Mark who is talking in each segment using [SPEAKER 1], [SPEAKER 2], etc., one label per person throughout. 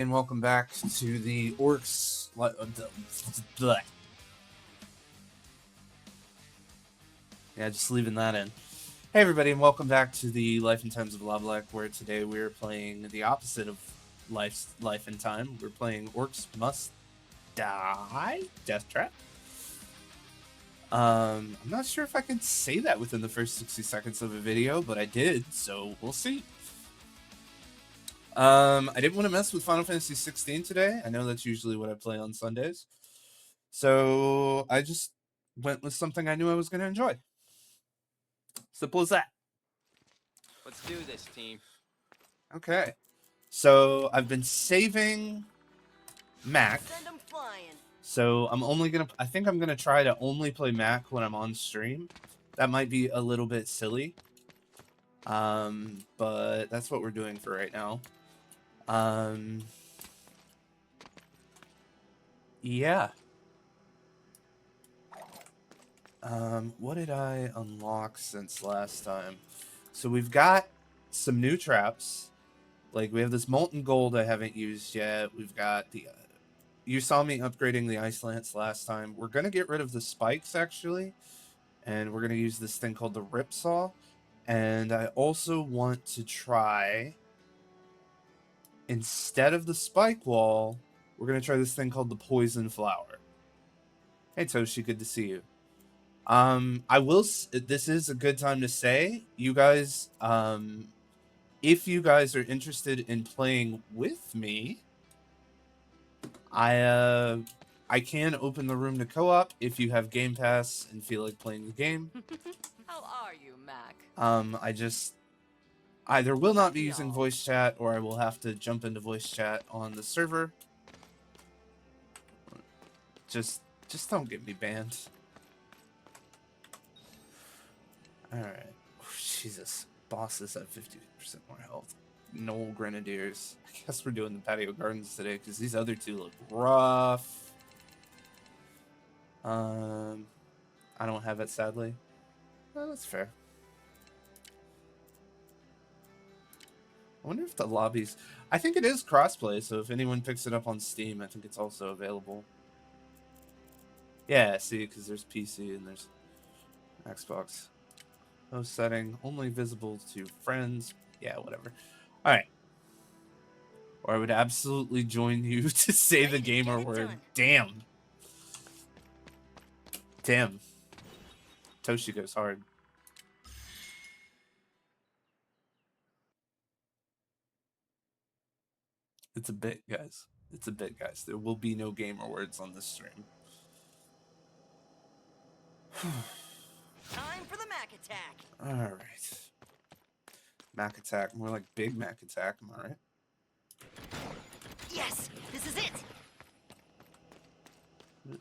[SPEAKER 1] And welcome back to the Orcs. Yeah, just leaving that in. Hey, everybody, and welcome back to the Life and Times of Lovelek, where today we're playing the opposite of Life and Time. We're playing Orcs Must Die? DeathTrap? I'm not sure if I can say that within the first 60 seconds of a video, but I did, so we'll see. I didn't want to mess with Final Fantasy 16 today. I know that's usually what I play on Sundays. So I just went with something I knew I was going to enjoy. Simple as that.
[SPEAKER 2] Let's do this, team.
[SPEAKER 1] Okay. So I've been saving Mac.
[SPEAKER 3] Send 'em flying.
[SPEAKER 1] So I think I'm going to try to only play Mac when I'm on stream. That might be a little bit silly. But that's what we're doing for right now. Yeah. What did I unlock since last time? So we've got some new traps. Like, we have this molten gold I haven't used yet. We've got the... you saw me upgrading the ice lance last time. We're going to get rid of the spikes, actually. And we're going to use this thing called the rip saw. And I also want to try... instead of the spike wall, we're going to try this thing called the poison flower. Hey, Toshi, good to see you. This is a good time to say, you guys, if you guys are interested in playing with me, I can open the room to co-op if you have Game Pass and feel like playing the game.
[SPEAKER 3] How are you, Mac?
[SPEAKER 1] I just either will not be using voice chat or I will have to jump into voice chat on the server. Just don't get me banned. Alright. Jesus. Bosses have 50% more health. No Grenadiers. I guess we're doing the patio gardens today because these other two look rough. I don't have it, sadly. Oh, that's fair. I wonder if the lobbies... I think it is crossplay, so if anyone picks it up on Steam, I think it's also available. Yeah, see, because there's PC and there's Xbox. Host setting, only visible to friends. Yeah, whatever. Alright. Or I would absolutely join you to say the gamer word. Damn. Damn. Toshi goes hard. It's a bit, guys. It's a bit, guys. There will be no gamer words on this stream.
[SPEAKER 3] Time for the Mac attack.
[SPEAKER 1] Alright. Mac attack. More like big Mac attack, am I right?
[SPEAKER 3] Yes, this is it.
[SPEAKER 1] I'm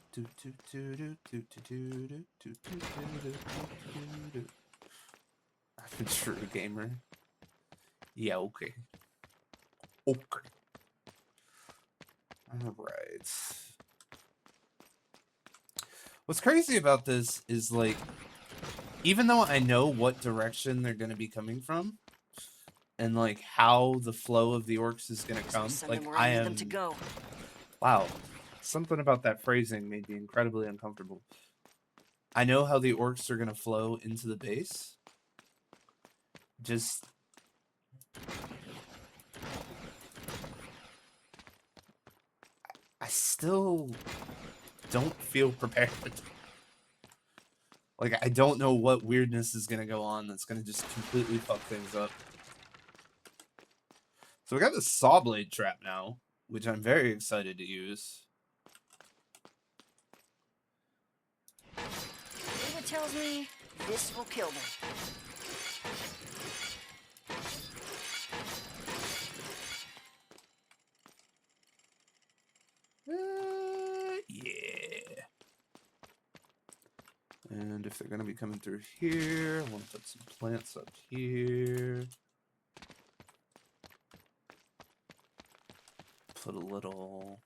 [SPEAKER 1] a true gamer. Yeah, okay. Okay. Alright. What's crazy about this is, like, even though I know what direction they're going to be coming from, and, like, how the flow of the orcs is going to come, like, I am...
[SPEAKER 3] to go.
[SPEAKER 1] Wow. Something about that phrasing made me incredibly uncomfortable. I know how the orcs are going to flow into the base. Just... I still don't feel prepared. Like, I don't know what weirdness is going to go on that's going to just completely fuck things up. So we got the saw blade trap now, which I'm very excited to use.
[SPEAKER 3] Data tells me this will kill them.
[SPEAKER 1] Yeah. And if they're going to be coming through here, I want to put some plants up here. Put a little...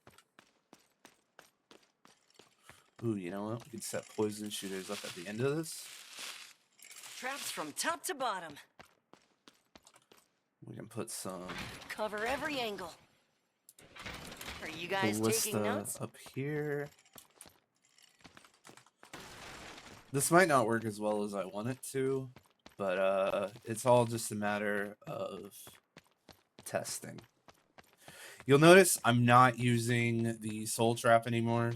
[SPEAKER 1] Ooh, you know what? We can set poison shooters up at the end of this.
[SPEAKER 3] Traps from top to bottom.
[SPEAKER 1] We can put some...
[SPEAKER 3] Cover every angle. you guys taking
[SPEAKER 1] ballista
[SPEAKER 3] notes?
[SPEAKER 1] up here. This might not work as well as I want it to, but it's all just a matter of testing. You'll notice I'm not using the soul trap anymore.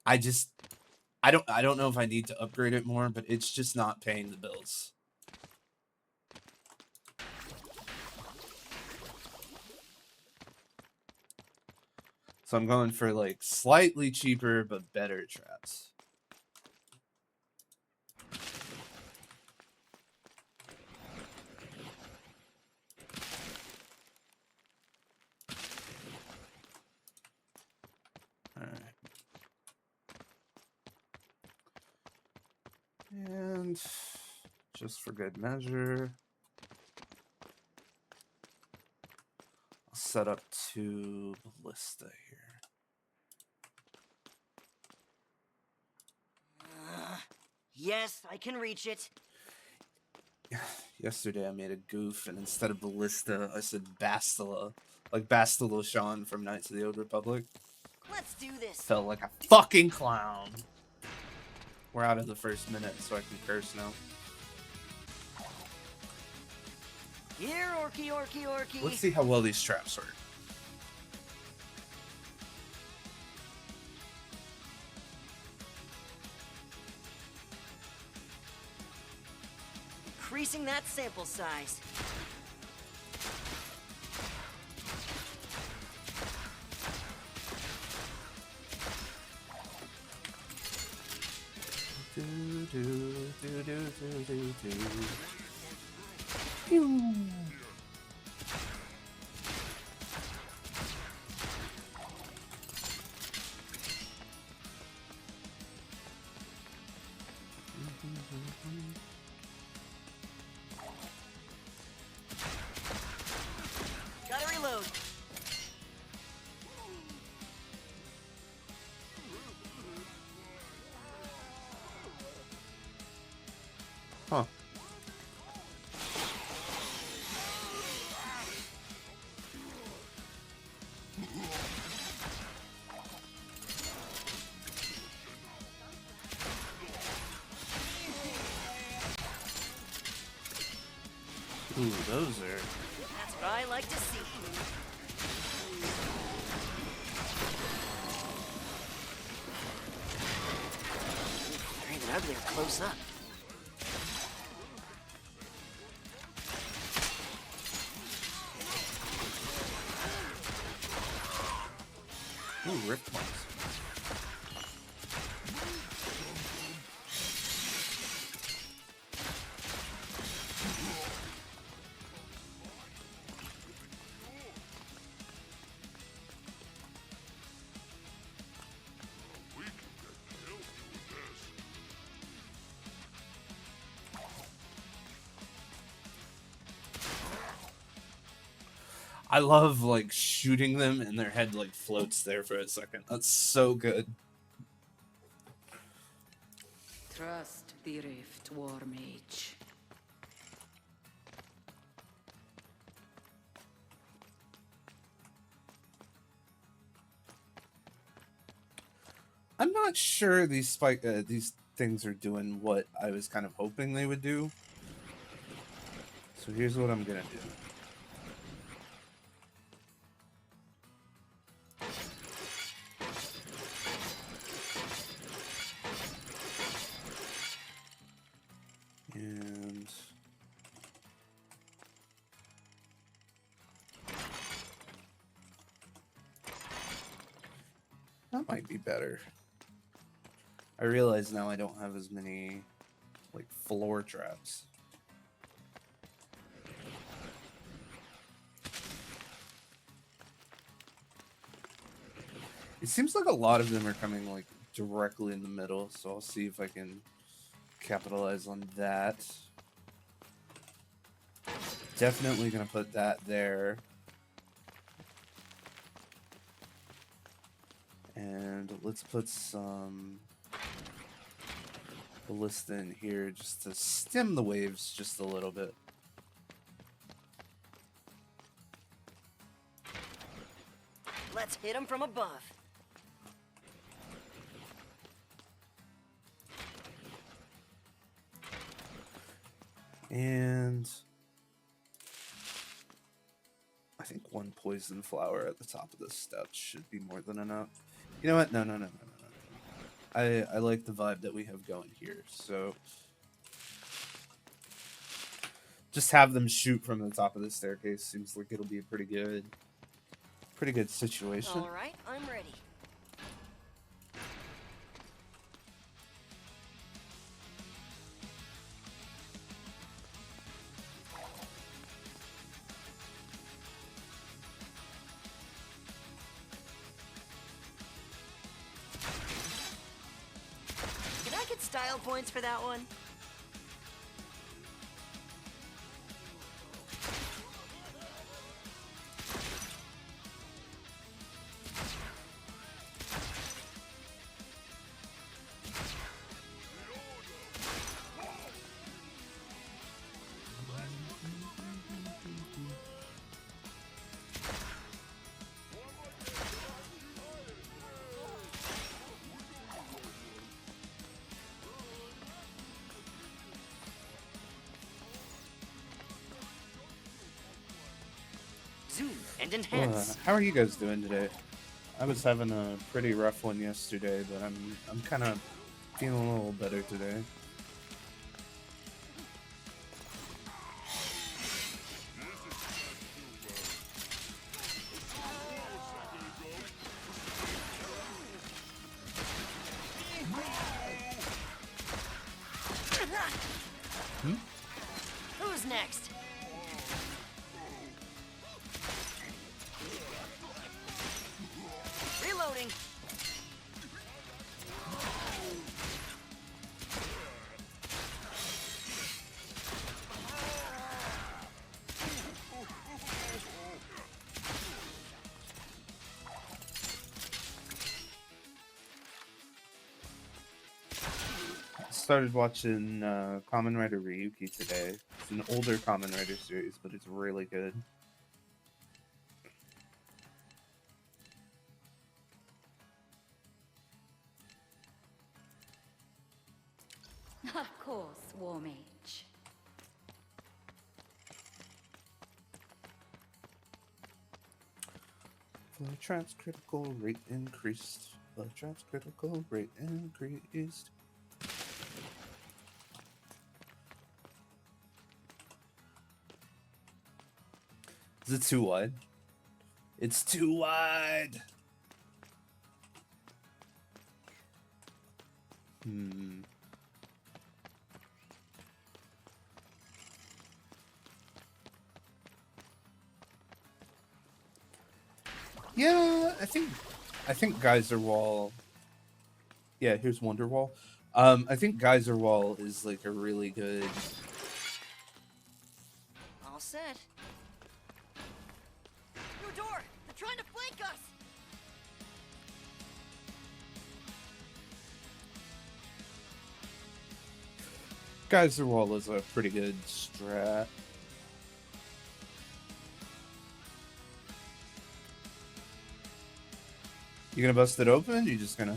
[SPEAKER 1] I don't know if I need to upgrade it more, but it's just not paying the bills. So I'm going for like slightly cheaper but better traps. All right. And just for good measure, I'll set up 2 ballista here.
[SPEAKER 3] Yes, I can reach it.
[SPEAKER 1] Yesterday I made a goof, and instead of ballista, I said Bastila. Like Bastila Sean from Knights of the Old Republic.
[SPEAKER 3] Let's do this.
[SPEAKER 1] Felt like a fucking clown. We're out of the first minute, so I can curse now.
[SPEAKER 3] Here, Orky, Orky, Orky.
[SPEAKER 1] Let's see how well these traps work.
[SPEAKER 3] Increasing that sample size.
[SPEAKER 1] Do, do, do, do, do, do, do. Pew.
[SPEAKER 3] Gotta reload.
[SPEAKER 1] Huh. Ooh, those are...
[SPEAKER 3] That's what I like to see. They're even uglier close up.
[SPEAKER 1] Ooh, rip ones. I love like shooting them and their head like floats there for a second. That's so good.
[SPEAKER 4] Trust the rift, war mage.
[SPEAKER 1] I'm not sure these these things are doing what I was kind of hoping they would do. So here's what I'm gonna do. And that might be better. I realize now I don't have as many like floor traps. It seems like a lot of them are coming like directly in the middle, so I'll see if I can capitalize on that. Definitely gonna put that there. And let's put some ballista in here just to stem the waves just a little bit.
[SPEAKER 3] Let's Hit him from above.
[SPEAKER 1] And I think one poison flower at the top of the steps should be more than enough. You know what? No. I like the vibe that we have going here. So just have them shoot from the top of the staircase. Seems like it'll be a pretty good situation.
[SPEAKER 3] All right, I'm ready. Can I get style points for that one? Zoom and enhance.
[SPEAKER 1] How are you guys doing today? I was having a pretty rough one yesterday, but I'm kind of feeling a little better today.
[SPEAKER 3] Who's next? Reloading.
[SPEAKER 1] Started watching Kamen Rider Ryuki today. It's an older Kamen Rider series, but it's really good.
[SPEAKER 4] Of course, War Mage.
[SPEAKER 1] Blood traps critical rate increased. Blood traps critical rate increased. Is it too wide? It's too wide. Yeah, I think Geyser Wall. Yeah, here's Wonderwall. I think Geyser Wall is like a really good.
[SPEAKER 3] All set. New door! They're trying to flank us!
[SPEAKER 1] Geyser Wall is a pretty good strat. You gonna bust it open? You just gonna?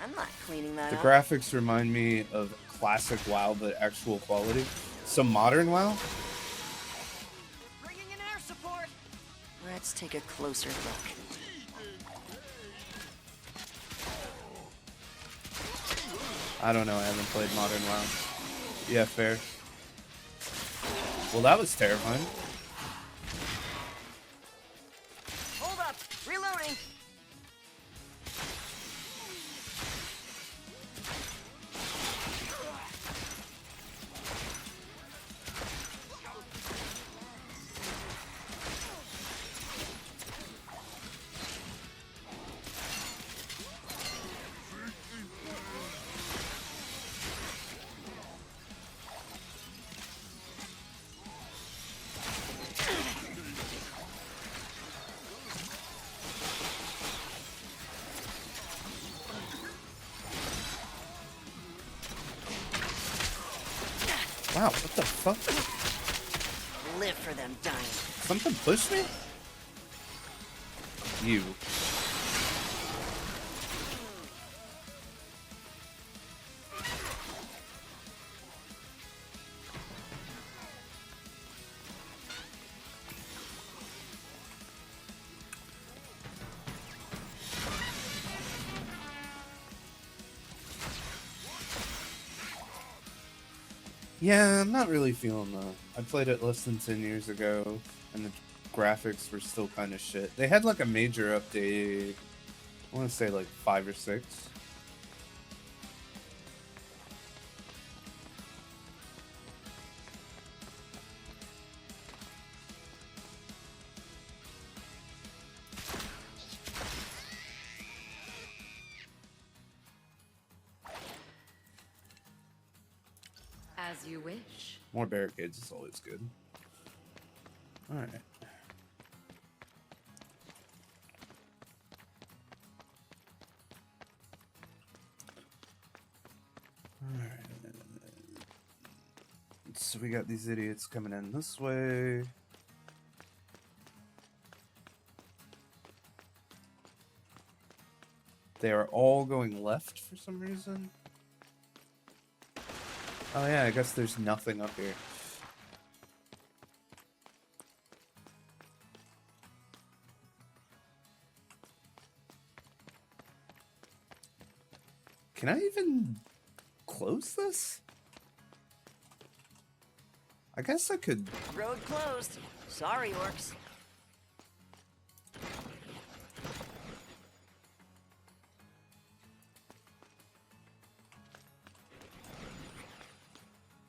[SPEAKER 3] I'm not cleaning that
[SPEAKER 1] The
[SPEAKER 3] up.
[SPEAKER 1] graphics remind me of classic WoW, but actual quality. Some modern WoW.
[SPEAKER 3] Bringing in air support! Let's take a closer look.
[SPEAKER 1] I don't know. I haven't played modern WoW. Yeah, fair. Well, that was terrifying.
[SPEAKER 3] Hold up! Reloading!
[SPEAKER 1] Wow, what the fuck?
[SPEAKER 3] Live for them dying.
[SPEAKER 1] Something pushed me? You. Yeah, I'm not really feeling that. I played it less than 10 years ago, and the graphics were still kind of shit. They had like a major update, I want to say like 5 or 6.
[SPEAKER 4] As you wish.
[SPEAKER 1] More barricades is always good. Alright. Alright. So we got these idiots coming in this way. They are all going left for some reason. Oh yeah, I guess there's nothing up here. Can I even close this? I guess I could.
[SPEAKER 3] Road closed. Sorry, orcs.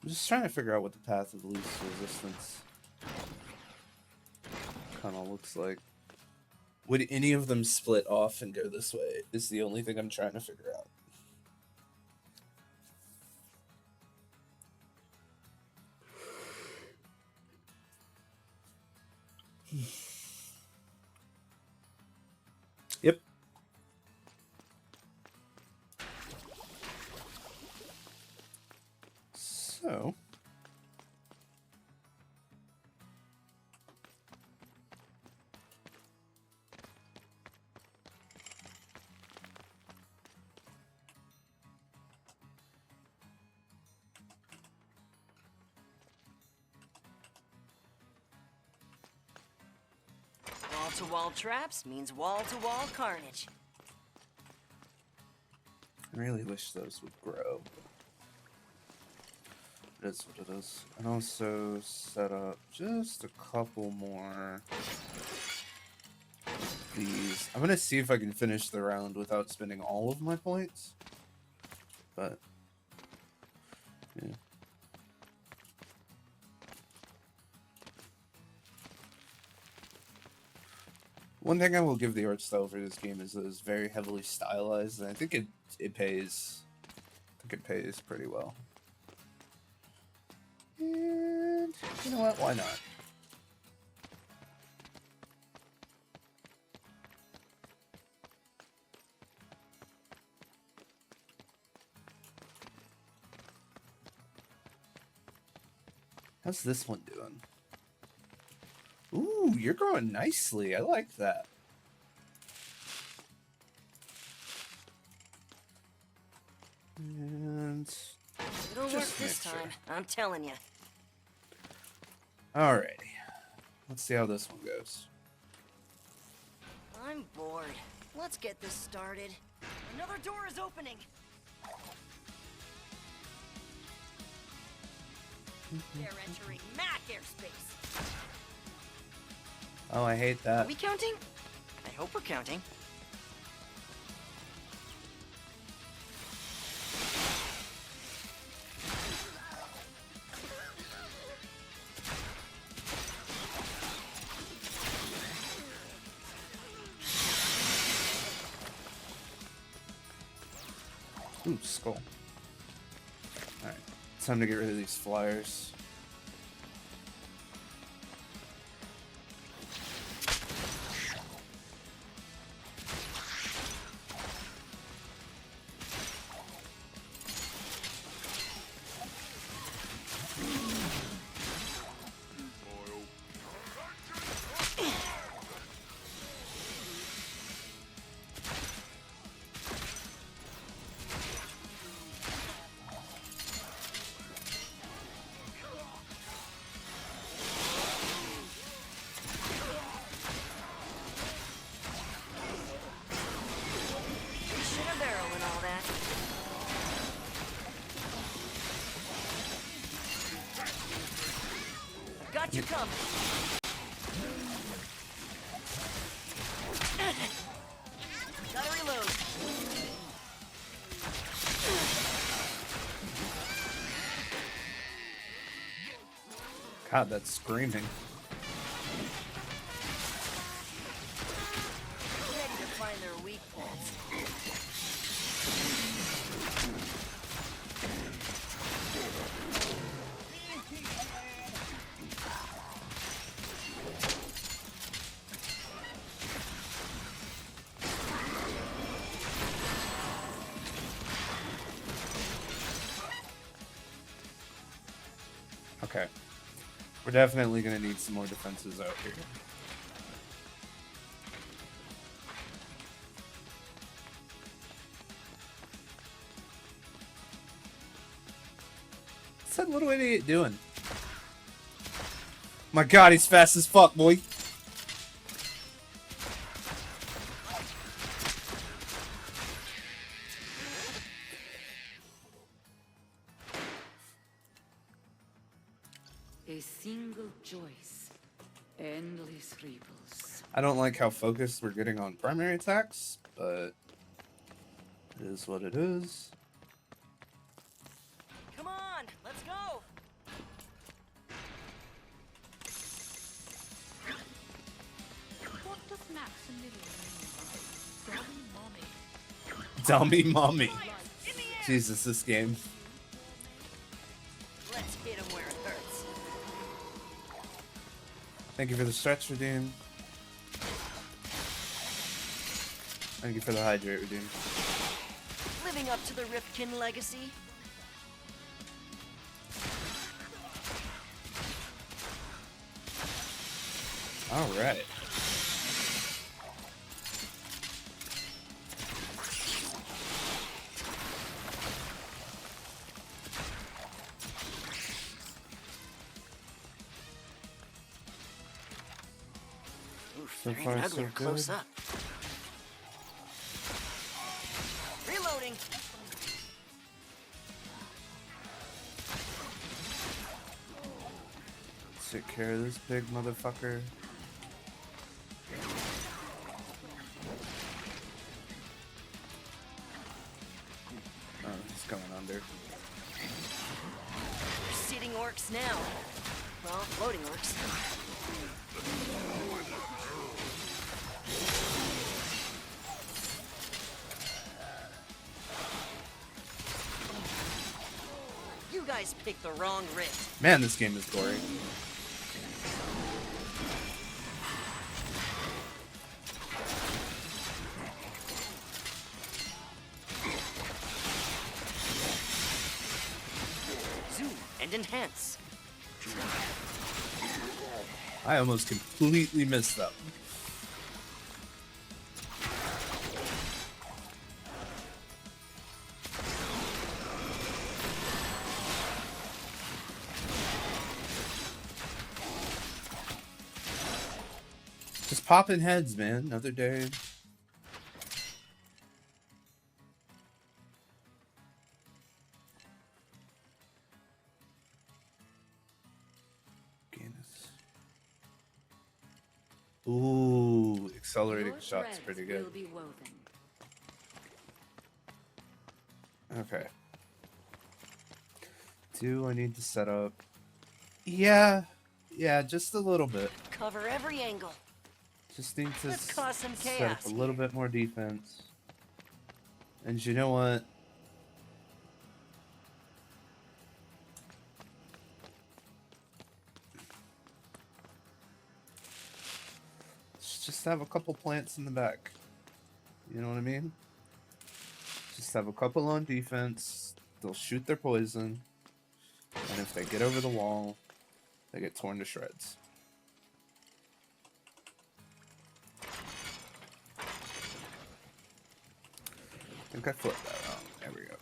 [SPEAKER 1] I'm just trying to figure out what the path of least resistance kind of looks like. Would any of them split off and go this way? Is the only thing I'm trying to figure out. Yep. So.
[SPEAKER 3] Wall-to-wall traps means wall-to-wall carnage.
[SPEAKER 1] I really wish those would grow. It is what it is. And also set up just a couple more of these. I'm gonna see if I can finish the round without spending all of my points. But yeah. One thing I will give the art style for this game is that it's very heavily stylized, and I think it pays. I think it pays pretty well. And you know what? Why not? How's this one doing? Ooh, you're growing nicely. I like that. And
[SPEAKER 3] It'll work
[SPEAKER 1] just
[SPEAKER 3] this
[SPEAKER 1] make sure.
[SPEAKER 3] time, I'm telling you.
[SPEAKER 1] Alrighty. Let's see how this one goes.
[SPEAKER 3] I'm bored. Let's get this started. Another door is opening. They're entering Mac airspace.
[SPEAKER 1] Oh, I hate
[SPEAKER 3] Are
[SPEAKER 1] that.
[SPEAKER 3] we counting? I hope we're counting.
[SPEAKER 1] Ooh, skull. Alright. Time to get rid of these flyers.
[SPEAKER 3] you come. Gotta reload.
[SPEAKER 1] God, that's screaming.
[SPEAKER 3] Ready to find their weak points.
[SPEAKER 1] Okay. We're definitely going to need some more defenses out here. What's that little idiot doing? My God, he's fast as fuck, boy.
[SPEAKER 4] A single choice. Endless ripples.
[SPEAKER 1] I don't like how focused we're getting on primary attacks, but it is what it is.
[SPEAKER 3] Come on, let's go.
[SPEAKER 4] What does Maximilian mean by
[SPEAKER 1] Dummy mommy.
[SPEAKER 3] In the air.
[SPEAKER 1] Jesus, this game.
[SPEAKER 3] Let's hit him where it hurts.
[SPEAKER 1] Thank you for the stretch, Redeem. Thank you for the hydrate, Redeem.
[SPEAKER 3] Living up to the Rifkin legacy.
[SPEAKER 1] All right.
[SPEAKER 3] Oof,
[SPEAKER 1] So
[SPEAKER 3] they're
[SPEAKER 1] far,
[SPEAKER 3] even
[SPEAKER 1] so
[SPEAKER 3] uglier close
[SPEAKER 1] good.
[SPEAKER 3] up. Reloading.
[SPEAKER 1] Take care of this big motherfucker. Oh, he's coming under.
[SPEAKER 3] We're sitting orcs now. Well, floating orcs. You guys picked the wrong rift.
[SPEAKER 1] Man, this game is gory.
[SPEAKER 3] Zoom and enhance.
[SPEAKER 1] I almost completely missed that one. Just popping heads, man. Another day. Ooh, accelerating
[SPEAKER 4] Your
[SPEAKER 1] shot's
[SPEAKER 4] threads
[SPEAKER 1] pretty good.
[SPEAKER 4] will be woven.
[SPEAKER 1] Okay. Do I need to set up? Yeah, just a little bit.
[SPEAKER 3] Cover every angle.
[SPEAKER 1] Just need to
[SPEAKER 3] Let's cause some
[SPEAKER 1] set up
[SPEAKER 3] chaos
[SPEAKER 1] a little bit more defense. And you know what? Let's just have a couple plants in the back. You know what I mean? Just have a couple on defense. They'll shoot their poison. And if they get over the wall, they get torn to shreds. I think I flipped that out. There we go.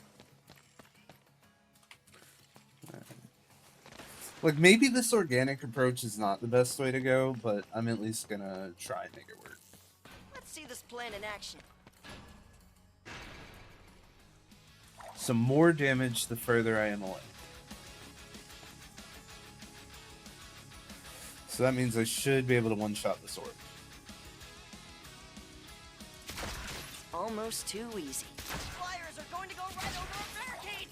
[SPEAKER 1] Like, maybe this organic approach is not the best way to go, but I'm at least gonna try and make it work.
[SPEAKER 3] Let's see this plan in action.
[SPEAKER 1] Some more damage the further I am away. So that means I should be able to one-shot this orc.
[SPEAKER 3] Almost too easy.
[SPEAKER 5] Flyers are going to go right over our barricades!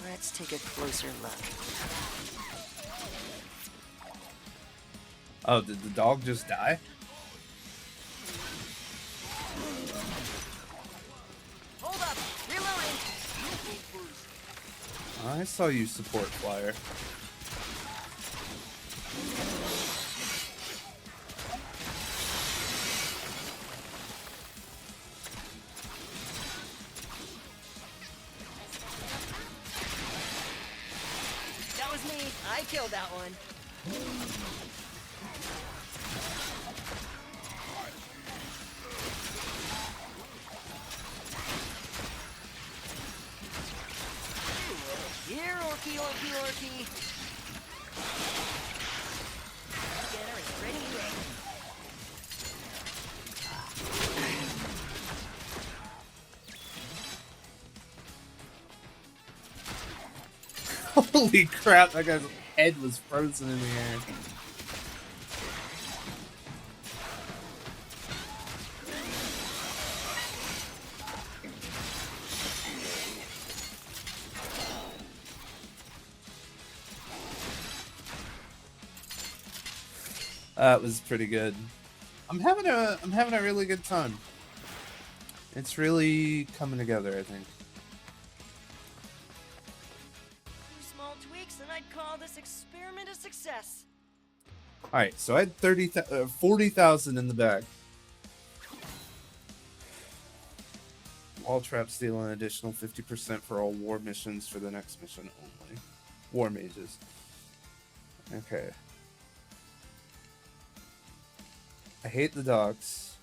[SPEAKER 3] Let's take a closer look.
[SPEAKER 1] Oh, did the dog just die?
[SPEAKER 5] Hold up! Reloading!
[SPEAKER 1] I saw you support Flyer.
[SPEAKER 5] That was me. I killed that one. Here, Orky, Orky, Orky. Dinner is ready.
[SPEAKER 1] Holy crap, that guy's head was frozen in the air. That was pretty good. I'm having a really good time. It's really coming together, I think.
[SPEAKER 5] Two small tweaks, and I'd call this experiment a success.
[SPEAKER 1] All right, so I had 40,000 in the bag. All traps deal an additional 50% for all war missions for the next mission only. War mages. Okay. I hate the dogs.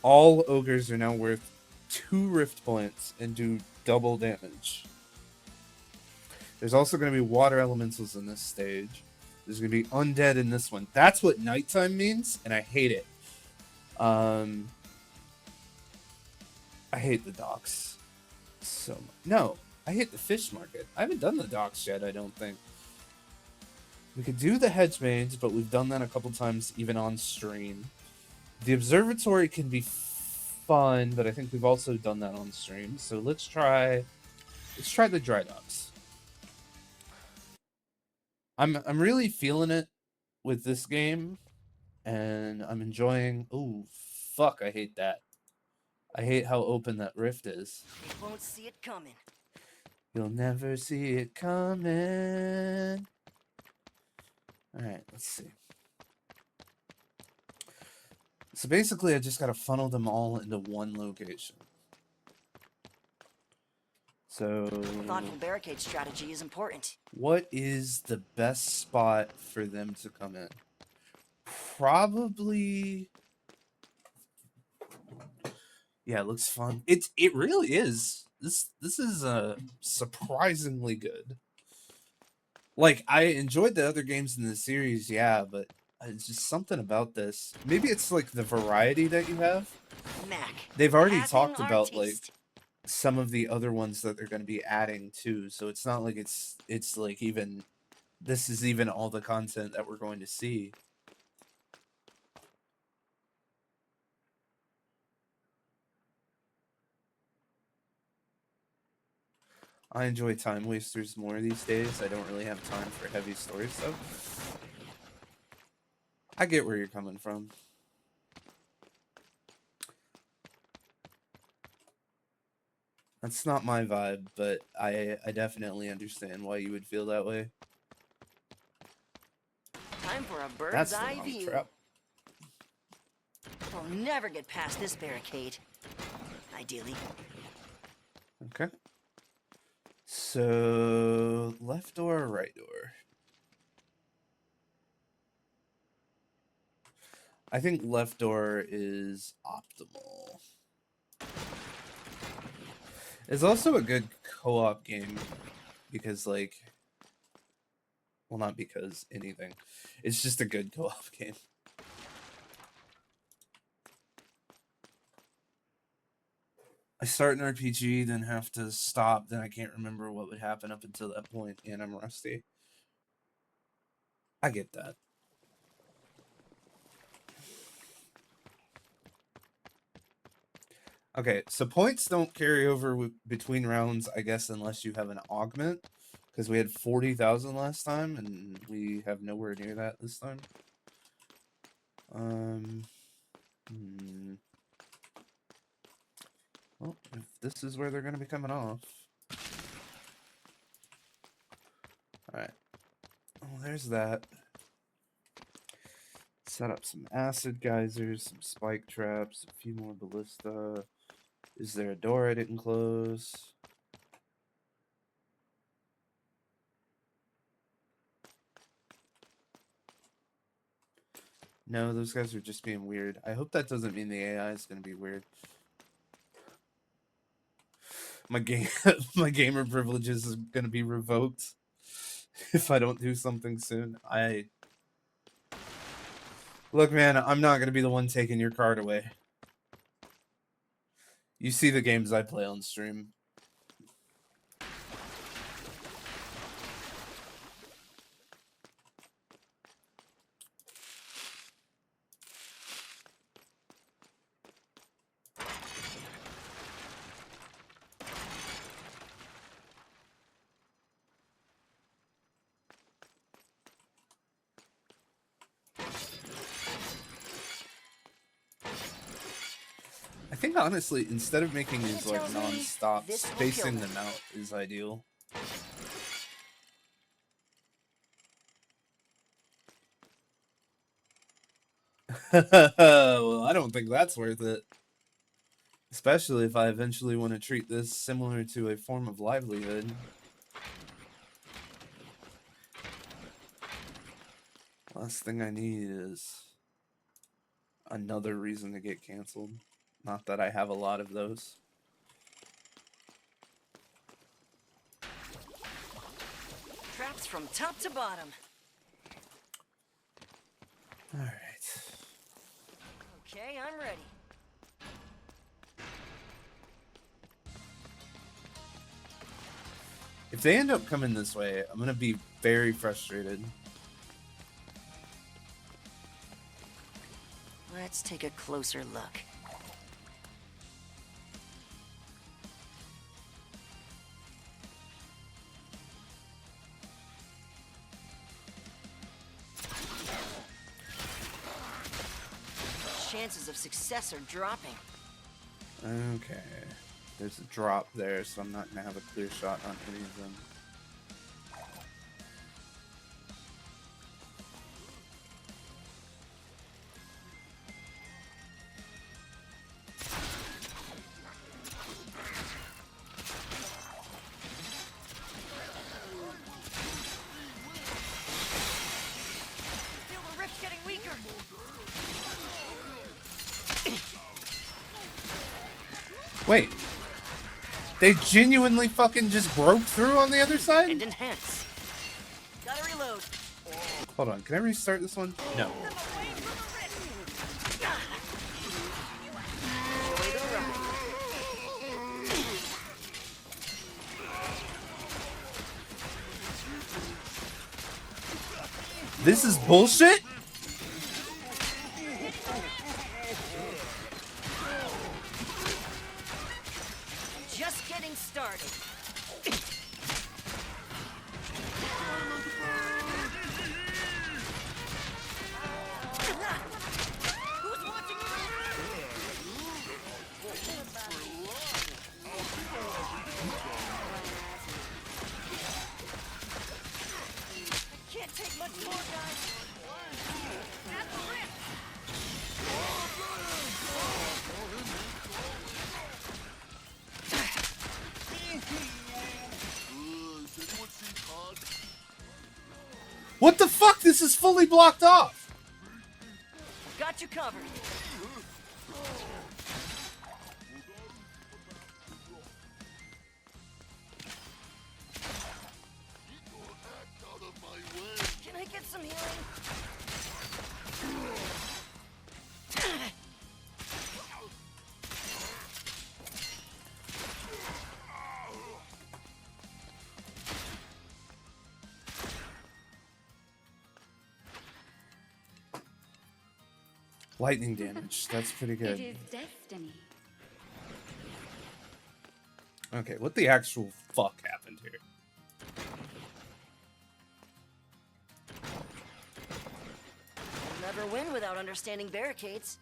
[SPEAKER 1] All ogres are now worth 2 rift points and do double damage. There's also going to be water elementals in this stage. There's going to be undead in this one. That's what nighttime means, and I hate it. I hate the docks so much. No, I hate the fish market. I haven't done the docks yet, I don't think. We could do the hedge mains, but we've done that a couple times even on stream. The observatory can be fun, but I think we've also done that on stream. So let's try the dry docks. I'm really feeling it with this game, and I'm enjoying. Oh fuck! I hate that. I hate how open that rift is.
[SPEAKER 5] They won't see it coming.
[SPEAKER 1] You'll never see it coming. All right, let's see. So basically, I just got to funnel them all into one location. So,
[SPEAKER 3] Thoughtful barricade strategy is important.
[SPEAKER 1] what is the best spot for them to come in? Probably. Yeah, it looks fun. It really is. This is surprisingly good. Like, I enjoyed the other games in the series, yeah, but it's just something about this. Maybe it's like the variety that you have.
[SPEAKER 5] Mac.
[SPEAKER 1] They've already
[SPEAKER 5] passing
[SPEAKER 1] talked
[SPEAKER 5] our
[SPEAKER 1] about like
[SPEAKER 5] taste.
[SPEAKER 1] some of the other ones that they're going to be adding too, so it's not like it's like even this is even all the content that we're going to see. I enjoy time wasters more these days. I don't really have time for heavy story stuff. I get where you're coming from. That's not my vibe, but I definitely understand why you would feel that way.
[SPEAKER 5] Time for a bird's
[SPEAKER 1] That's the
[SPEAKER 5] eye
[SPEAKER 1] wrong
[SPEAKER 5] view.
[SPEAKER 1] trap.
[SPEAKER 5] We'll never get past this barricade. Ideally.
[SPEAKER 1] Okay. So, left door or right door? I think left door is optimal. It's also a good co-op game because, like, well, not because anything. It's just a good co-op game. I start an RPG, then have to stop, then I can't remember what would happen up until that point, and I'm rusty. I get that. Okay, so points don't carry over between rounds, I guess, unless you have an augment, because we had 40,000 last time, and we have nowhere near that this time. Well, if this is where they're going to be coming off. Alright. Oh, there's that. Set up some acid geysers, some spike traps, a few more ballista. Is there a door I didn't close? No, those guys are just being weird. I hope that doesn't mean the AI is going to be weird. My gamer privileges is going to be revoked if I don't do something soon. Look, man, I'm not going to be the one taking your card away. You see the games I play on stream. I think honestly, instead of making these like non-stop, spacing them out is ideal. Well, I don't think that's worth it. Especially if I eventually want to treat this similar to a form of livelihood. Last thing I need is another reason to get canceled. Not that I have a lot of those.
[SPEAKER 5] Traps from top to bottom.
[SPEAKER 1] Alright.
[SPEAKER 5] Okay, I'm ready.
[SPEAKER 1] If they end up coming this way, I'm gonna be very frustrated.
[SPEAKER 3] Let's take a closer look.
[SPEAKER 5] Chances of success are dropping.
[SPEAKER 1] Okay. There's a drop there, so I'm not gonna have a clear shot on any of them.
[SPEAKER 5] Feel the rift getting weaker.
[SPEAKER 1] Wait. They genuinely fucking just broke through on the other side?
[SPEAKER 5] And enhance. Gotta reload.
[SPEAKER 1] Hold on, can I restart this one? No.
[SPEAKER 5] Enjoy the ride.
[SPEAKER 1] This is bullshit?
[SPEAKER 5] Just getting started. Who's watching Can't take much more, guys. At the rift.
[SPEAKER 1] What the fuck? This is fully blocked off.
[SPEAKER 5] Got you covered. Can I get some healing?
[SPEAKER 1] Lightning damage. That's pretty
[SPEAKER 4] It
[SPEAKER 1] good.
[SPEAKER 4] is destiny.
[SPEAKER 1] Okay, what the actual fuck happened here?
[SPEAKER 5] You'll never win without understanding barricades.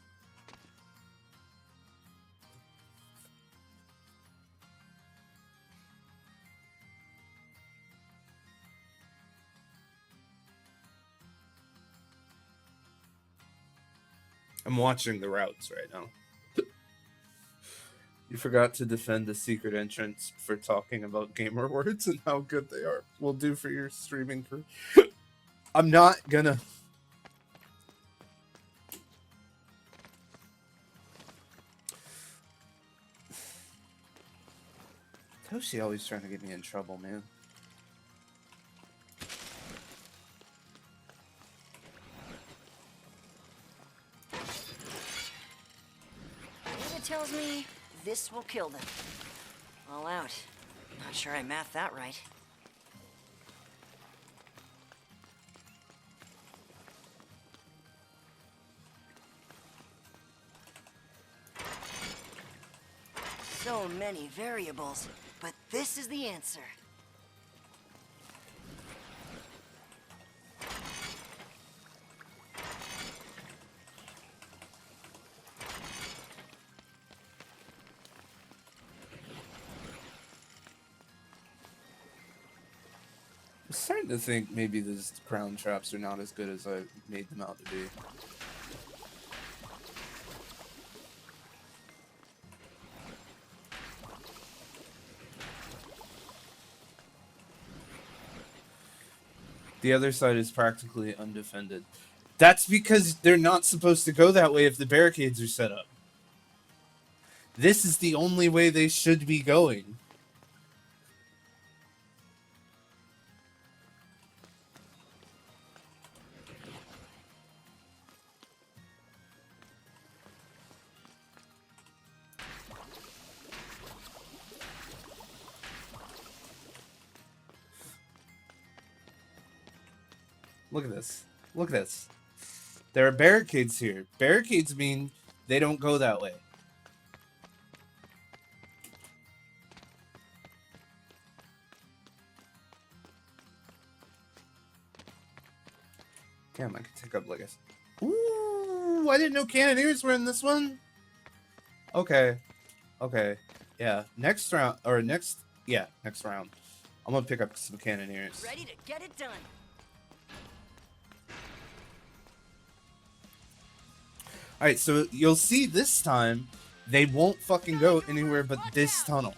[SPEAKER 1] I'm watching the routes right now. You forgot to defend the secret entrance for talking about gamer words and how good they are. Will do for your streaming career. I'm not gonna. Toshi always trying to get me in trouble, man.
[SPEAKER 5] Data tells me this will kill them. All out. Not sure I mathed that right. So many variables, but this is the answer.
[SPEAKER 1] I'm starting to think maybe these crown traps are not as good as I made them out to be. The other side is practically undefended. That's because they're not supposed to go that way if the barricades are set up. This is the only way they should be going. Look at this. Look at this. There are barricades here. Barricades mean they don't go that way. Damn, I could take up like a... Ooh, I didn't know cannoneers were in this one. Okay. Okay. Yeah. Next round, or next... Yeah, next round. I'm gonna pick up some cannoneers.
[SPEAKER 5] Ready to get it done.
[SPEAKER 1] Alright, so you'll see this time, they won't fucking go anywhere but this tunnel.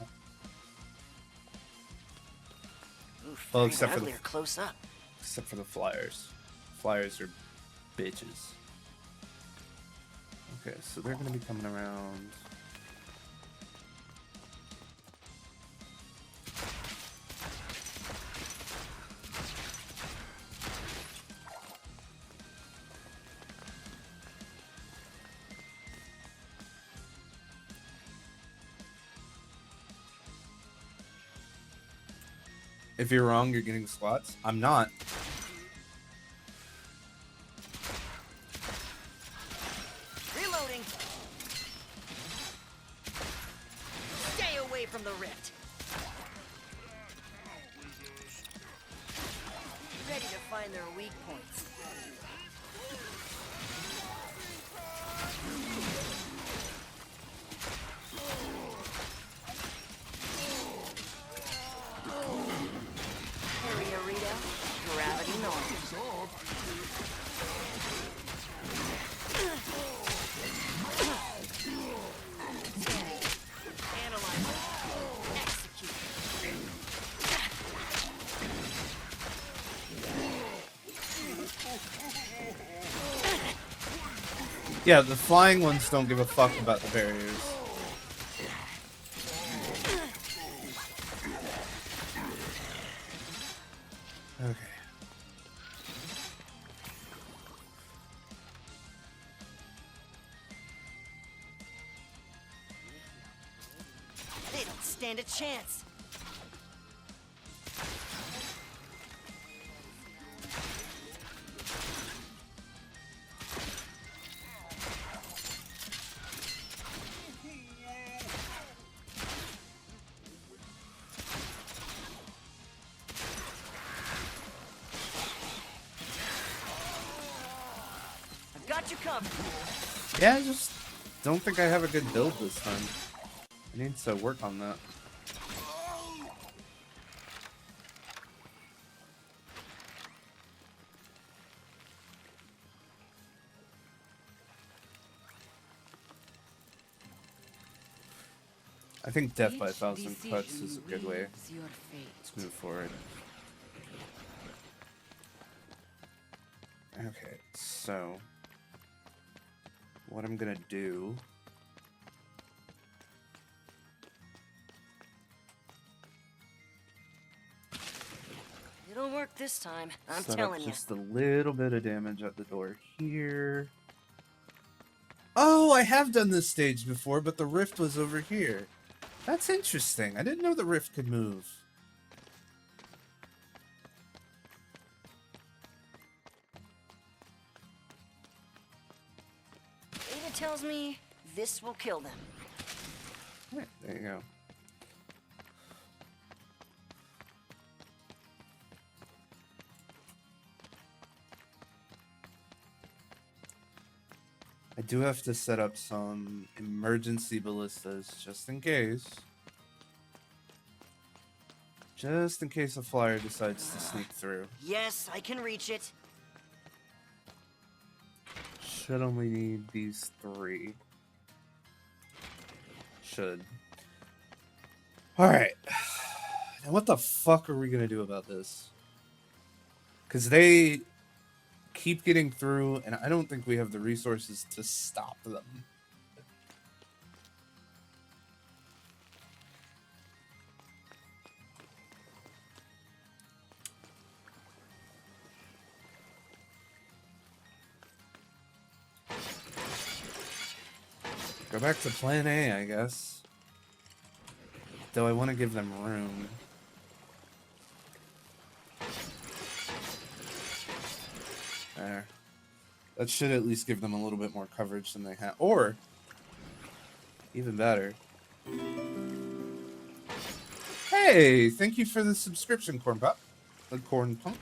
[SPEAKER 5] Oof,
[SPEAKER 1] Well,
[SPEAKER 5] very
[SPEAKER 1] except for
[SPEAKER 5] ugly
[SPEAKER 1] the-
[SPEAKER 5] or close up.
[SPEAKER 1] Except for the flyers. Flyers are bitches. Okay, so they're gonna be coming around. If you're wrong, you're getting slots. I'm not.
[SPEAKER 5] Reloading. Stay away from the rift. Ready to find their weak points. Area readout. Gravity normal. Analyze. Execute.
[SPEAKER 1] Yeah, the flying ones don't give a fuck about the barriers. Okay.
[SPEAKER 5] They don't stand a chance. I've got you covered.
[SPEAKER 1] Yeah, I just don't think I have a good build this time. I need to work on that. I think death by 1,000 cuts is a good way.
[SPEAKER 3] Your fate.
[SPEAKER 1] Let's move forward. Okay, so what I'm gonna do
[SPEAKER 5] It'll work this time. I'm
[SPEAKER 1] set
[SPEAKER 5] telling
[SPEAKER 1] up
[SPEAKER 5] you.
[SPEAKER 1] just a little bit of damage at the door here. Oh, I have done this stage before, but the rift was over here. That's interesting. I didn't know the rift could move.
[SPEAKER 5] Ada tells me this will kill them.
[SPEAKER 1] Right, there you go. I do have to set up some emergency ballistas just in case. Just in case a flyer decides to sneak through.
[SPEAKER 5] Yes, I can reach it.
[SPEAKER 1] Should only need these 3. Should. Alright. Now what the fuck are we gonna do about this? Because they keep getting through, and I don't think we have the resources to stop them. Go back to plan A, I guess. Though I want to give them room. There. That should at least give them a little bit more coverage than they have. Or, even better. Hey, thank you for the subscription, Corn Pop. The Corn Pump.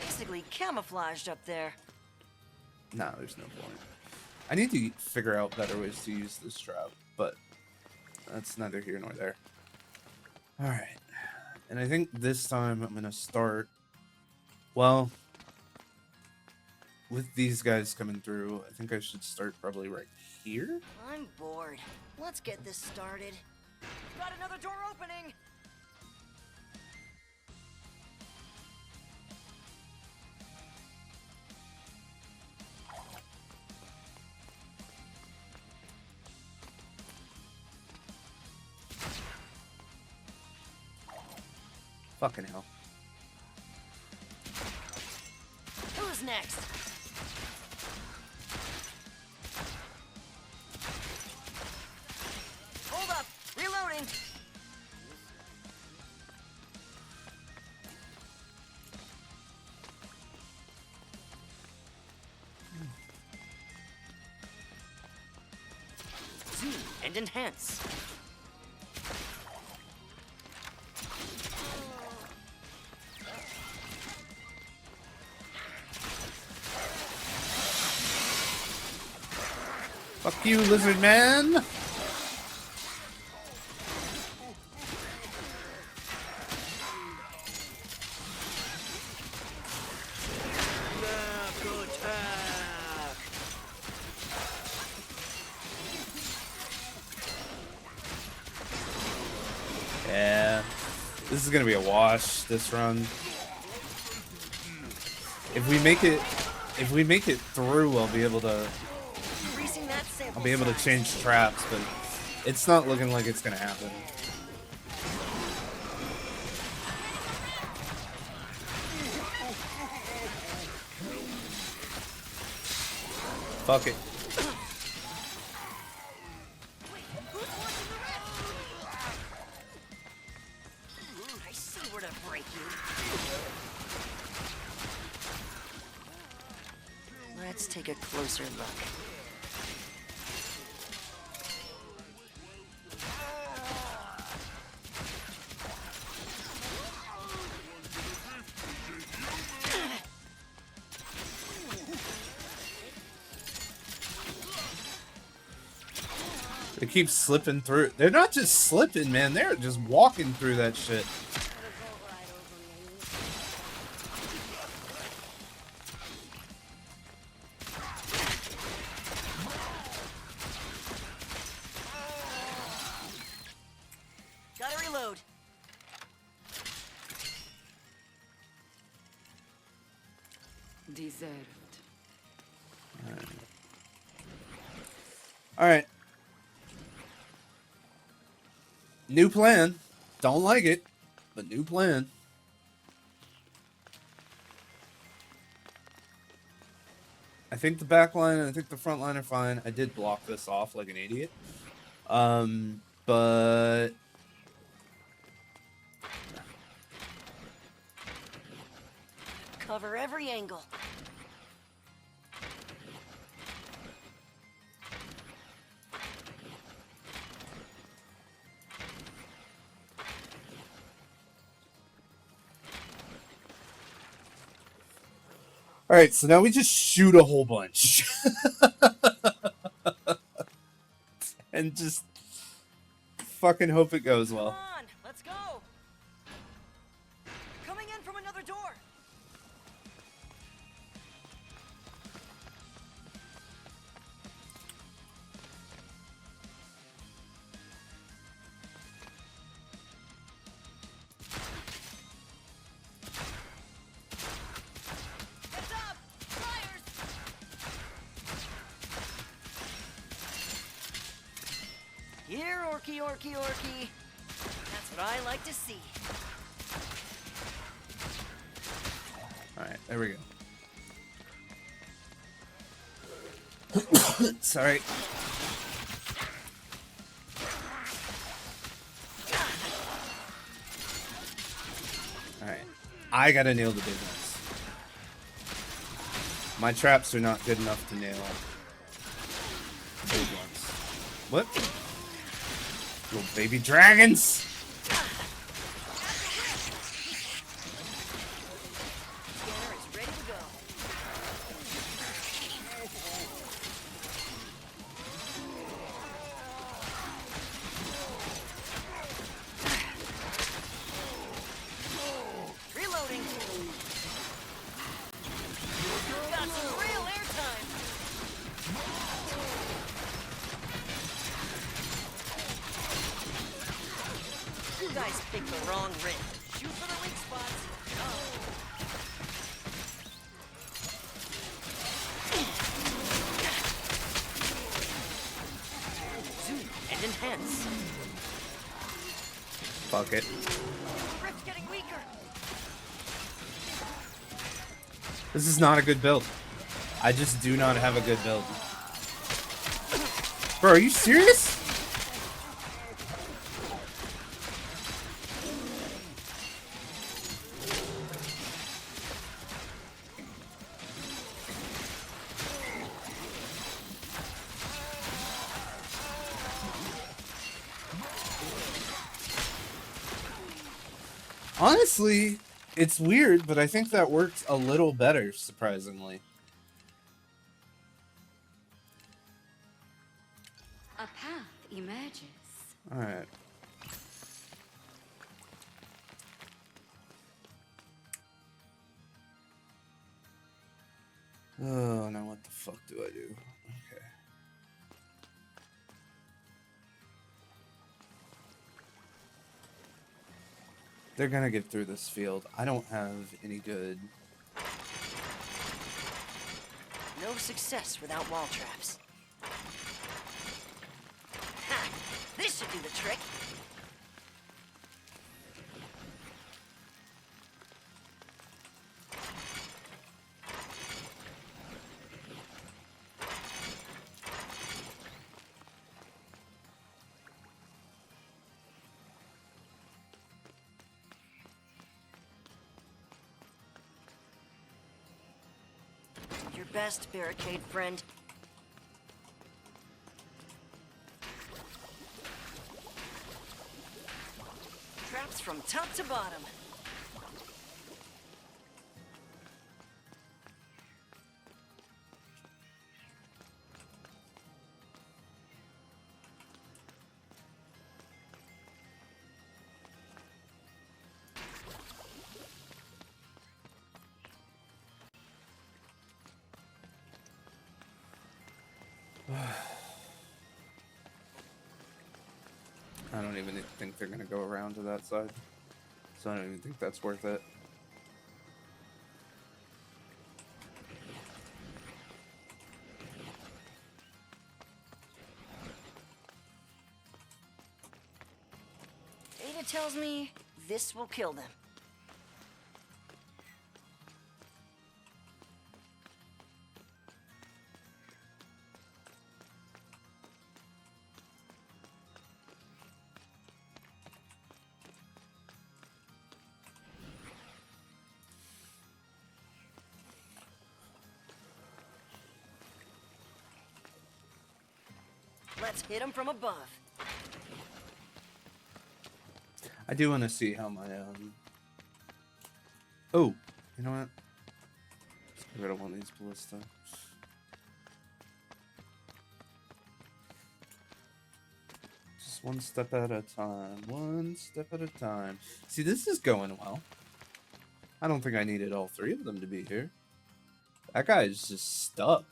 [SPEAKER 5] Basically camouflaged up there.
[SPEAKER 1] No, there's no point. I need to figure out better ways to use this trap, but that's neither here nor there. Alright. And I think this time I'm going to start, well, with these guys coming through, I think I should start probably right here.
[SPEAKER 5] I'm bored. Let's get this started. Got another door opening!
[SPEAKER 1] Fucking hell.
[SPEAKER 5] Who's next? Hold up! Reloading! Zoom and enhance.
[SPEAKER 1] Fuck you, lizard man! This is gonna be a wash this run. If we make it through, I'll be able to change traps, but it's not looking like it's gonna happen. Fuck it.
[SPEAKER 5] I see where to break you. Let's take a closer look.
[SPEAKER 1] They keep slipping through. They're not just slipping, man. They're just walking through that shit.
[SPEAKER 5] Gotta reload.
[SPEAKER 4] Deserved.
[SPEAKER 1] All right. New plan. Don't like it, but new plan. I think the back line and I think the front line are fine. I did block this off like an idiot. But
[SPEAKER 5] Cover every angle.
[SPEAKER 1] all right, so now we just shoot a whole bunch. And just fucking hope it goes
[SPEAKER 5] Come
[SPEAKER 1] well.
[SPEAKER 5] on, let's go. Coming in from another door. Heads up! Fires! Here, Orky, Orky, Orky. That's what I like to see.
[SPEAKER 1] All right, there we go. Sorry. All right, I gotta nail the big ones. My traps are not good enough to nail big ones. What? Little baby dragons!
[SPEAKER 5] Scanner is ready to go. Reloading. Got some real airtime. You guys picked the wrong ring. Shoot for the weak spots. Zoom and enhance.
[SPEAKER 1] Fuck it.
[SPEAKER 5] Rift's getting weaker.
[SPEAKER 1] This is not a good build. I just do not have a good build. Bro, are you serious? Honestly, it's weird, but I think that worked a little better, surprisingly.
[SPEAKER 4] A path emerges.
[SPEAKER 1] Alright. Oh, now what the fuck do I do? Okay. They're gonna get through this field. I don't have any good...
[SPEAKER 5] No success without wall traps. Ha! This should do the trick. Your best, barricade friend. Traps from top to bottom.
[SPEAKER 1] I don't even think they're gonna go around to that side. So I don't even think that's worth it.
[SPEAKER 5] Ada tells me this will kill them. Let's hit them from above.
[SPEAKER 1] I do want to see how my Oh, you know what? Let's get rid of one of these ballista. Just one step at a time. One step at a time. See, this is going well. I don't think I needed all three of them to be here. That guy is just stuck.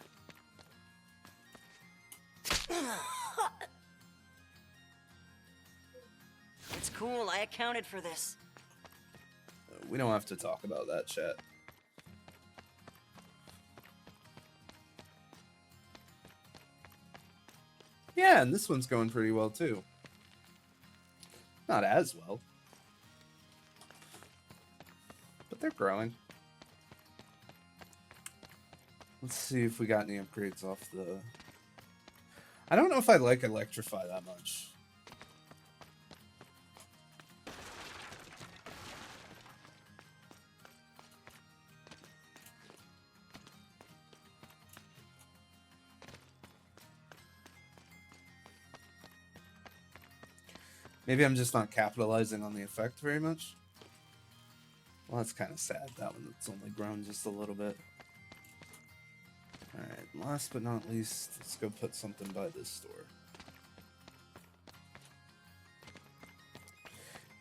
[SPEAKER 5] It's cool, I accounted for this.
[SPEAKER 1] We don't have to talk about that, chat. Yeah, and this one's going pretty well too. Not as well. But they're growing. Let's see if we got any upgrades off the... I don't know if I like Electrify that much. Maybe I'm just not capitalizing on the effect very much. Well, that's kind of sad. That one that's only grown just a little bit. Alright, last but not least, let's go put something by this store.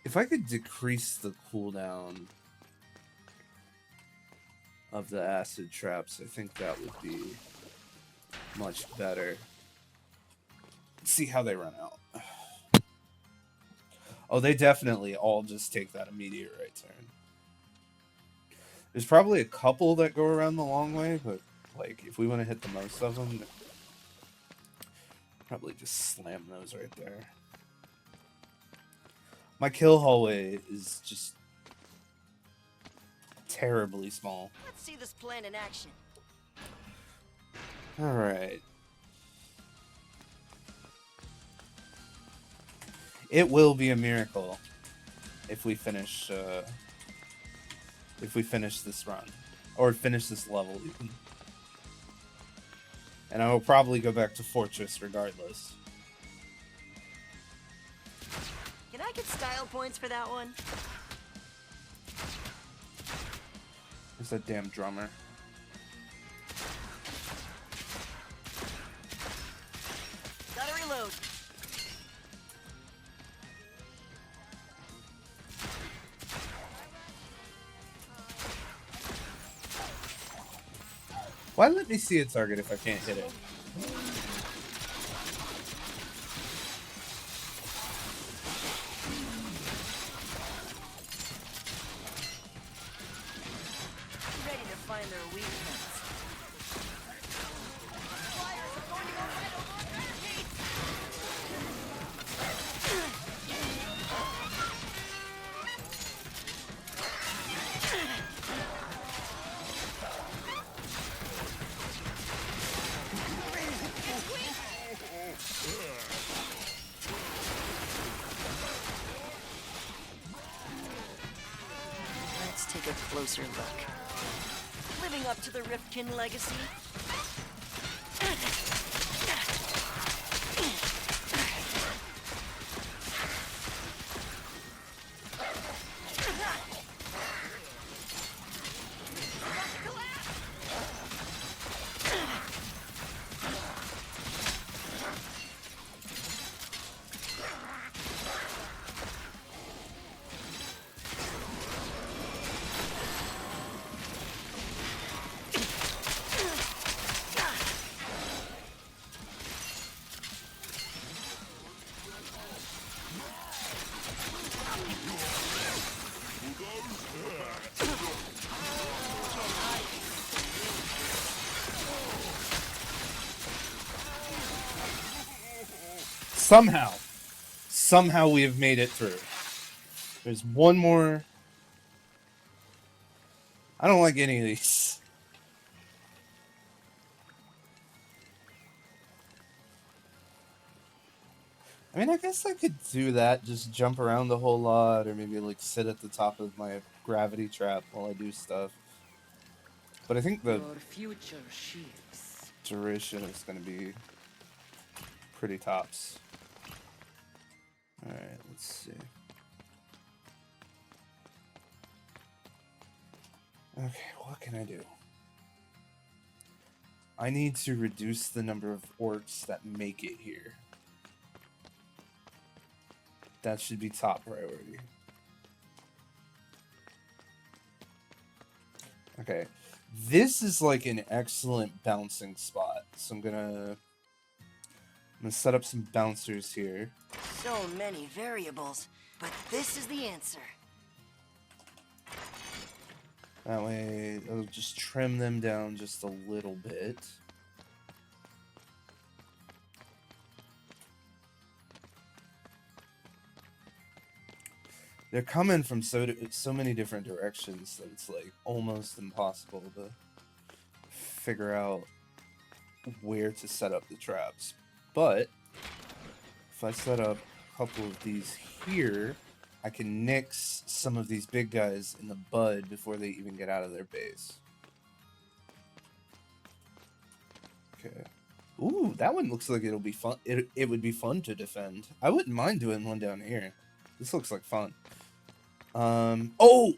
[SPEAKER 1] If I could decrease the cooldown of the acid traps, I think that would be much better. Let's see how they run out. Oh, they definitely all just take that immediate right turn. There's probably a couple that go around the long way, but like if we want to hit the most of them, probably just slam those right there. My kill hallway is just terribly small.
[SPEAKER 5] Let's see this plan in action.
[SPEAKER 1] All right. It will be a miracle if we finish this run, or finish this level even. And I will probably go back to Fortress regardless.
[SPEAKER 5] Can I get style points for that one?
[SPEAKER 1] Where's that damn drummer?
[SPEAKER 5] Gotta reload.
[SPEAKER 1] Why let me see a target if I can't hit it?
[SPEAKER 5] find their weak points. Flyers are going to go right over our barricades!
[SPEAKER 3] Let's take a closer look.
[SPEAKER 5] Living up to the Rifkin legacy.
[SPEAKER 1] Somehow we have made it through. There's one more. I don't like any of these. I mean, I guess I could do that, just jump around a whole lot, or maybe like sit at the top of my gravity trap while I do stuff. But I think the
[SPEAKER 3] Your future shifts.
[SPEAKER 1] duration is going to be pretty tops. Alright, let's see. Okay, what can I do? I need to reduce the number of orcs that make it here. That should be top priority. Okay, this is like an excellent bouncing spot. So I'm gonna set up some bouncers here.
[SPEAKER 5] So many variables, but this is the answer.
[SPEAKER 1] That way, I'll just trim them down just a little bit. They're coming from so many different directions that it's like almost impossible to figure out where to set up the traps. But if I set up a couple of these here, I can nix some of these big guys in the bud before they even get out of their base. Okay. Ooh, that one looks like it'll be fun. It would be fun to defend. I wouldn't mind doing one down here. This looks like fun. Oh!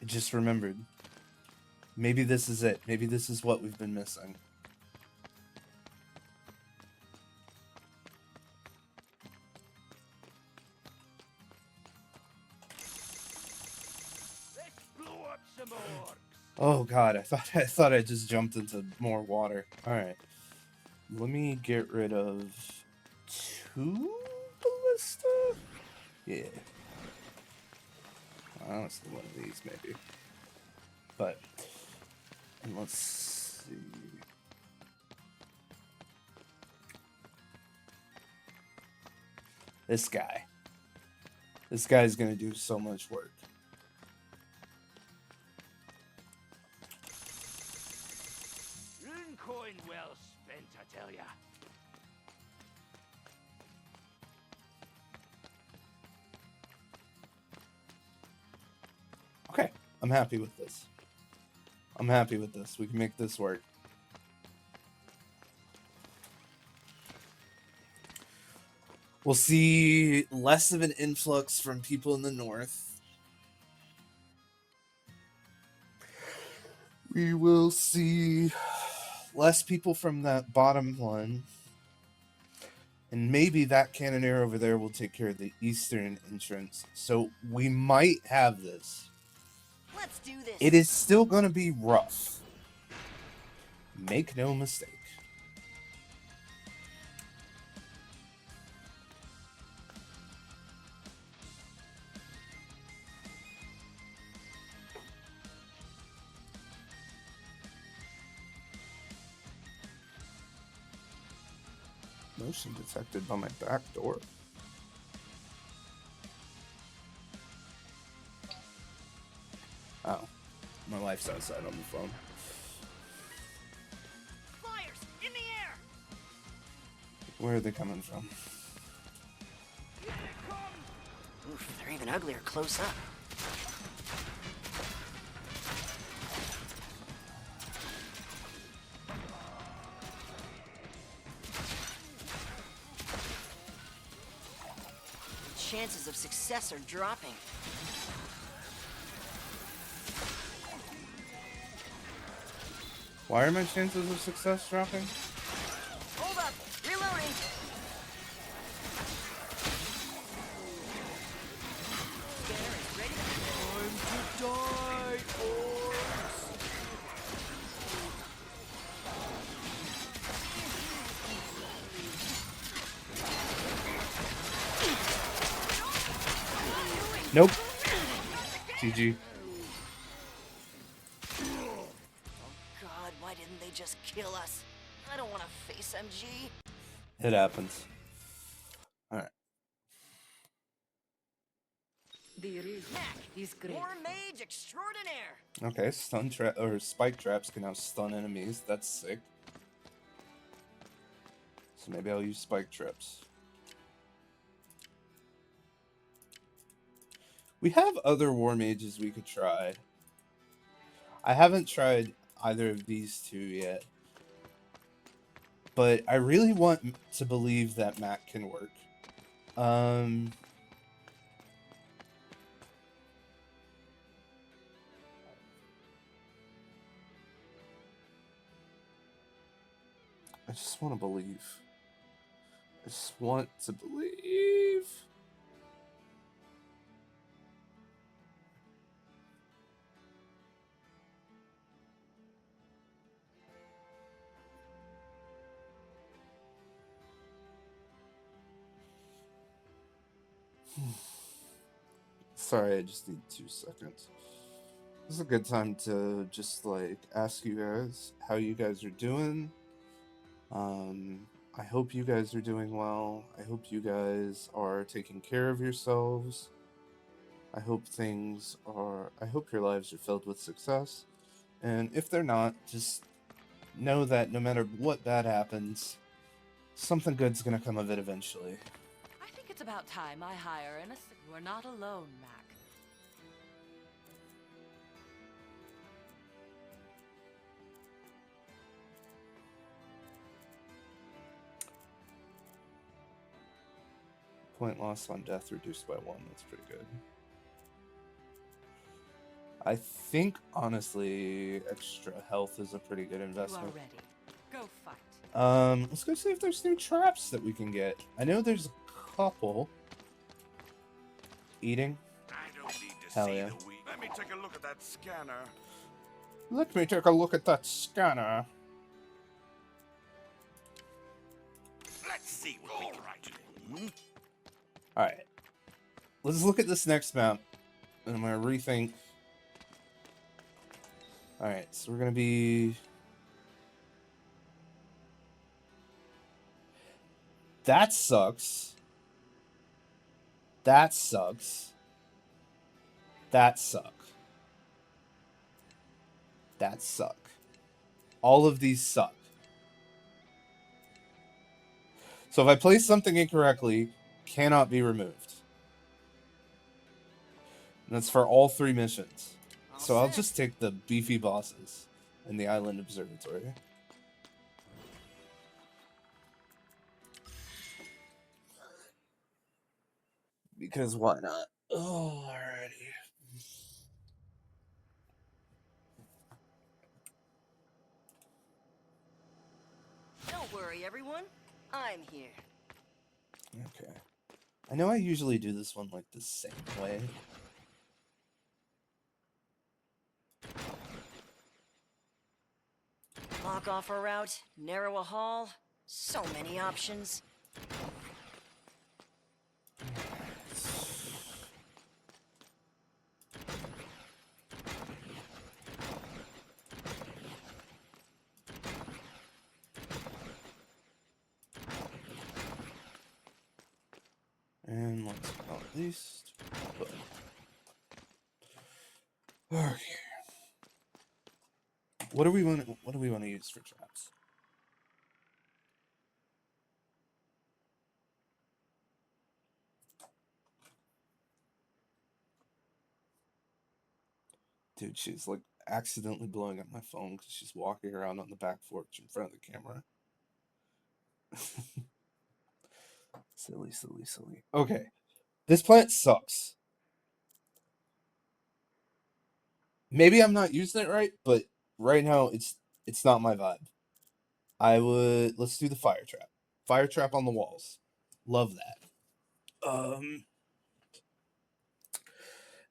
[SPEAKER 1] I just remembered. Maybe this is it. Maybe this is what we've been missing. Oh god, I thought I just jumped into more water. Alright. Let me get rid of 2 ballista? Yeah. Honestly, one of these maybe. But and let's see. This guy. This guy's gonna do so much work.
[SPEAKER 2] Coin well spent, I tell ya.
[SPEAKER 1] Okay, I'm happy with this. I'm happy with this. We can make this work. We'll see less of an influx from people in the north. We will see less people from that bottom one. And maybe that cannoneer over there will take care of the eastern entrance. So we might have this.
[SPEAKER 5] Let's do this.
[SPEAKER 1] It is still going to be rough. Make no mistake. Motion detected by my back door. Oh. My wife's outside on the phone.
[SPEAKER 5] Flyers in the air!
[SPEAKER 1] Where are they coming from?
[SPEAKER 5] Oof, they're even uglier close up. The chances of success are dropping.
[SPEAKER 1] Why are my chances of success dropping?
[SPEAKER 5] Hold up! Reloading! Scanner is ready. Time to die, Orcs!
[SPEAKER 1] Nope. GG.
[SPEAKER 5] God, why didn't they just kill us? I don't want to face MG.
[SPEAKER 1] It happens. Alright.
[SPEAKER 4] The risk is great.
[SPEAKER 5] War mage extraordinaire!
[SPEAKER 1] Okay, stun trap or spike traps can now stun enemies. That's sick. So maybe I'll use spike traps. We have other war mages we could try. I haven't tried either of these two yet. But I really want to believe that Mac can work. I just want to believe. I just want to believe. Sorry, I just need 2 seconds. This is a good time to just like ask you guys how you guys are doing. I hope you guys are doing well. I hope you guys are taking care of yourselves. I hope your lives are filled with success. And if they're not, just know that no matter what bad happens, something good's gonna come of it eventually.
[SPEAKER 3] I think it's about time I hire an assistant. We're not alone, Mac.
[SPEAKER 1] Point loss on death reduced by 1. That's pretty good. I think, honestly, extra health is a pretty good
[SPEAKER 3] You are
[SPEAKER 1] investment.
[SPEAKER 3] ready. Go fight.
[SPEAKER 1] Let's go see if there's new traps that we can get. I know there's a couple. Eating?
[SPEAKER 2] I don't need to
[SPEAKER 1] Hell
[SPEAKER 2] see
[SPEAKER 1] yeah.
[SPEAKER 2] the weak. Let me take a look at that scanner.
[SPEAKER 1] Let me take a look at that scanner.
[SPEAKER 2] Let's see what we can do.
[SPEAKER 1] Alright. Let's look at this next map. And I'm going to rethink. Alright, so we're going to be... That sucks. That sucks. That suck. That suck. All of these suck. So if I place something incorrectly, cannot be removed. And that's for all 3 missions. So I'll just take the beefy bosses in the Island Observatory. Because why not? Oh, alrighty.
[SPEAKER 5] Don't worry, everyone. I'm here.
[SPEAKER 1] Okay. I know I usually do this one like the same way.
[SPEAKER 5] Block off a route, narrow a hall. So many options.
[SPEAKER 1] And last but not least, but okay. What do we want to use for traps? Dude, she's like accidentally blowing up my phone because she's walking around on the back porch in front of the camera. Silly, silly, silly. Okay. This plant sucks. Maybe I'm not using it right, but right now it's not my vibe. Let's do the fire trap. Fire trap on the walls. Love that.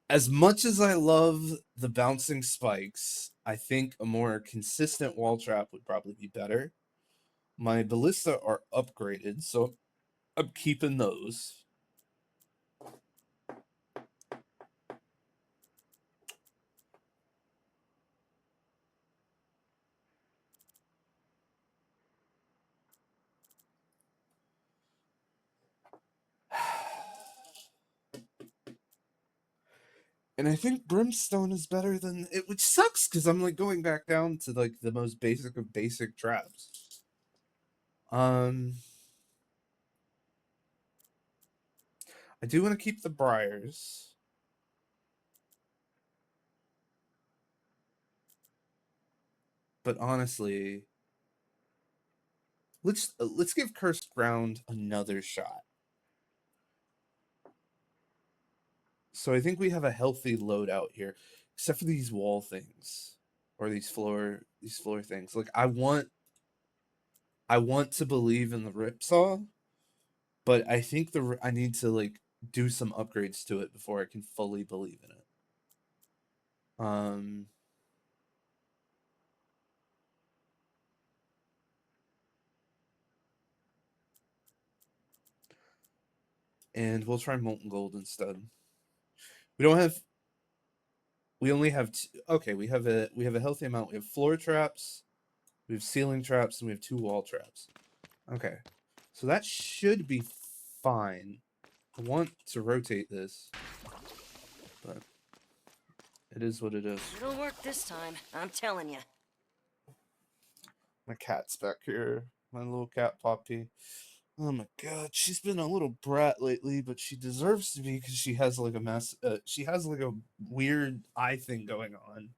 [SPEAKER 1] As much as I love the bouncing spikes, I think a more consistent wall trap would probably be better. My ballista are upgraded, so I'm keeping those. And I think brimstone is better than it, which sucks because I'm like going back down to like the most basic of basic traps. I do want to keep the briars. But honestly, let's give cursed ground another shot. So I think we have a healthy loadout here, except for these wall things or these floor things. Like I want to believe in the ripsaw, but I think I need to like do some upgrades to it before I can fully believe in it. And we'll try molten gold instead. We don't have. We only have okay. We have a healthy amount. We have floor traps, we have ceiling traps, and we have 2 wall traps. Okay, so that should be fine. I want to rotate this, but it is what it is.
[SPEAKER 5] It'll work this time, I'm telling you.
[SPEAKER 1] My cat's back here. My little cat Poppy. Oh my god, she's been a little brat lately, but she deserves to be because she has like a mess. She has like a weird eye thing going on,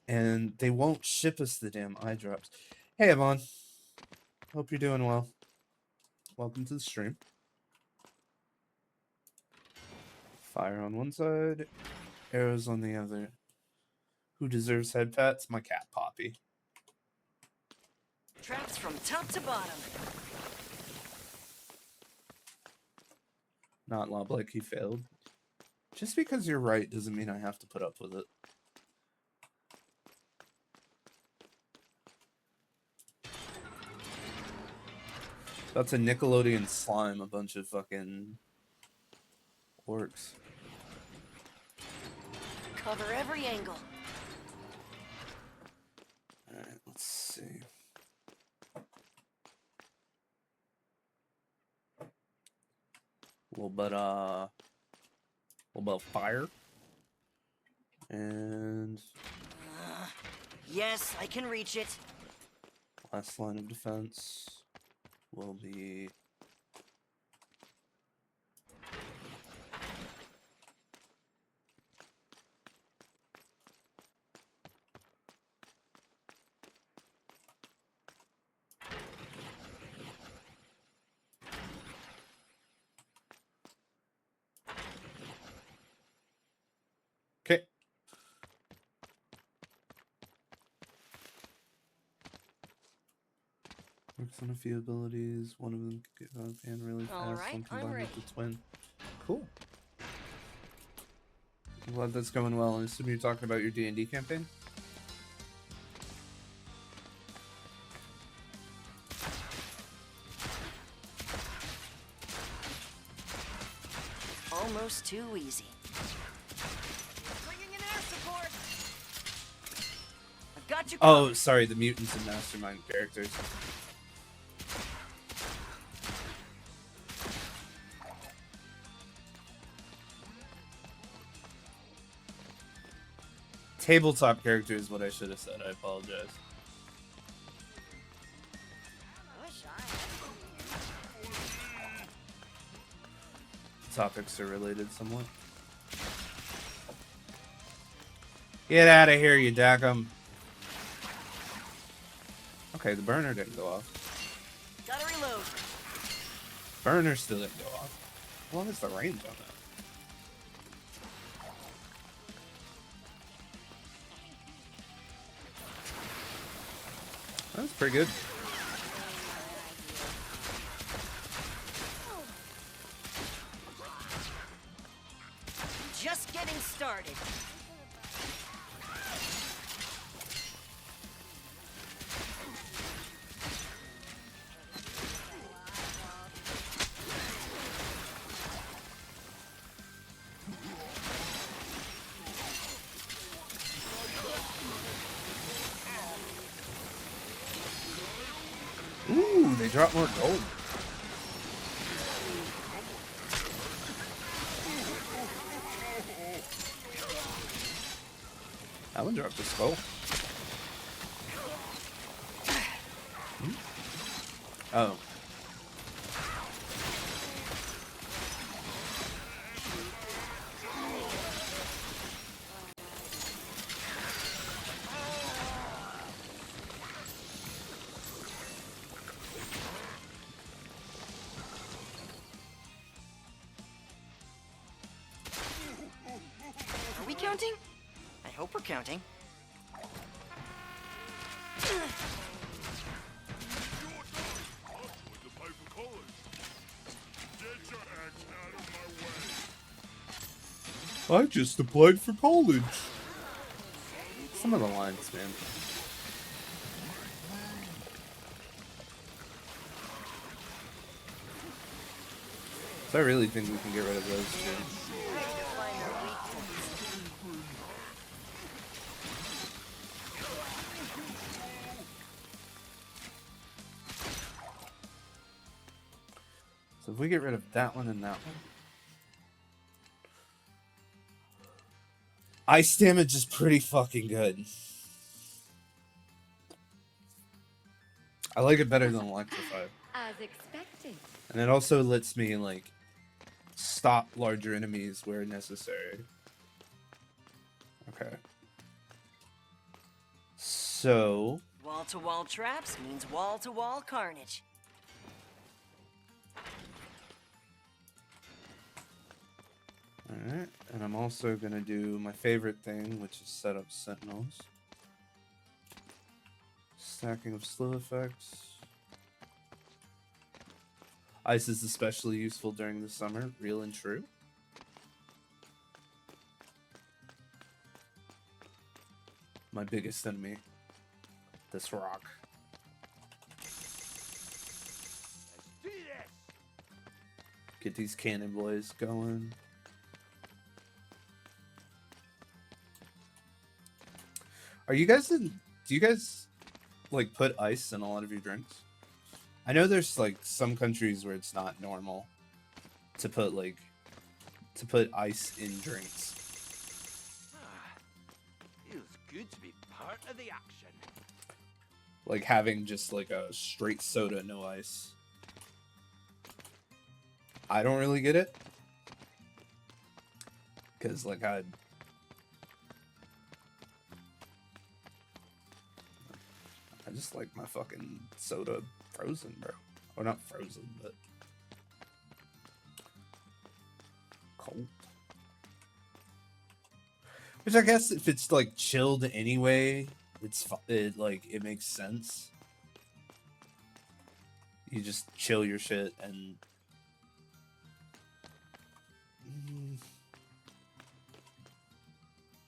[SPEAKER 1] and they won't ship us the damn eye drops. Hey, Yvonne. Hope you're doing well. Welcome to the stream. Fire on one side, arrows on the other. Who deserves head pats? My cat Poppy.
[SPEAKER 5] Traps from top to bottom.
[SPEAKER 1] Not Lob like he failed. Just because you're right doesn't mean I have to put up with it. That's a Nickelodeon slime, a bunch of fucking orcs.
[SPEAKER 5] Cover every angle.
[SPEAKER 1] Alright, let's see. A little bit of fire. And
[SPEAKER 5] Yes, I can reach it.
[SPEAKER 1] last line of defense will be okay. Works on a few abilities. One of them can get out of hand really fast.
[SPEAKER 5] Alright,
[SPEAKER 1] One
[SPEAKER 5] I'm
[SPEAKER 1] combined
[SPEAKER 5] ready.
[SPEAKER 1] with the twin. Cool. I'm glad that's going well. I assume you're talking about your D&D campaign?
[SPEAKER 5] Almost too easy. Bringing in air support. I've got you covered.
[SPEAKER 1] Oh, sorry, the mutants and mastermind characters. Tabletop character is what I should have said. I apologize. Topics are related somewhat. Get out of here, you dackum. Okay, the burner didn't go off.
[SPEAKER 5] Gotta reload.
[SPEAKER 1] Burner still didn't go off. What is the range on that? That's pretty good.
[SPEAKER 5] Just getting started.
[SPEAKER 1] Ooh, they dropped more gold. That one dropped a skull. Hmm? Oh.
[SPEAKER 5] Are we counting? I hope we're counting.
[SPEAKER 1] I just applied for college. Some of the lines, man. So I really think we can get rid of those two. So if we get rid of that one and that one. Ice damage is pretty fucking good. I like it better than Electrify.
[SPEAKER 4] As expected.
[SPEAKER 1] And it also lets me, like, stop larger enemies where necessary. Okay. So...
[SPEAKER 5] Wall-to-wall traps means wall-to-wall carnage.
[SPEAKER 1] Alright, and I'm also gonna do my favorite thing, which is set up sentinels. Stacking of slow effects. Ice is especially useful during the summer, real and true. My biggest enemy. This rock. Get these cannon boys going. Are you guys in... Do you guys, like, put ice in a lot of your drinks? I know there's, like, some countries where it's not normal to put, like... to put ice in drinks.
[SPEAKER 2] Feels good to be part of the action.
[SPEAKER 1] Like, having just, like, a straight soda, no ice. I don't really get it. Because, like, I just like my fucking soda frozen, bro. Or not frozen, but cold. Which I guess if it's like chilled anyway, it makes sense. You just chill your shit and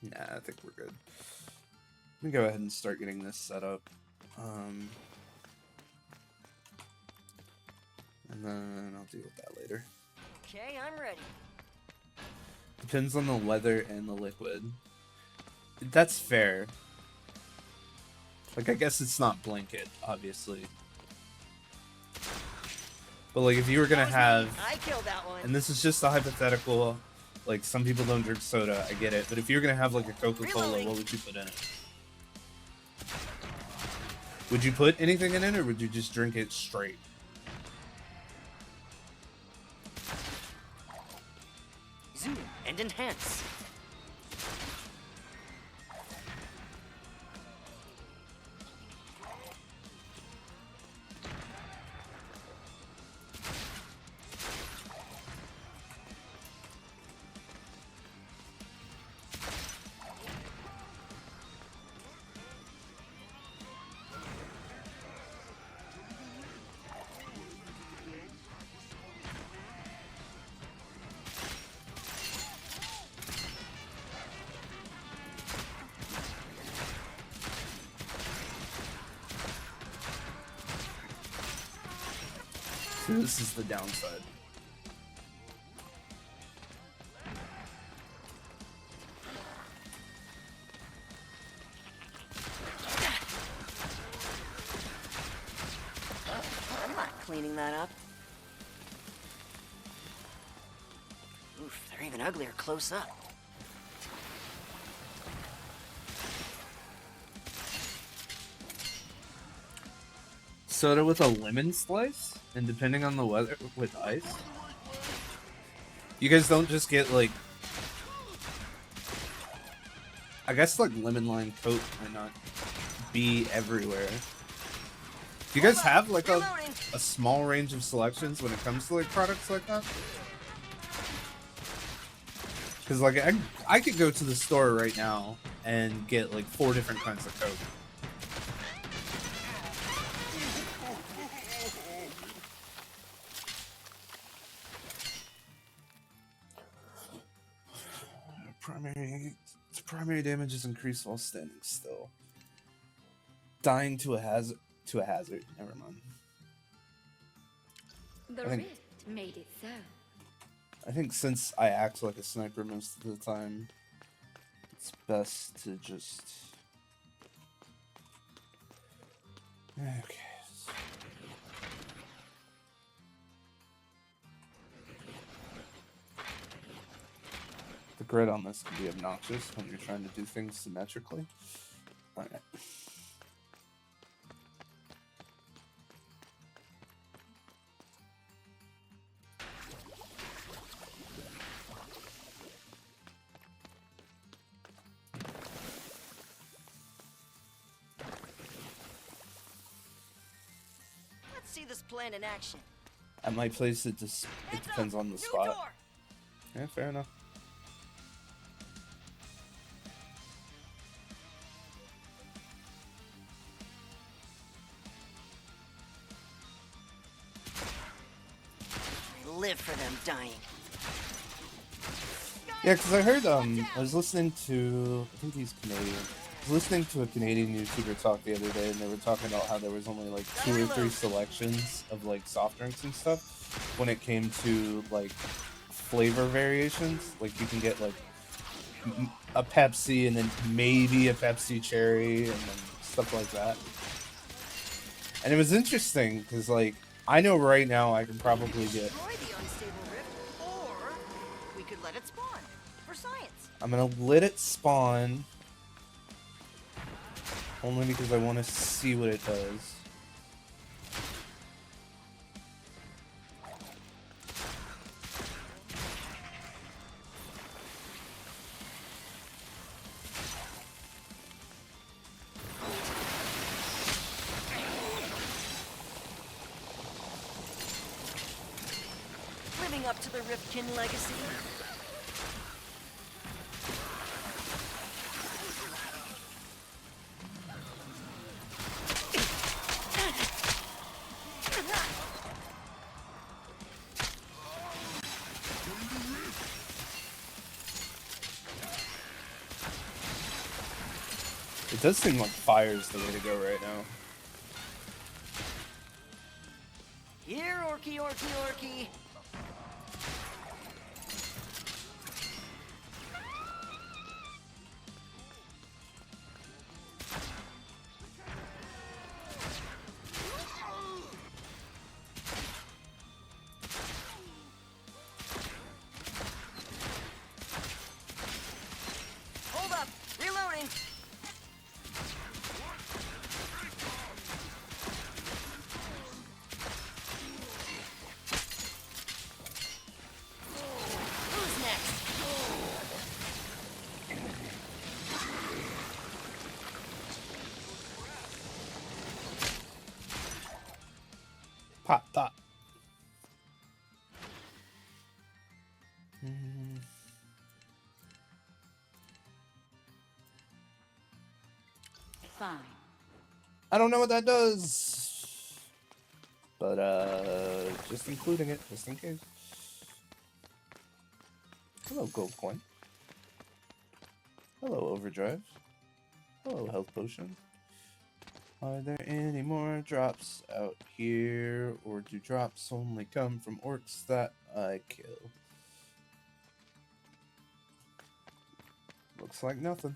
[SPEAKER 1] nah, I think we're good. Let me go ahead and start getting this set up. And then I'll deal with that later.
[SPEAKER 5] Okay, I'm ready.
[SPEAKER 1] Depends on the weather and the liquid. That's fair. Like, I guess it's not blanket, obviously. But, like, if you were gonna have...
[SPEAKER 5] I killed that one.
[SPEAKER 1] And this is just a hypothetical. Like, some people don't drink soda, I get it. But if you're gonna have, like, a Coca-Cola, what would you put in it? Would you put anything in it, or would you just drink it straight?
[SPEAKER 5] Zoom and enhance.
[SPEAKER 1] So this is the downside.
[SPEAKER 5] I'm not cleaning that up. Oof, they're even uglier close up.
[SPEAKER 1] Soda with a lemon slice, and depending on the weather, with ice. You guys don't just get like, I guess like lemon lime Coke might not be everywhere. Do you guys have like a small range of selections when it comes to like products like that? Because like I could go to the store right now and get like 4 different kinds of Coke. Primary damage is increased while standing still. Dying to a hazard. Never mind.
[SPEAKER 4] The
[SPEAKER 1] I think-
[SPEAKER 4] rift made it so.
[SPEAKER 1] I think since I act like a sniper most of the time, it's best to just. Okay. The grid on this can be obnoxious when you're trying to do things symmetrically. Alright.
[SPEAKER 5] Let's see this plan in action.
[SPEAKER 1] At my place, it depends on the spot. Yeah, fair enough.
[SPEAKER 5] Live for them dying.
[SPEAKER 1] Yeah, because I heard, I was listening to, I think he's Canadian. I was listening to a Canadian YouTuber talk the other day, and they were talking about how there was only like 2 or 3 selections of like soft drinks and stuff when it came to like flavor variations. Like you can get like a Pepsi and then maybe a Pepsi cherry and then stuff like that. And it was interesting because like I know right now I can probably get.
[SPEAKER 5] Destroy the unstable rift, or we could let it spawn for science.
[SPEAKER 1] I'm gonna let it spawn. Only because I want to see what it does.
[SPEAKER 5] Living up to the Riftkin legacy.
[SPEAKER 1] It does seem like fire's the way to go right now.
[SPEAKER 5] Here, Orky, Orky, Orky.
[SPEAKER 1] Hot thought.
[SPEAKER 4] Fine.
[SPEAKER 1] I don't know what that does, but just including it just in case. Hello, gold coin. Hello, overdrive. Hello, health potion. Are there any more drops out here, or do drops only come from orcs that I kill? Looks like nothing.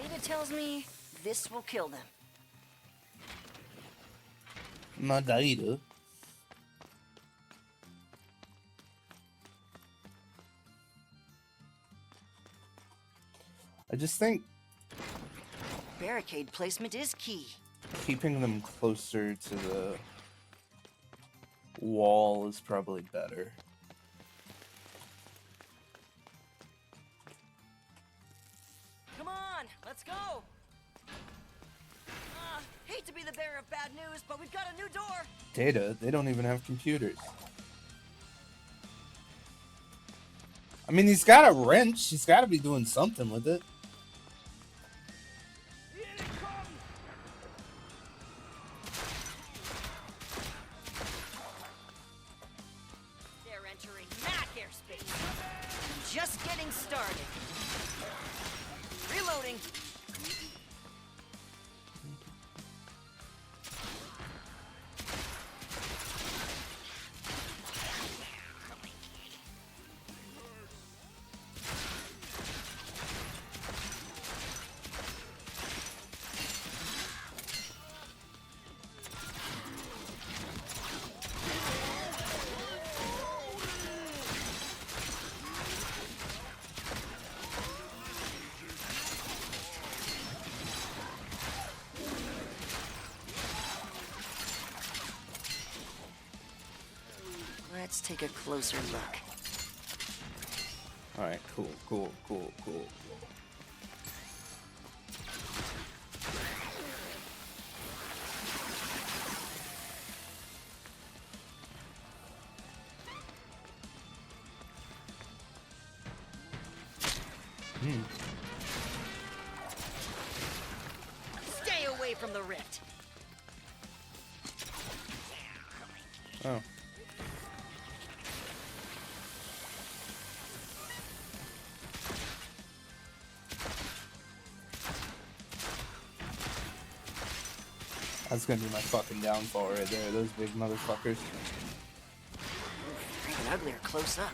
[SPEAKER 5] Data tells me this will kill them.
[SPEAKER 1] Madaida. I just think
[SPEAKER 5] Barricade placement is key.
[SPEAKER 1] keeping them closer to the wall is probably better.
[SPEAKER 5] Come on, let's go! Hate to be the bearer of bad news, but we've got a new door!
[SPEAKER 1] Data, they don't even have computers. I mean, he's got a wrench. He's got to be doing something with it.
[SPEAKER 5] They're entering Mac airspace. Just getting started. Reloading. Let's take a closer look.
[SPEAKER 1] All right, cool.
[SPEAKER 5] Stay away from the rift.
[SPEAKER 1] Oh. That's gonna be my fucking downfall right there, those big motherfuckers.
[SPEAKER 5] Even uglier close up.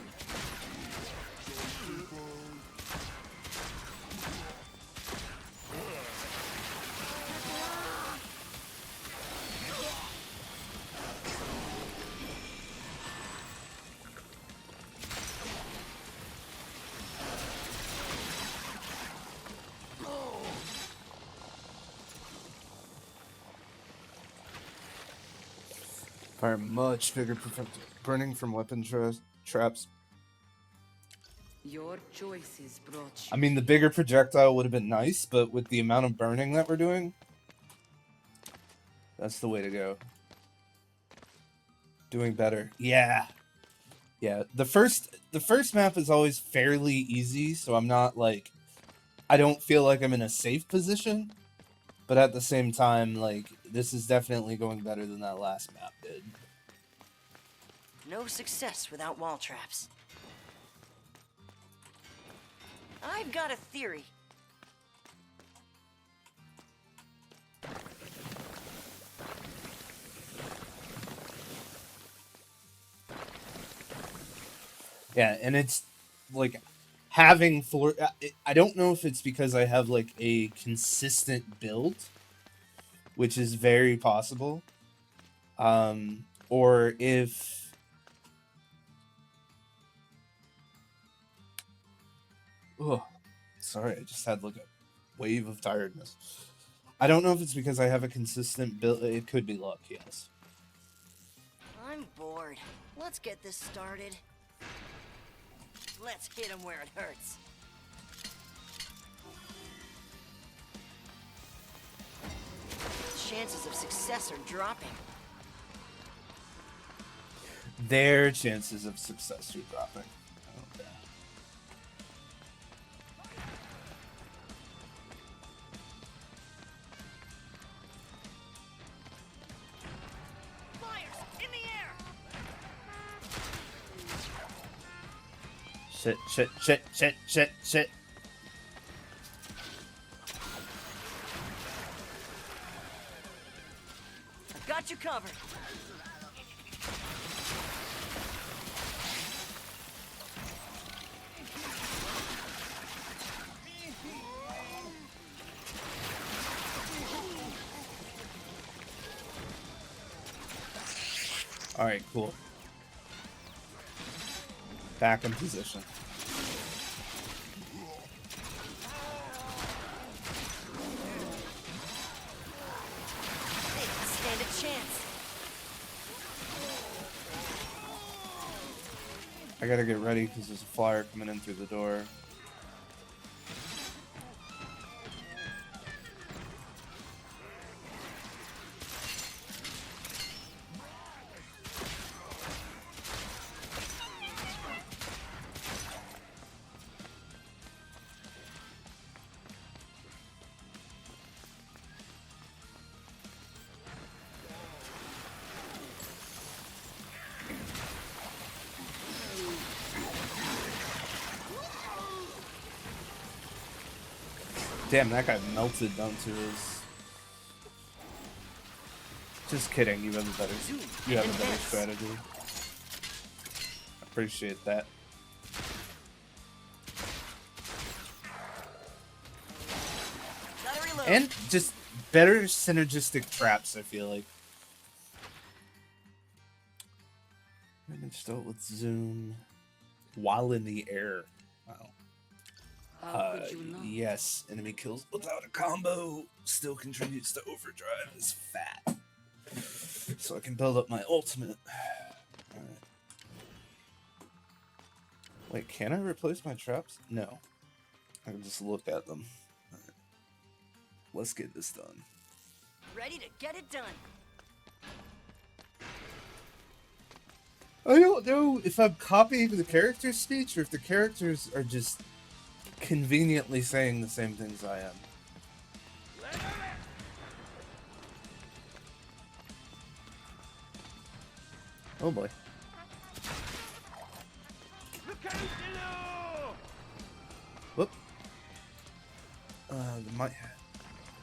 [SPEAKER 1] Are much bigger burning from weapon traps.
[SPEAKER 4] Your choices brought you.
[SPEAKER 1] I mean, the bigger projectile would have been nice, but with the amount of burning that we're doing, that's the way to go. Doing better. Yeah. Yeah. The first map is always fairly easy, so I'm not like, I don't feel like I'm in a safe position, but at the same time, like, this is definitely going better than that last map did.
[SPEAKER 5] No success without wall traps. I've got a theory.
[SPEAKER 1] Yeah, and it's like having I don't know if it's because I have like a consistent build, which is very possible, or if sorry, I just had like a wave of tiredness. I don't know if it's because I have a consistent build. It could be luck, yes.
[SPEAKER 5] I'm bored. Let's get this started. Let's hit him where it hurts. Chances of success are dropping.
[SPEAKER 1] Their chances of success are dropping. Okay.
[SPEAKER 5] Fires in the air.
[SPEAKER 1] Shit.
[SPEAKER 5] I've got you covered.
[SPEAKER 1] Alright, cool. Back in position.
[SPEAKER 5] They don't stand a chance.
[SPEAKER 1] I gotta get ready because there's a flyer coming in through the door. Damn, that guy melted down to his... Just kidding, you have a better strategy. Appreciate that.
[SPEAKER 5] Gotta reload.
[SPEAKER 1] And just better synergistic traps, I feel like. I'm gonna start with zoom while in the air. Wow.
[SPEAKER 4] How could you know?
[SPEAKER 1] Yes, enemy kills without a combo still contributes to overdrive. Is fat. So I can build up my ultimate. Alright. Wait, can I replace my traps? No. I can just look at them. Alright. Let's get this done.
[SPEAKER 5] Ready to get it done.
[SPEAKER 1] I don't know if I'm copying the character's speech or if the characters are just conveniently saying the same things I am. Oh boy. Whoop. The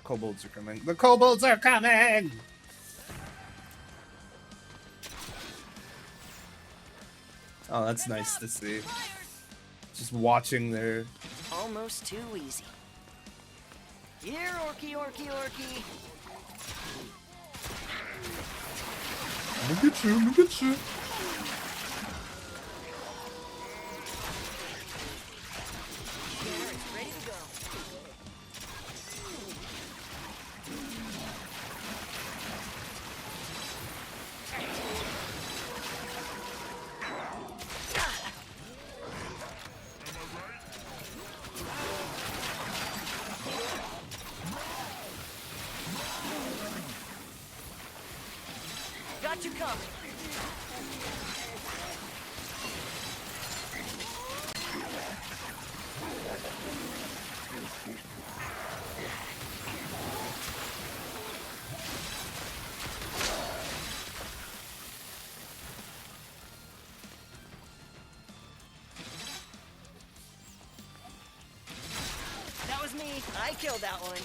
[SPEAKER 1] kobolds are coming. The kobolds are coming! Oh, that's nice to see. Just watching their...
[SPEAKER 5] Almost too easy. Here, Orky.
[SPEAKER 1] Look at you.
[SPEAKER 5] It's ready to go. Got you covered. That was me. I killed that one.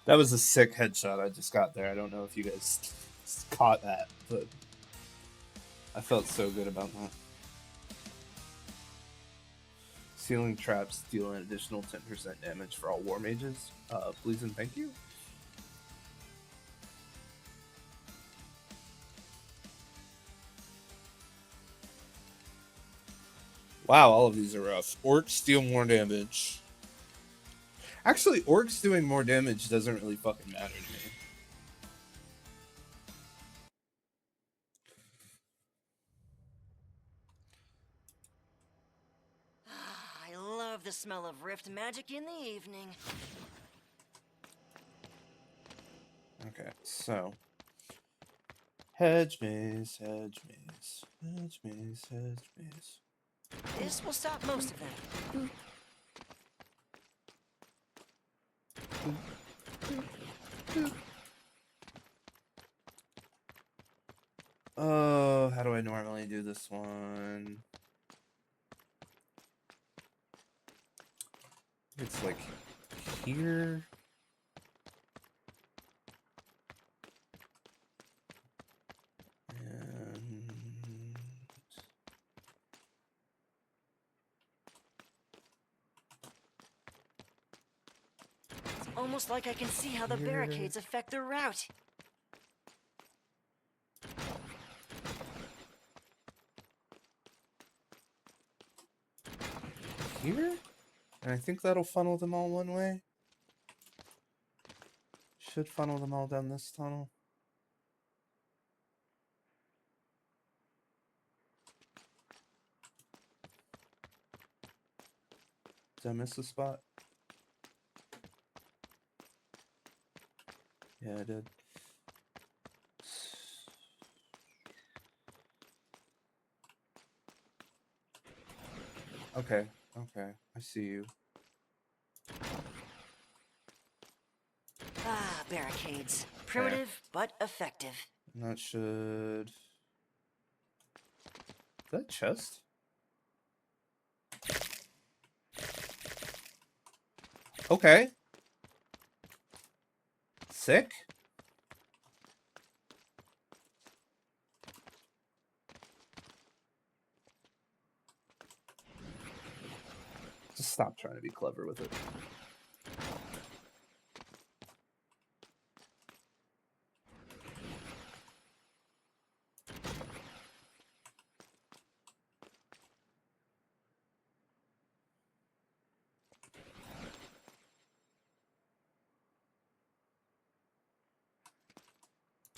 [SPEAKER 1] That was a sick headshot I just got there. I don't know if you guys caught that, but I felt so good about that. Ceiling traps deal an additional 10% damage for all war mages. Please and thank you. Wow, all of these are rough. Orcs deal more damage. Actually, orcs doing more damage doesn't really fucking matter to me.
[SPEAKER 5] I love the smell of rift magic in the evening.
[SPEAKER 1] Okay, so hedge maze, hedge maze, hedge maze, hedge maze.
[SPEAKER 5] This will stop most of them.
[SPEAKER 1] Oh, how do I normally do this one? It's like here. And
[SPEAKER 5] It's almost like I can see how the
[SPEAKER 1] here.
[SPEAKER 5] barricades affect their route.
[SPEAKER 1] Here? And I think that'll funnel them all one way. Should funnel them all down this tunnel. Did I miss a spot? Yeah, I did. Okay, okay, I see you.
[SPEAKER 5] Ah, barricades. Primitive, but effective.
[SPEAKER 1] And that should... Is that chest? Okay. Sick. Just stop trying to be clever with it.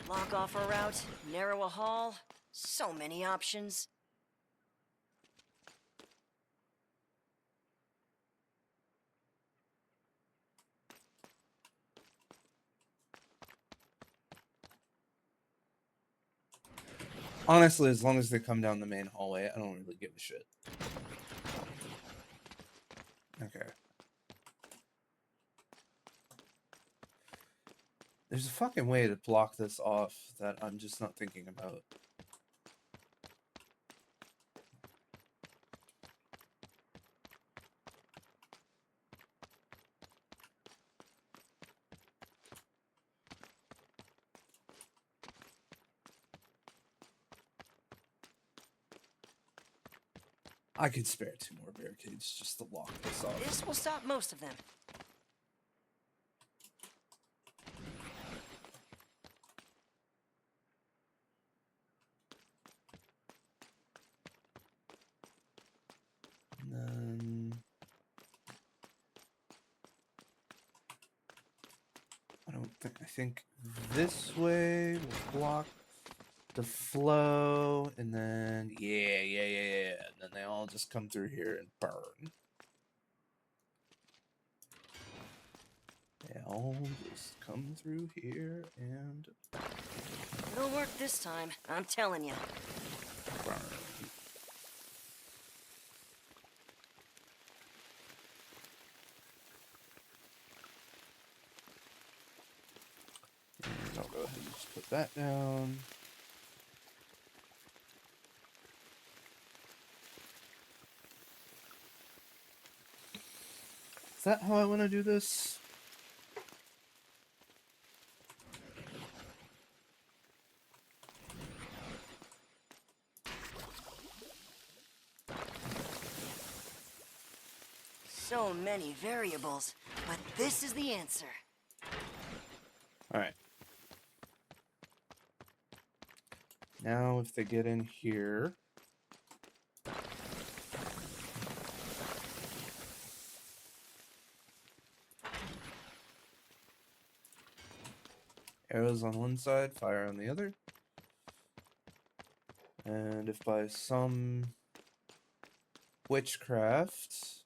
[SPEAKER 5] Lock off a route, narrow a hall. So many options.
[SPEAKER 1] Honestly, as long as they come down the main hallway, I don't really give a shit. Okay. There's a fucking way to block this off that I'm just not thinking about. I could spare 2 more barricades just to lock this off.
[SPEAKER 5] This will stop most of them.
[SPEAKER 1] And then... I think this way will block the flow, and then yeah. And then they all just come through here and burn. They all just come through here and
[SPEAKER 5] It'll work this time, I'm telling you.
[SPEAKER 1] burn. And I'll go ahead and just put that down. Is that how I want to do this?
[SPEAKER 5] So many variables, but this is the answer.
[SPEAKER 1] All right. Now, if they get in here, arrows on one side, fire on the other. And if by some witchcraft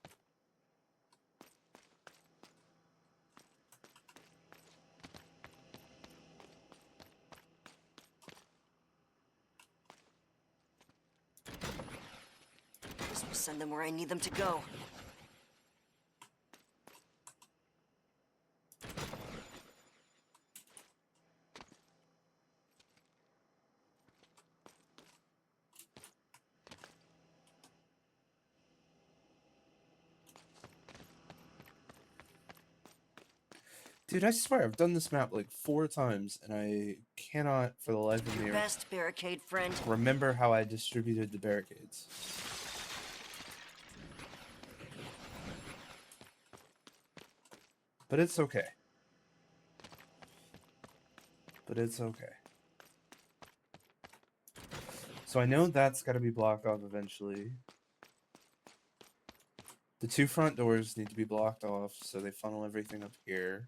[SPEAKER 5] This will send them where I need them to go.
[SPEAKER 1] Dude, I swear I've done this map like 4 times, and I cannot, for the life of me,
[SPEAKER 5] Your best, barricade friend.
[SPEAKER 1] remember how I distributed the barricades. But it's okay. But it's okay. So I know that's got to be blocked off eventually. The 2 front doors need to be blocked off, so they funnel everything up here.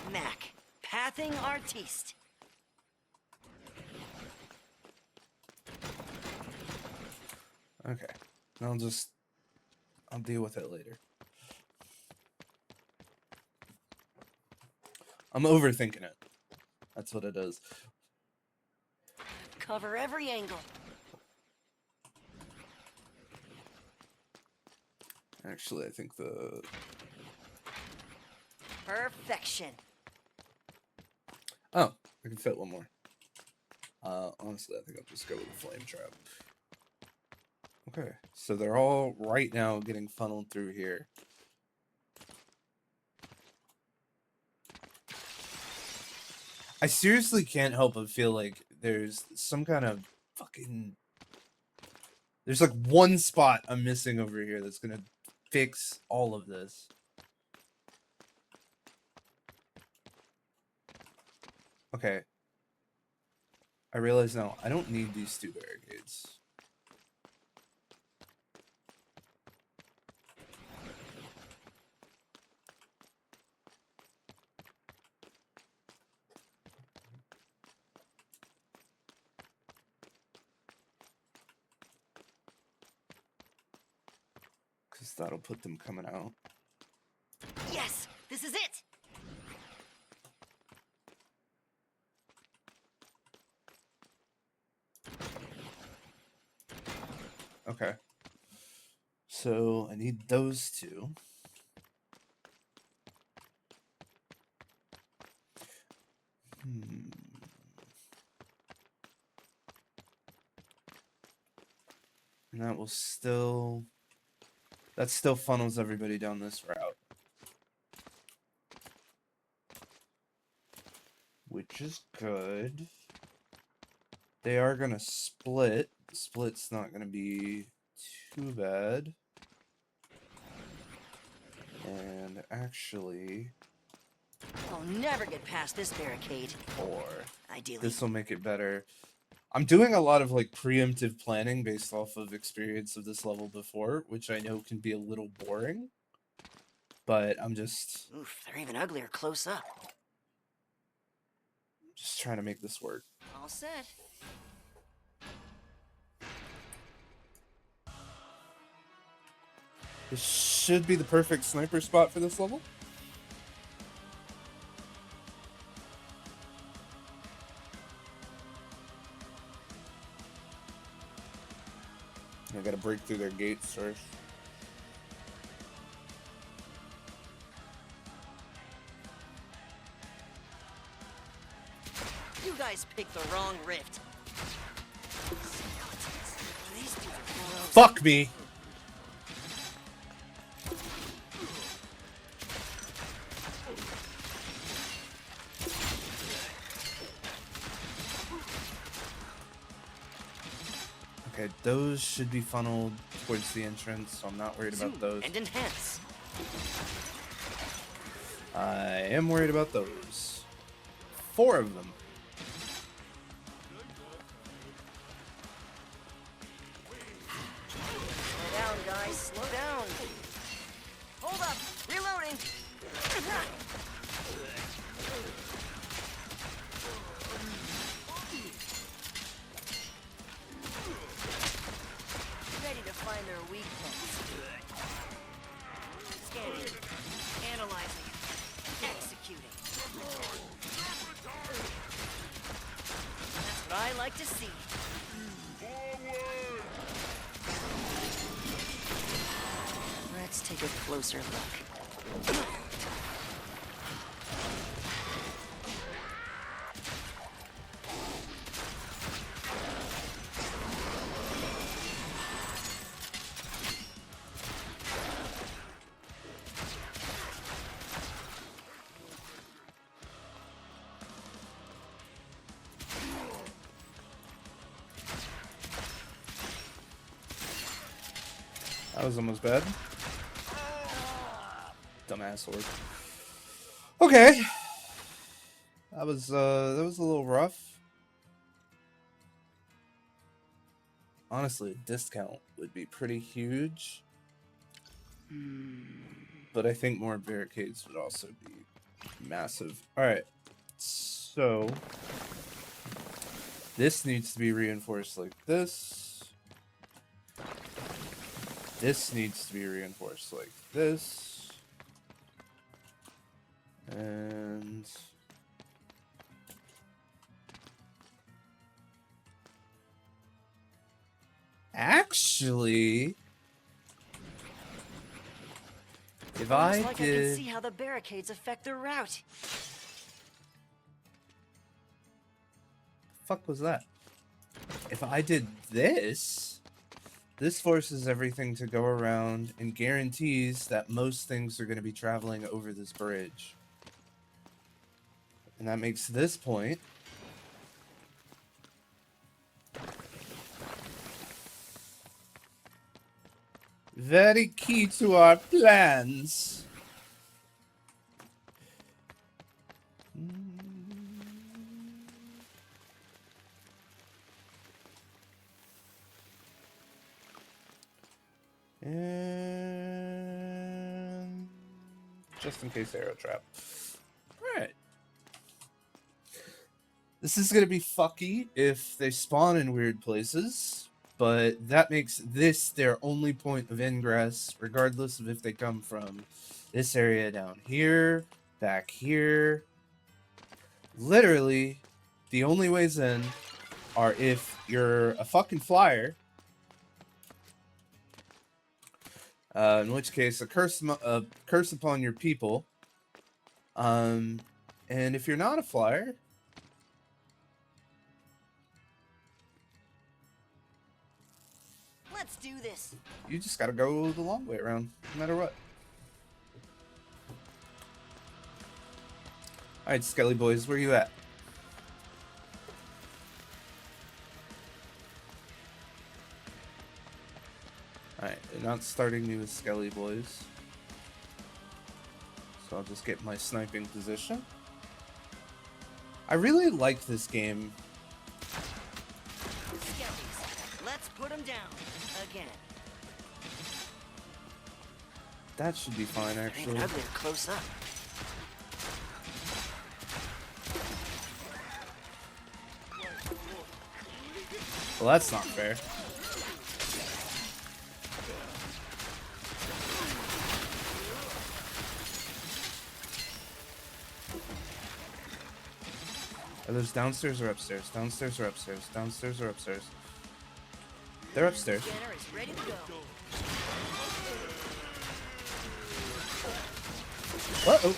[SPEAKER 5] Mac, pathing artiste.
[SPEAKER 1] Okay. I'll deal with it later. I'm overthinking it. That's what it is.
[SPEAKER 5] Cover every angle.
[SPEAKER 1] Actually, I think the...
[SPEAKER 5] Perfection.
[SPEAKER 1] Oh, I can fit one more. Honestly, I think I'll just go with the flame trap. Okay, so they're all right now getting funneled through here. I seriously can't help but feel like there's some kind of fucking... There's like one spot I'm missing over here that's gonna fix all of this. Okay. I realize now, I don't need these 2 barricades. Because that'll put them coming out.
[SPEAKER 5] Yes, this is it.
[SPEAKER 1] Okay. So I need those 2. And that will still... That still funnels everybody down this route. Which is good. They are going to split. The split's not going to be too bad. And actually...
[SPEAKER 5] I'll never get past this barricade.
[SPEAKER 1] Or...
[SPEAKER 5] Ideally.
[SPEAKER 1] This will make it better. I'm doing a lot of like preemptive planning based off of experience of this level before, which I know can be a little boring. But I'm just
[SPEAKER 5] They're even uglier close up.
[SPEAKER 1] trying to make this work.
[SPEAKER 5] All set.
[SPEAKER 1] This should be the perfect sniper spot for this level. I gotta break through their gates first.
[SPEAKER 5] You guys picked the wrong rift. These dudes are close.
[SPEAKER 1] Fuck me! Okay, those should be funneled towards the entrance, so I'm not worried about
[SPEAKER 5] Zoom
[SPEAKER 1] those.
[SPEAKER 5] and enhance.
[SPEAKER 1] I am worried about those. 4 of them.
[SPEAKER 5] Slow down, guys. Slow down. Hold up. Reloading. Ready to find their weak points. Scanning. Analyzing. Executing. That's what I like to see. Let's take a closer look.
[SPEAKER 1] That was almost bad. Dumbass orc. Okay. That was a little rough. Honestly, a discount would be pretty huge. But I think more barricades would also be massive. Alright. So this needs to be reinforced like this. This needs to be reinforced like this. And actually, if I
[SPEAKER 5] I can
[SPEAKER 1] did,
[SPEAKER 5] see how the barricades affect their route.
[SPEAKER 1] fuck was that? If I did this, this forces everything to go around and guarantees that most things are going to be traveling over this bridge. And that makes this point very key to our plans. And just in case arrow trap. Alright. This is gonna be fucky if they spawn in weird places, but that makes this their only point of ingress, regardless of if they come from this area down here, back here. Literally, the only ways in are if you're a fucking flyer, in which case a curse upon your people, and if you're not a flyer,
[SPEAKER 5] Let's do this.
[SPEAKER 1] you just gotta go the long way around, no matter what. Alright, Skelly boys, where you at? Alright, they're not starting me with Skelly boys. So I'll just get my sniping position. I really like this game.
[SPEAKER 5] Skellies. Let's put them down. Again.
[SPEAKER 1] That should be fine,
[SPEAKER 5] Ain't
[SPEAKER 1] actually.
[SPEAKER 5] ugly close up.
[SPEAKER 1] Well, that's not fair. Are those downstairs or upstairs? Downstairs or upstairs? Downstairs or upstairs? They're upstairs.
[SPEAKER 5] Scanner is ready to go.
[SPEAKER 1] Uh-oh.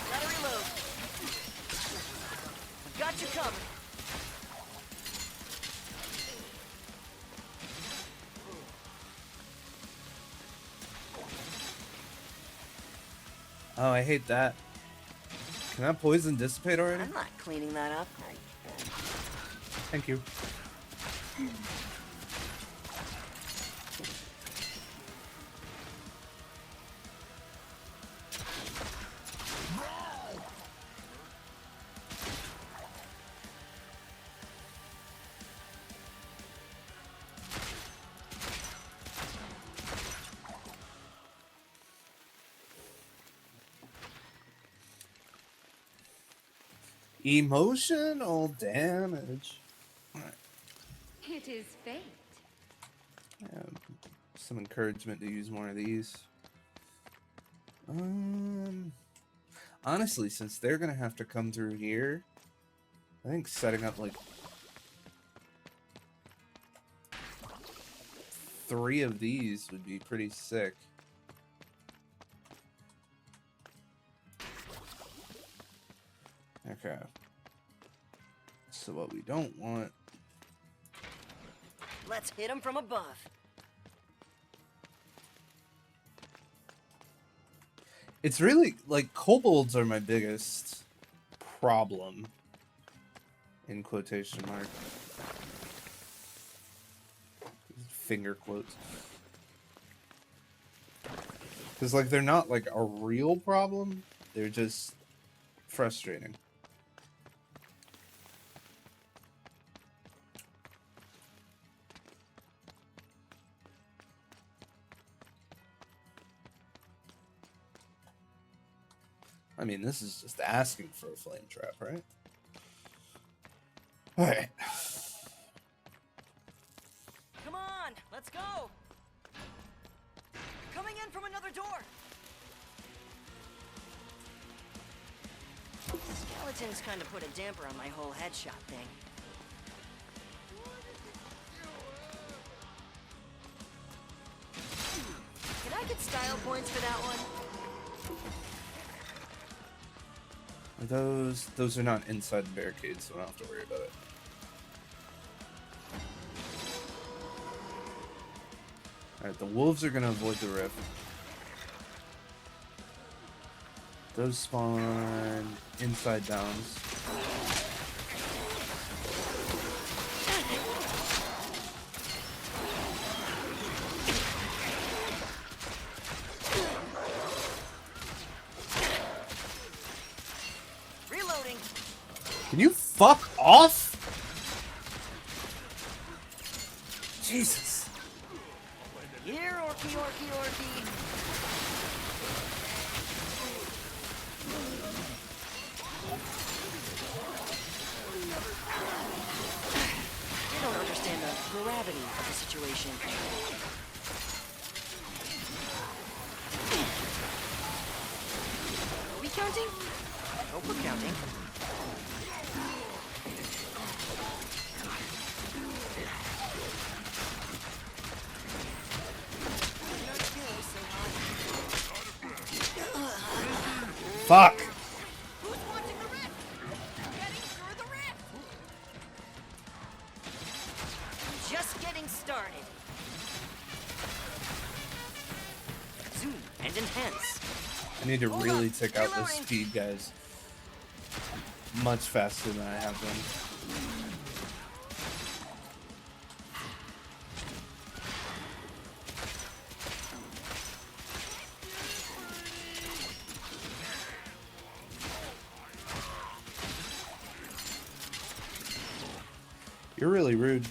[SPEAKER 5] Gotta reload. Got you covered.
[SPEAKER 1] Oh, I hate that. Can that poison dissipate already?
[SPEAKER 5] I'm not cleaning that up.
[SPEAKER 1] Thank you. Emotional damage.
[SPEAKER 4] It is fate.
[SPEAKER 1] Some encouragement to use more of these. Honestly, since they're gonna have to come through here, I think setting up like 3 of these would be pretty sick. Okay. So what we don't want...
[SPEAKER 5] Let's hit him from above.
[SPEAKER 1] It's really, like, kobolds are my biggest problem. In quotation mark. Finger quotes. Because, like, they're not, like, a real problem. They're just frustrating. I mean, this is just asking for a flame trap, right? Alright.
[SPEAKER 5] Come on, let's go. Coming in from another door. Skeletons kind of put a damper on my whole headshot thing. Can I get style points for that one?
[SPEAKER 1] Those are not inside the barricades, so I don't have to worry about it. Alright, the wolves are gonna avoid the rift. Those spawn inside downs.
[SPEAKER 5] Reloading.
[SPEAKER 1] Can you fuck off? Jesus.
[SPEAKER 5] Here, Orky, Orky, Orky. I don't understand the gravity of the situation. Are we counting? Oh, we're counting.
[SPEAKER 1] Fuck.
[SPEAKER 5] Who's watching the rift? Getting through the rift. Just getting started. Zoom and enhance.
[SPEAKER 1] I need to
[SPEAKER 5] Hold
[SPEAKER 1] really
[SPEAKER 5] up.
[SPEAKER 1] tick out this
[SPEAKER 5] Reloading.
[SPEAKER 1] speed, guys. Much faster than I have been. You're really rude.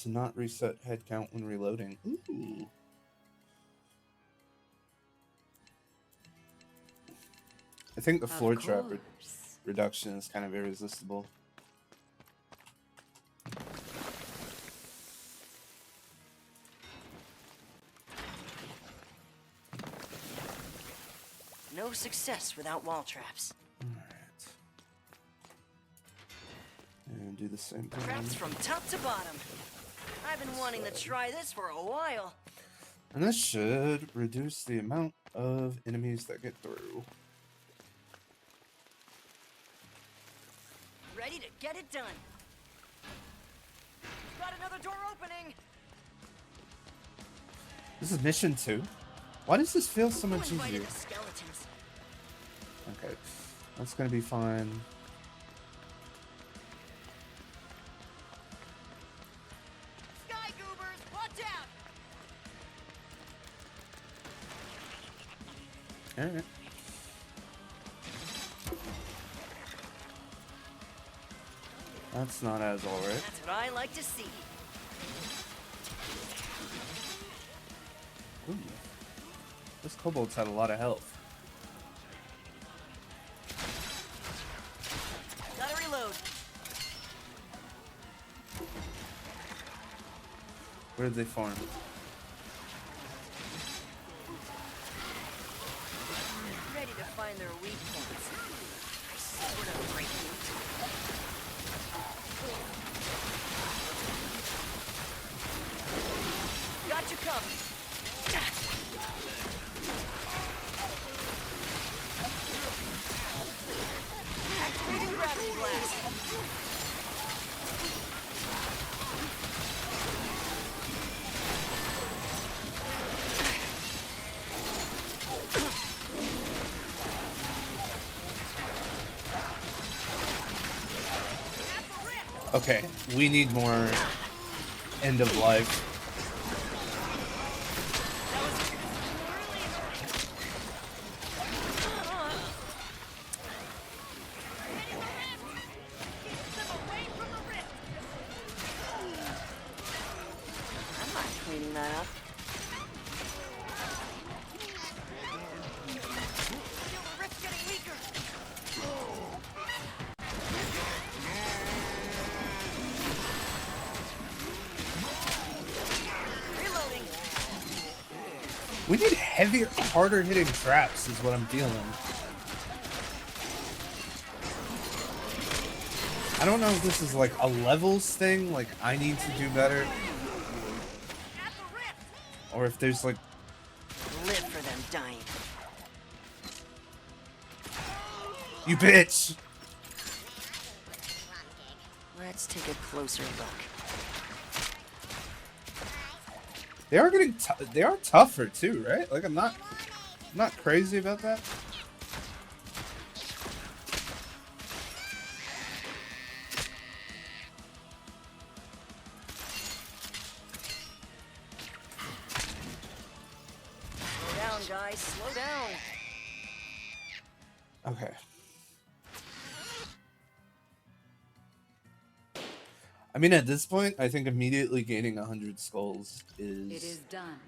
[SPEAKER 1] To not reset head count when reloading. Ooh. I think the floor trap reduction is kind of irresistible.
[SPEAKER 5] No success without wall traps.
[SPEAKER 1] Alright. And do the same thing.
[SPEAKER 5] Traps from top to bottom. I've been wanting to try this for a while.
[SPEAKER 1] And this should reduce the amount of enemies that get through.
[SPEAKER 5] ready to get it done. Got another door opening.
[SPEAKER 1] This is mission 2. Why does this feel so much
[SPEAKER 5] Who invited
[SPEAKER 1] easier?
[SPEAKER 5] the skeletons?
[SPEAKER 1] Okay, that's gonna be fine.
[SPEAKER 5] Sky goobers, watch out!
[SPEAKER 1] Alright. That's not as alright.
[SPEAKER 5] That's what I like to see.
[SPEAKER 1] Ooh. This kobold's had a lot of health.
[SPEAKER 5] Gotta reload.
[SPEAKER 1] Where did they farm?
[SPEAKER 5] Ready to find their weak points. I said we're gonna break you. Got you covered. Activating gravity blast.
[SPEAKER 1] Okay, we need more end of life.
[SPEAKER 5] I'm not cleaning that up. Feel the rift getting weaker. Reloading.
[SPEAKER 1] We need heavier, harder hitting traps is what I'm feeling. I don't know if this is like a levels thing, like I need to do better, or if there's like...
[SPEAKER 5] Live for them dying.
[SPEAKER 1] You bitch!
[SPEAKER 5] Let's take a closer look.
[SPEAKER 1] They are getting they are tougher too, right? Like I'm not crazy about that.
[SPEAKER 5] Slow down, guys. Slow down.
[SPEAKER 1] Okay. I mean, at this point, I think immediately gaining 100 skulls
[SPEAKER 4] It is done.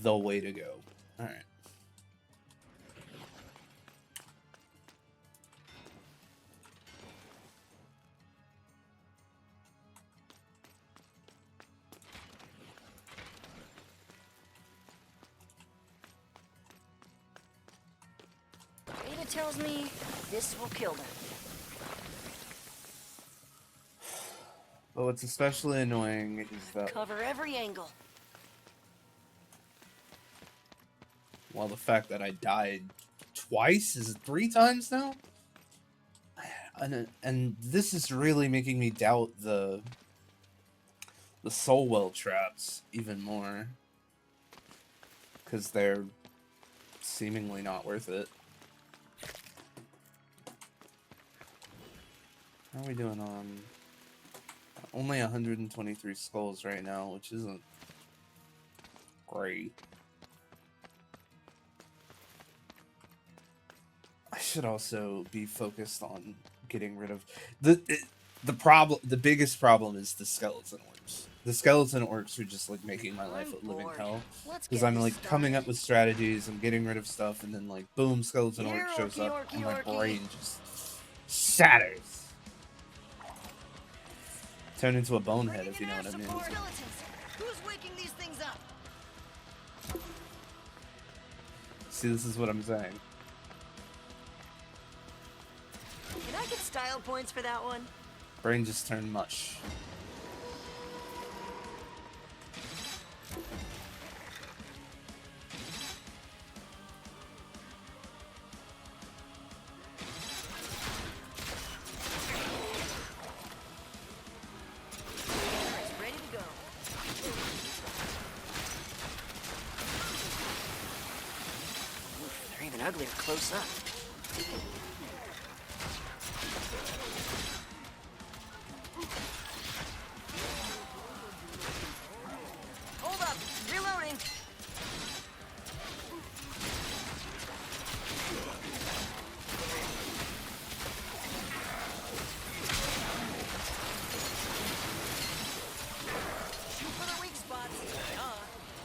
[SPEAKER 1] the way to go. All right.
[SPEAKER 5] Data tells me this will kill them.
[SPEAKER 1] But what's especially annoying is that,
[SPEAKER 5] Cover every angle.
[SPEAKER 1] well, the fact that I died twice, is it 3 times now? And this is really making me doubt the soul well traps even more, because they're seemingly not worth it. How are we doing on only 123 skulls right now, which isn't great. I should also be focused on getting rid of the problem. The biggest problem is the skeleton orcs. The skeleton orcs are just like making my life a living
[SPEAKER 5] bored.
[SPEAKER 1] hell,
[SPEAKER 5] Let's
[SPEAKER 1] because
[SPEAKER 5] get
[SPEAKER 1] I'm
[SPEAKER 5] this
[SPEAKER 1] like coming up
[SPEAKER 5] started.
[SPEAKER 1] with strategies and getting rid of stuff, and then like boom, skeleton
[SPEAKER 5] Here,
[SPEAKER 1] orc shows
[SPEAKER 5] orky,
[SPEAKER 1] up,
[SPEAKER 5] orky,
[SPEAKER 1] and my
[SPEAKER 5] orky.
[SPEAKER 1] brain just shatters. Turn into a bonehead, if you know what I mean.
[SPEAKER 5] Who's waking these things up?
[SPEAKER 1] See, this is what I'm saying.
[SPEAKER 5] Can I get style points for that one?
[SPEAKER 1] Brain just turned mush.
[SPEAKER 5] uglier close up. Hold up! Reloading! Shoot for the weak spots.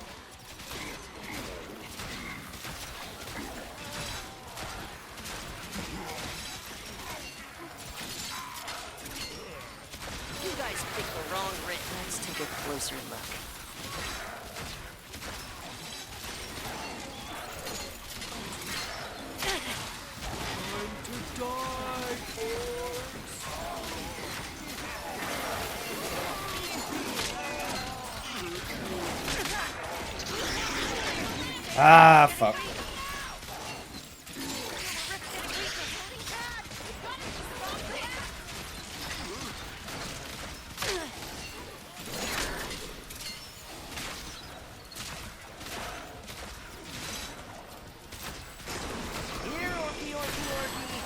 [SPEAKER 5] You guys picked the wrong writ.
[SPEAKER 3] Let's take a closer look.
[SPEAKER 1] Ah, fuck.
[SPEAKER 5] Here, Orky, Orky, Orky.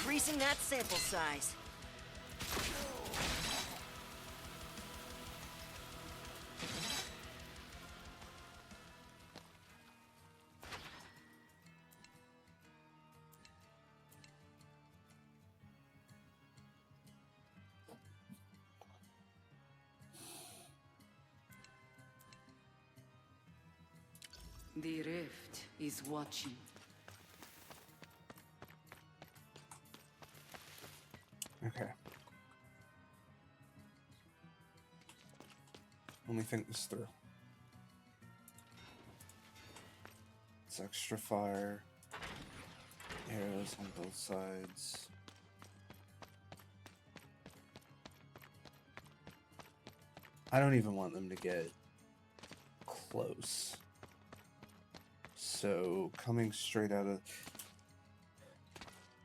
[SPEAKER 5] Increasing that sample size.
[SPEAKER 6] The rift is watching.
[SPEAKER 1] Okay. Let me think this through. It's extra fire. Arrows on both sides. I don't even want them to get close. So coming straight out of...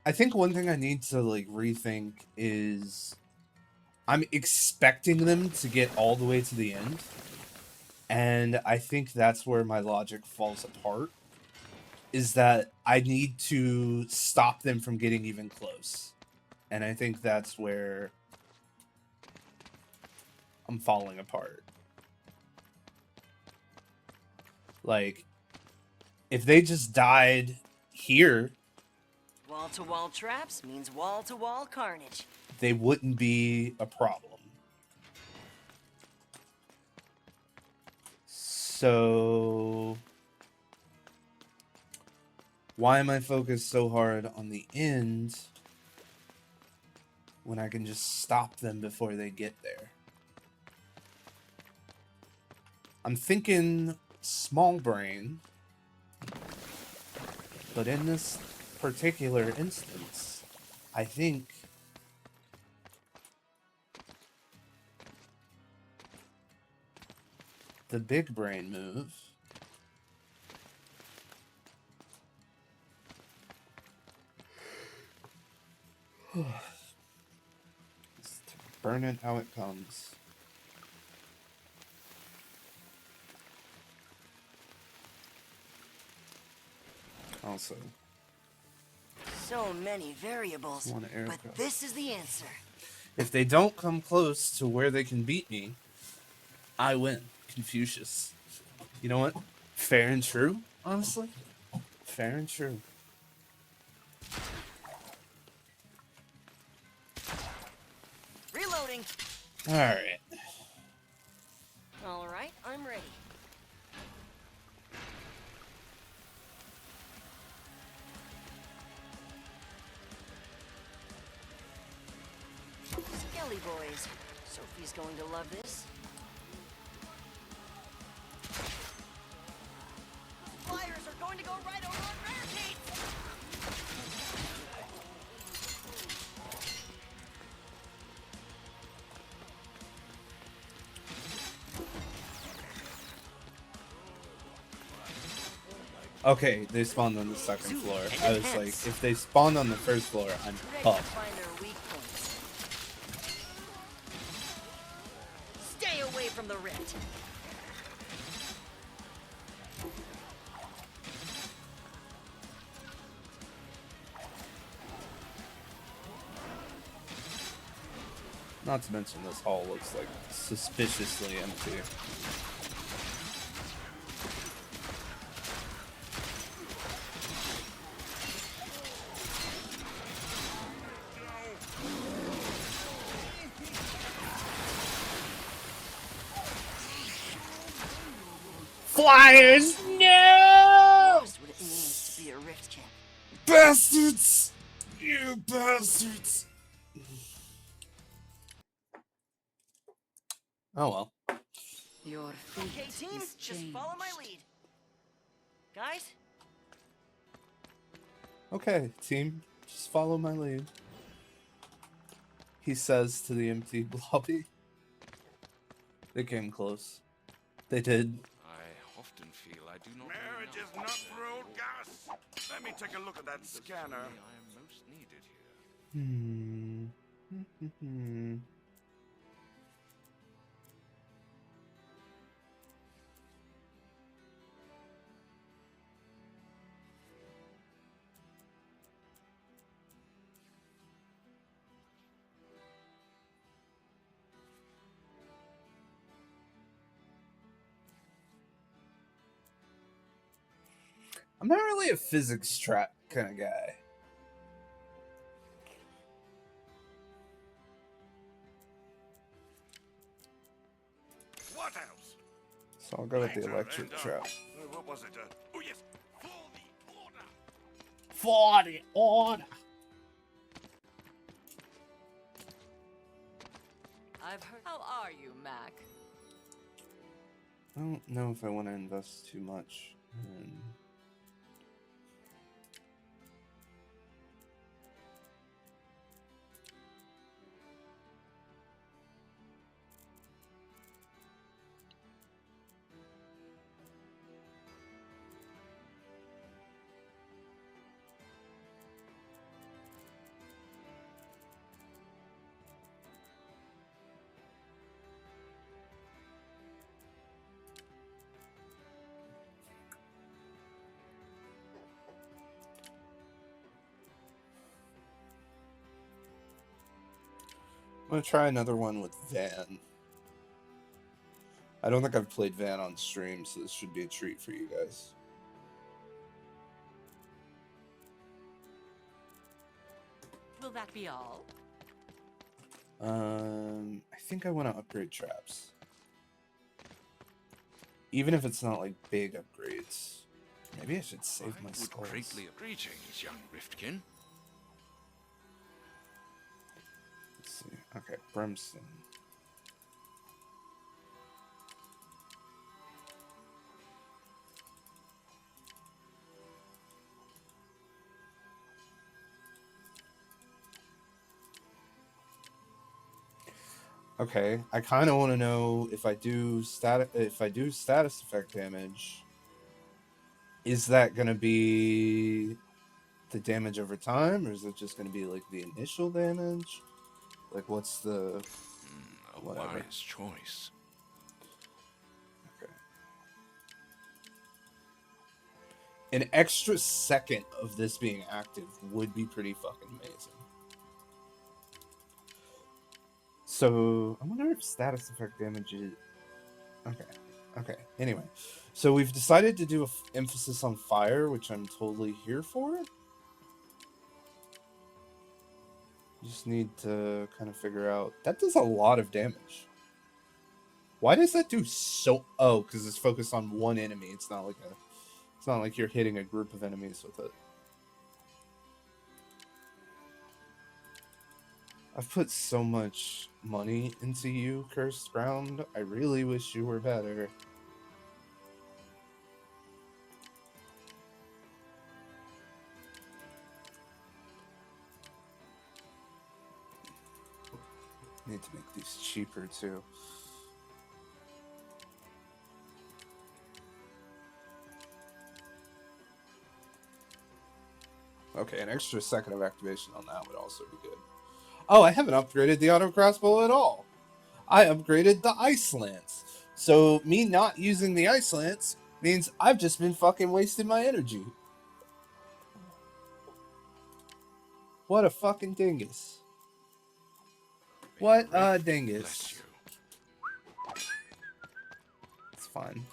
[SPEAKER 1] I think one thing I need to like rethink is I'm expecting them to get all the way to the end. And I think that's where my logic falls apart. Is that I need to stop them from getting even close. And I think that's where I'm falling apart. Like, if they just died here,
[SPEAKER 5] Wall-to-wall traps means wall-to-wall carnage.
[SPEAKER 1] they wouldn't be a problem. So why am I focused so hard on the end when I can just stop them before they get there? I'm thinking small brain, but in this particular instance, I think the big brain move is to burn it how it comes. Also,
[SPEAKER 5] So many variables,
[SPEAKER 1] One arrow
[SPEAKER 5] but
[SPEAKER 1] go.
[SPEAKER 5] this is the answer.
[SPEAKER 1] if they don't come close to where they can beat me, I win. Confucius. You know what? Fair and true, honestly. Fair and true.
[SPEAKER 5] Reloading.
[SPEAKER 1] Alright.
[SPEAKER 5] All right, I'm ready. Skelly boys. Sophie's going to love this. Flyers are going to go right over on barricades.
[SPEAKER 1] Okay, they spawned on the second floor. I was like,
[SPEAKER 5] Depends.
[SPEAKER 1] if they spawned on the first floor, I'm
[SPEAKER 5] Ready to
[SPEAKER 1] fucked.
[SPEAKER 5] find their weak points. Stay away from the rift.
[SPEAKER 1] Not to mention this hall looks like suspiciously empty. Flyers, no!
[SPEAKER 5] Lost what it means to be a rift champ.
[SPEAKER 1] Bastards! You bastards! Oh well.
[SPEAKER 6] Your fate
[SPEAKER 5] Okay, team,
[SPEAKER 6] is
[SPEAKER 5] just follow my
[SPEAKER 6] changed.
[SPEAKER 5] lead. Guys,
[SPEAKER 1] Okay, team, just follow my lead. He says to the empty lobby. They came close. They did.
[SPEAKER 2] I often feel I do not. Marriage is not for old gas. Let me take a look at that scanner. I am most needed here.
[SPEAKER 1] I'm not really a physics trap kind of guy.
[SPEAKER 2] What else?
[SPEAKER 1] So I'll go with the
[SPEAKER 2] Later,
[SPEAKER 1] electric
[SPEAKER 2] and,
[SPEAKER 1] trap.
[SPEAKER 2] What was it? Oh yes, for the order.
[SPEAKER 1] For the order!
[SPEAKER 3] I've heard. How are you, Mac?
[SPEAKER 1] I don't know if I want to invest too much in... I'm gonna try another one with Van. I don't think I've played Van on stream, so this should be a treat for you guys.
[SPEAKER 3] Will that be all?
[SPEAKER 1] I think I want to upgrade traps. Even if it's not like big upgrades. Maybe I should save
[SPEAKER 2] I
[SPEAKER 1] my
[SPEAKER 2] would
[SPEAKER 1] skulls.
[SPEAKER 2] greatly greetings, young Riftkin.
[SPEAKER 1] Let's see. Okay, Brimstone. Okay, I kind of want to know if I do status effect damage, is that going to be the damage over time, or is it just going to be like the initial damage? Like, what's the
[SPEAKER 2] A
[SPEAKER 1] whatever?
[SPEAKER 2] wise choice.
[SPEAKER 1] Okay. An extra second of this being active would be pretty fucking amazing. So, I wonder if status effect damage is... Okay. Anyway. So, we've decided to do an emphasis on fire, which I'm totally here for. Just need to kind of figure out... That does a lot of damage. Why does that do so... Oh, because it's focused on one enemy. It's not like you're hitting a group of enemies with it. I've put so much money into you, Cursed Ground. I really wish you were better. Need to make these cheaper too. Okay, an extra second of activation on that would also be good. Oh, I haven't upgraded the auto crossbow at all. I upgraded the ice lance. So me not using the ice lance means I've just been fucking wasting my energy. What a fucking dingus. What a dingus.
[SPEAKER 2] Bless you.
[SPEAKER 1] It's fine.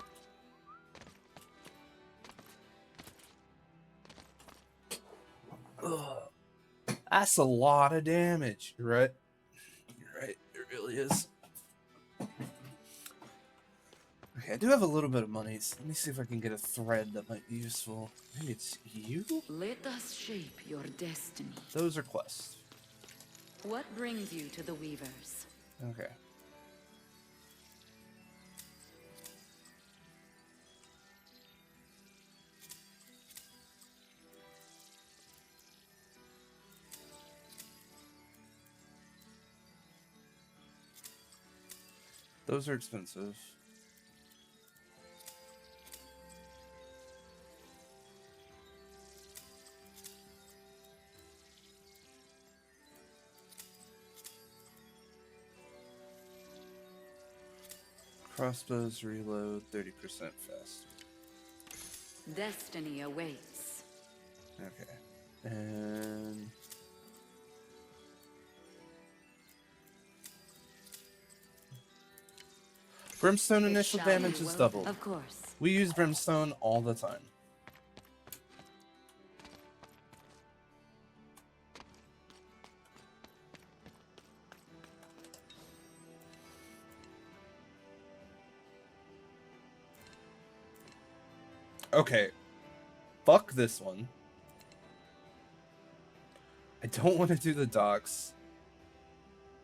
[SPEAKER 1] Ugh. That's a lot of damage. You're right. You're right. It really is. Okay, I do have a little bit of money. So let me see if I can get a thread that might be useful. Maybe it's you?
[SPEAKER 6] Let us shape your destiny.
[SPEAKER 1] Those are quests.
[SPEAKER 6] What brings you to the Weavers?
[SPEAKER 1] Okay. Those are expensive. Crossbows reload 30% faster.
[SPEAKER 6] Destiny awaits.
[SPEAKER 1] Okay. And Brimstone
[SPEAKER 6] It
[SPEAKER 1] initial
[SPEAKER 6] shall
[SPEAKER 1] damage
[SPEAKER 6] be
[SPEAKER 1] is
[SPEAKER 6] well-
[SPEAKER 1] doubled.
[SPEAKER 6] Of course.
[SPEAKER 1] We use Brimstone all the time. Okay. Fuck this one. I don't want to do the docks.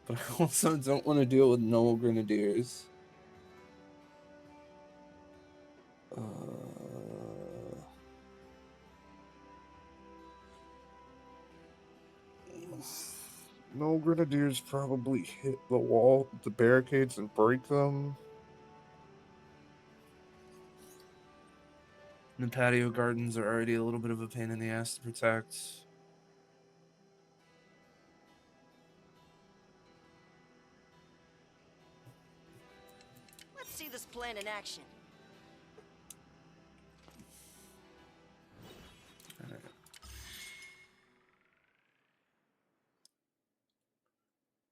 [SPEAKER 1] But I also don't want to deal with no grenadiers. No grenadiers probably hit the wall, the barricades, and break them. The patio gardens are already a little bit of a pain in the ass to protect.
[SPEAKER 5] Let's see this plan in action.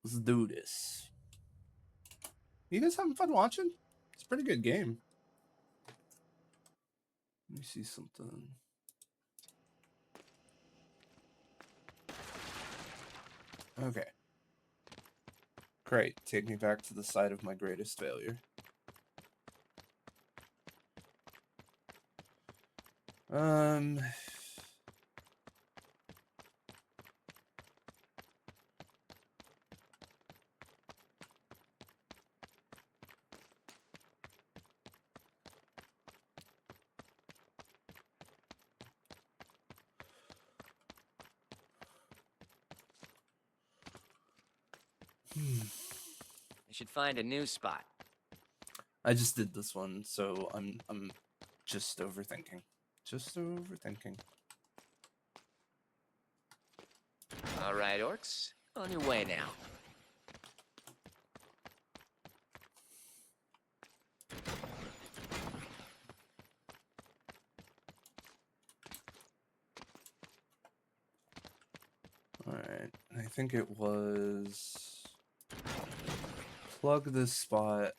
[SPEAKER 1] Let's do this. You guys having fun watching? It's a pretty good game. Let me see something. Okay. Great. Take me back to the site of my greatest failure.
[SPEAKER 7] I should find a new spot.
[SPEAKER 1] I just did this one, so I'm just overthinking. Just overthinking.
[SPEAKER 7] All right, Orcs, on your way now.
[SPEAKER 1] Alright, I think it was plug this spot.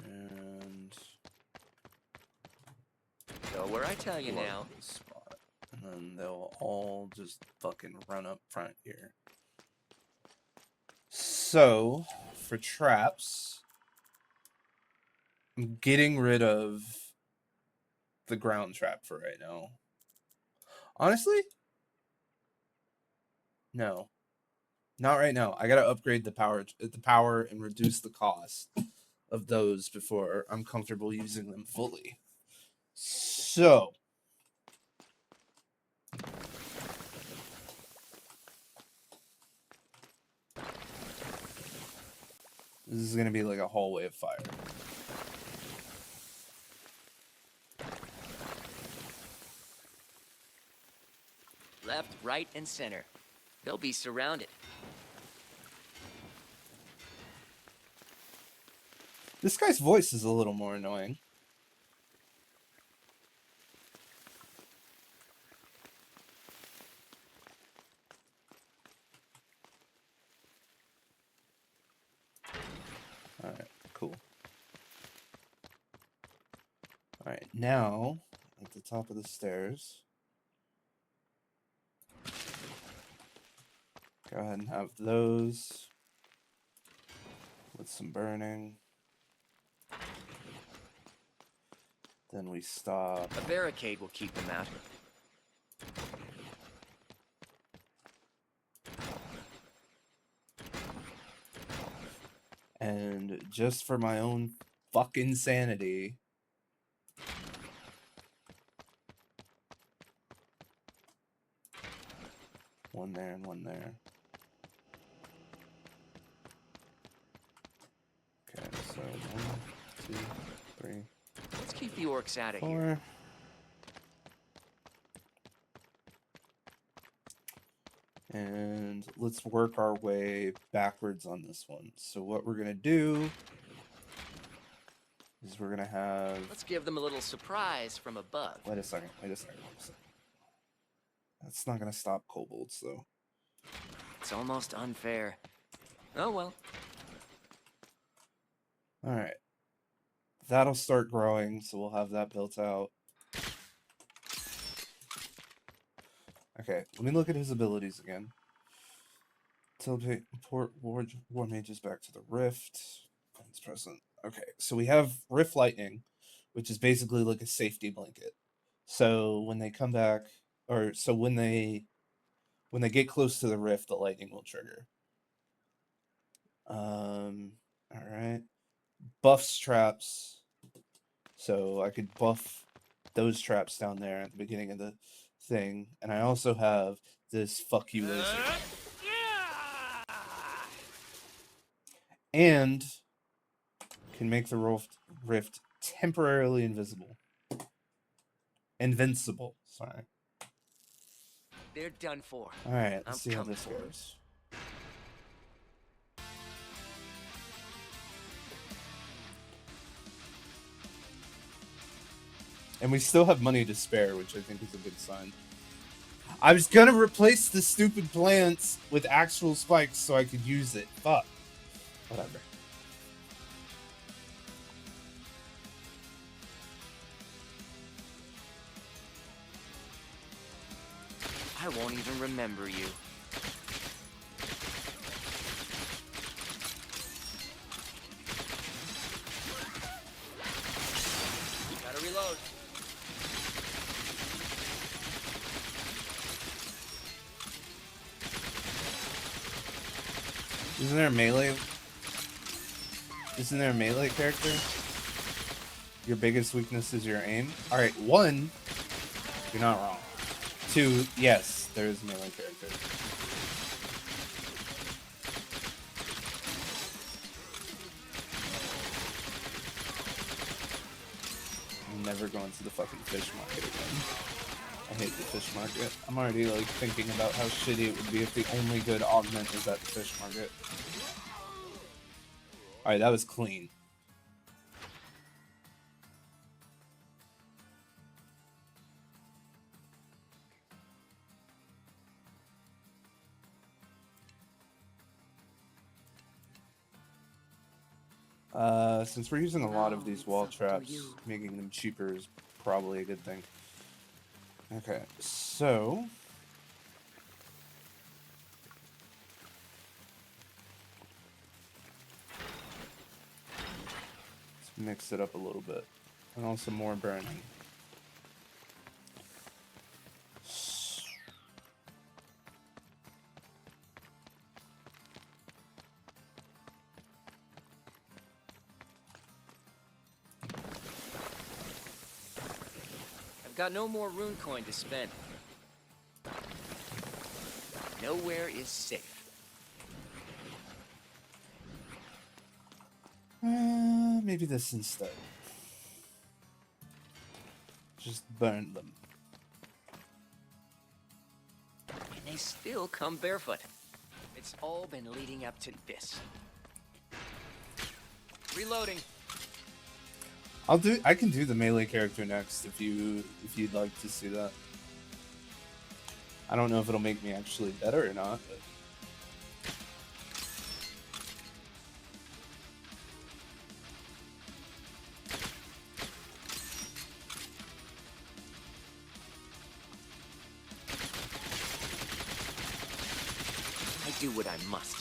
[SPEAKER 1] And
[SPEAKER 7] Go where I tell you
[SPEAKER 1] plug
[SPEAKER 7] now.
[SPEAKER 1] this spot. And then they'll all just fucking run up front here. So, for traps, I'm getting rid of the ground trap for right now. Honestly? No. Not right now. I gotta upgrade the power and reduce the cost of those before I'm comfortable using them fully. So this is gonna be like a hallway of fire.
[SPEAKER 7] left, right, and center. They'll be surrounded.
[SPEAKER 1] This guy's voice is a little more annoying. Alright, cool. Alright, now, at the top of the stairs, go ahead and have those with some burning. Then we stop.
[SPEAKER 7] A barricade will keep them out.
[SPEAKER 1] And just for my own fucking sanity, one there and one there. Okay, so 1, 2, 3,
[SPEAKER 7] Let's keep the orcs out of
[SPEAKER 1] 4.
[SPEAKER 7] here.
[SPEAKER 1] And let's work our way backwards on this one. So what we're gonna do is we're gonna have...
[SPEAKER 7] Let's give them a little surprise from above.
[SPEAKER 1] Wait a second, wait a second, wait a second. That's not gonna stop kobolds, though.
[SPEAKER 7] It's almost unfair. Oh well.
[SPEAKER 1] Alright. That'll start growing, so we'll have that built out. Okay, let me look at his abilities again. Teleport war mages back to the rift. It's present. Okay, so we have Rift Lightning, which is basically like a safety blanket. So when they come back, or so when they get close to the rift, the lightning will trigger. All right. Buffs traps. So I could buff those traps down there at the beginning of the thing, and I also have this fuck you laser. And can make the rift temporarily invisible. Invincible, sorry.
[SPEAKER 7] They're done for.
[SPEAKER 1] Alright,
[SPEAKER 7] I'm
[SPEAKER 1] let's see how
[SPEAKER 7] coming
[SPEAKER 1] this
[SPEAKER 7] for 'em.
[SPEAKER 1] goes. And we still have money to spare, which I think is a good sign. I was gonna replace the stupid plants with actual spikes so I could use it. Fuck. Whatever.
[SPEAKER 7] I won't even remember you. Gotta reload.
[SPEAKER 1] Isn't there a melee? Isn't there a melee character? Your biggest weakness is your aim? Alright, 1, you're not wrong. 2, yes, there is a melee character. I'm never going to the fucking fish market again. I hate the fish market. I'm already like thinking about how shitty it would be if the only good augment is at the fish market. Alright, that was clean. Since we're using a lot of these wall traps, making them cheaper is probably a good thing. Okay, so... let's mix it up a little bit. And also more burning.
[SPEAKER 7] I've got no more rune coin to spend. Nowhere is safe.
[SPEAKER 1] Maybe this instead. Just burn them.
[SPEAKER 7] They still come barefoot. It's all been leading up to this. Reloading.
[SPEAKER 1] I can do the melee character next if you'd like to see that. I don't know if it'll make me actually better or not, but
[SPEAKER 7] I do what I must.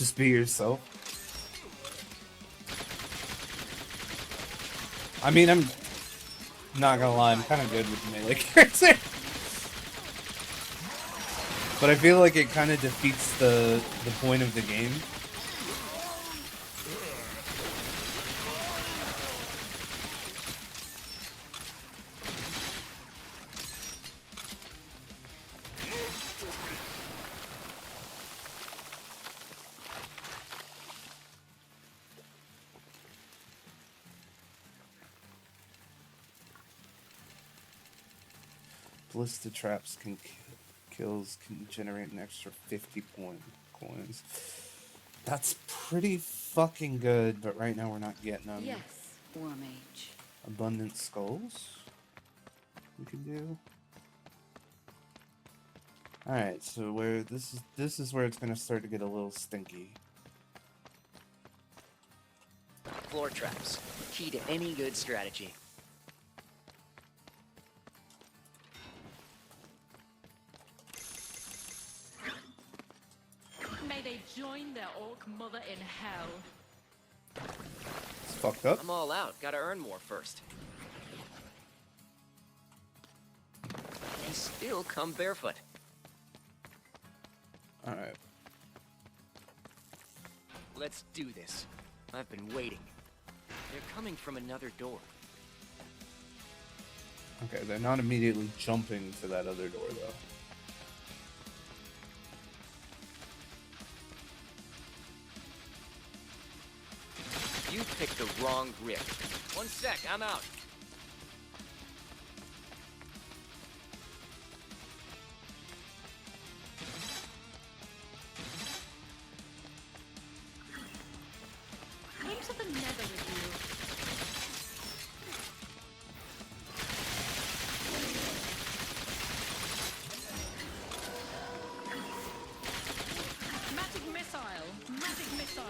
[SPEAKER 1] just be yourself. I mean, I'm not gonna lie, I'm kind of good with the melee character. But I feel like it kind of defeats the point of the game. Ballista traps kills can generate an extra 50 coins. That's pretty fucking good, but right now we're not getting them.
[SPEAKER 6] Yes, War Mage.
[SPEAKER 1] Abundant skulls we can do. Alright, so where this is where it's gonna start to get a little stinky.
[SPEAKER 7] Floor traps. Key to any good strategy.
[SPEAKER 6] May they join their orc mother in hell.
[SPEAKER 1] It's fucked up.
[SPEAKER 7] I'm all out. Gotta earn more first. They still come barefoot.
[SPEAKER 1] Alright.
[SPEAKER 7] Let's do this. I've been waiting. They're coming from another door.
[SPEAKER 1] Okay, they're not immediately jumping to that other door though.
[SPEAKER 7] You picked the wrong grip. 1 sec, I'm out.
[SPEAKER 6] Into the nether with you. Magic missile! Magic missile!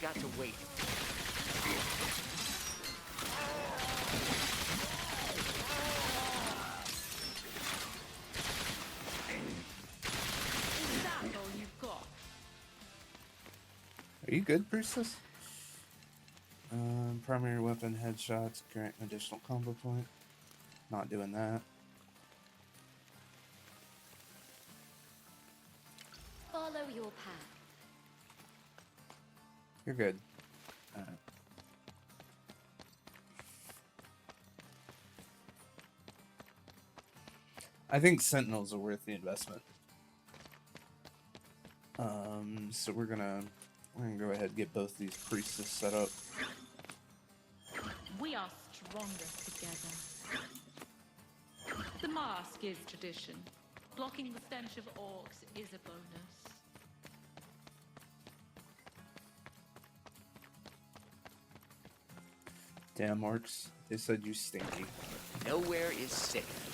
[SPEAKER 7] Got to wait.
[SPEAKER 6] Is that all you've got?
[SPEAKER 1] Are you good, Priestess? Primary weapon headshots grant an additional combo point. Not doing that.
[SPEAKER 4] Follow your path.
[SPEAKER 1] You're good. Alright. I think Sentinels are worth the investment. So we're gonna go ahead and get both these priestess set up.
[SPEAKER 6] We are stronger together. The mask is tradition. Blocking the stench of orcs is a bonus.
[SPEAKER 1] Damn orcs, they said you stinky.
[SPEAKER 7] Nowhere is safe.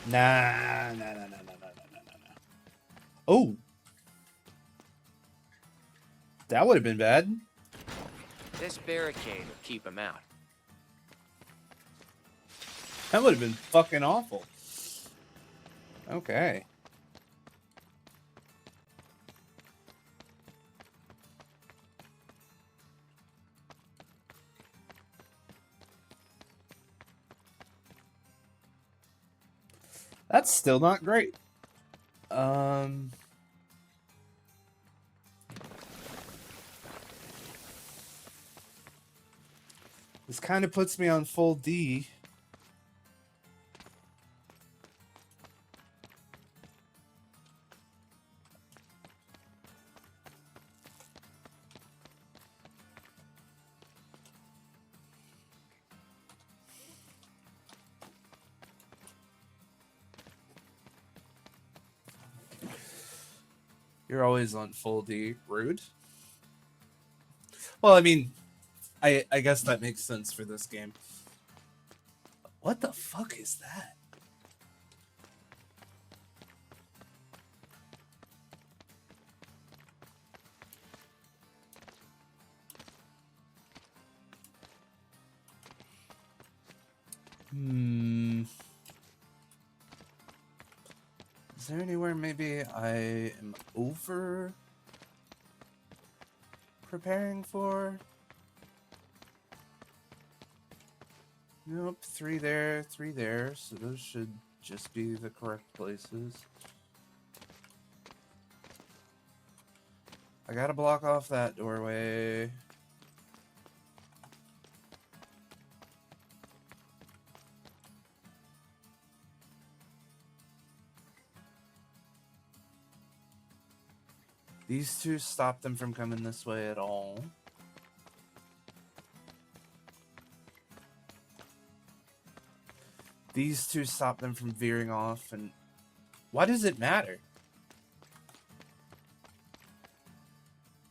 [SPEAKER 1] Nah. Oh! That would have been bad.
[SPEAKER 7] This barricade will keep him out.
[SPEAKER 1] That would have been fucking awful. Okay. That's still not great. This kind of puts me on full D. You're always on full D. Rude. Well, I mean, I guess that makes sense for this game. What the fuck is that? Is there anywhere maybe I am over preparing for? Nope, 3 there, 3 there, so those should just be the correct places. I gotta block off that doorway. These two stop them from coming this way at all. These two stop them from veering off, and why does it matter?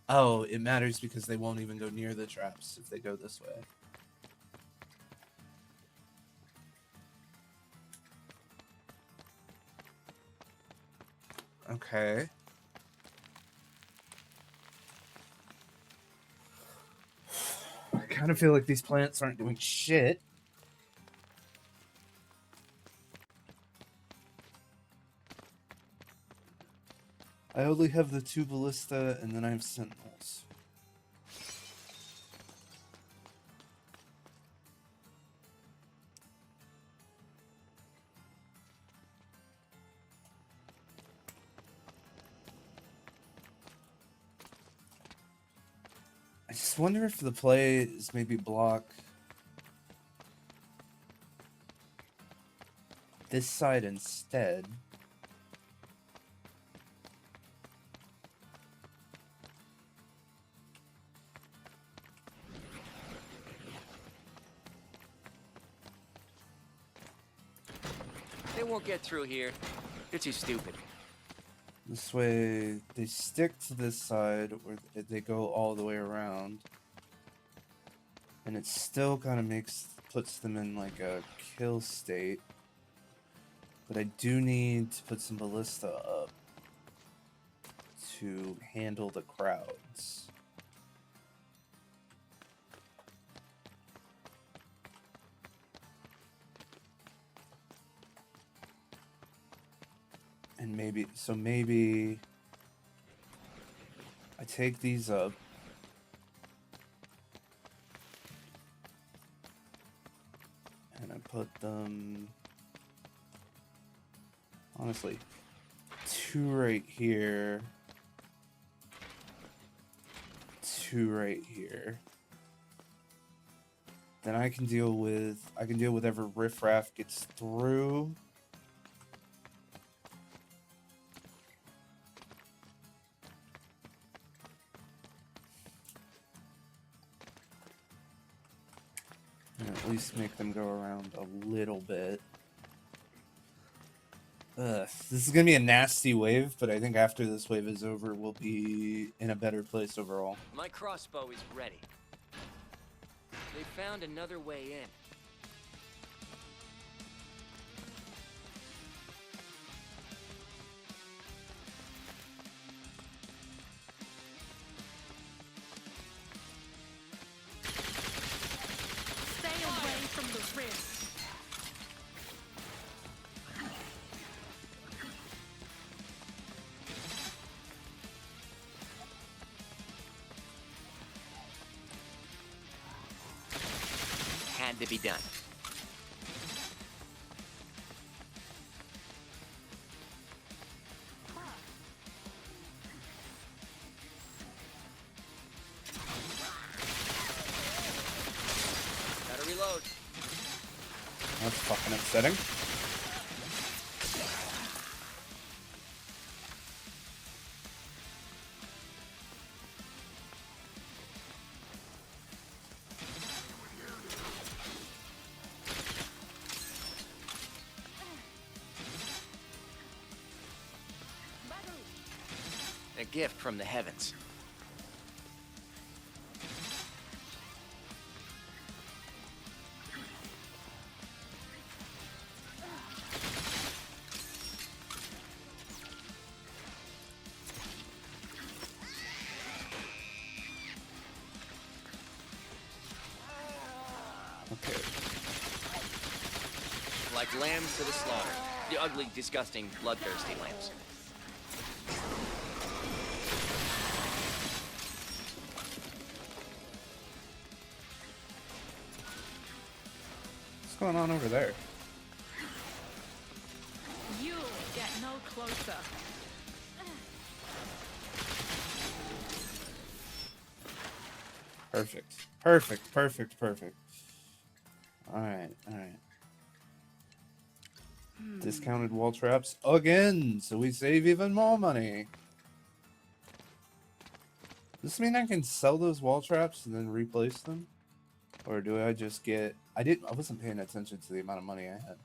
[SPEAKER 1] Oh, it matters because they won't even go near the traps if they go this way. Okay. I kind of feel like these plants aren't doing shit. I only have the 2 ballista, and then I have sentinels. I just wonder if the play is maybe block this side instead.
[SPEAKER 7] They won't get through here. They're too stupid.
[SPEAKER 1] This way, they stick to this side, or they go all the way around. And it still kind of puts them in like a kill state. But I do need to put some ballista up to handle the crowds. And maybe I take these up. And I put them, honestly, 2 right here. 2 right here. Then I can deal with whatever riffraff gets through. And at least make them go around a little bit. This is gonna be a nasty wave, but I think after this wave is over, we'll be in a better place overall.
[SPEAKER 7] My crossbow is ready. They found another way in. had to be done. Gotta reload.
[SPEAKER 1] That's fucking upsetting.
[SPEAKER 7] A gift from the heavens.
[SPEAKER 1] Okay.
[SPEAKER 7] Like lambs to the slaughter. The ugly, disgusting, bloodthirsty lambs.
[SPEAKER 1] What's going on over there?
[SPEAKER 6] You'll get no closer.
[SPEAKER 1] Perfect. Perfect. Perfect. Perfect. Alright. Alright. Discounted wall traps again, so we save even more money. Does this mean I can sell those wall traps and then replace them? Or do I just get... I wasn't paying attention to the amount of money I had.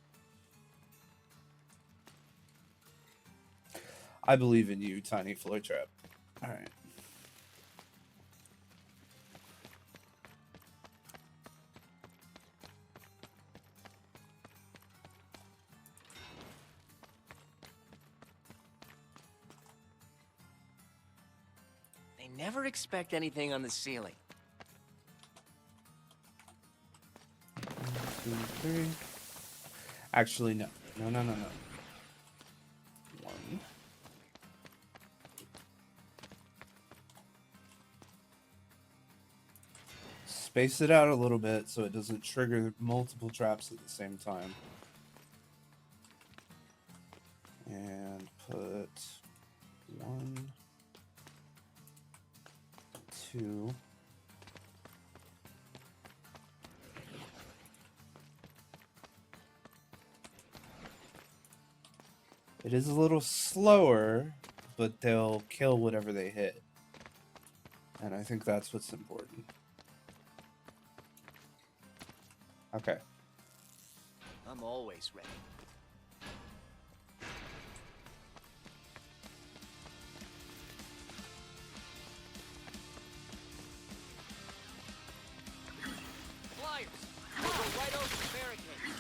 [SPEAKER 1] I believe in you, Tiny Floor Trap. Alright.
[SPEAKER 7] They never expect anything on the ceiling.
[SPEAKER 1] 2, 3. Actually, no. No, no, no, no. 1. Space it out a little bit so it doesn't trigger multiple traps at the same time. And put 1, 2. It is a little slower, but they'll kill whatever they hit. And I think that's what's important. Okay.
[SPEAKER 7] I'm always ready. Flyers! We'll go right over the barricades.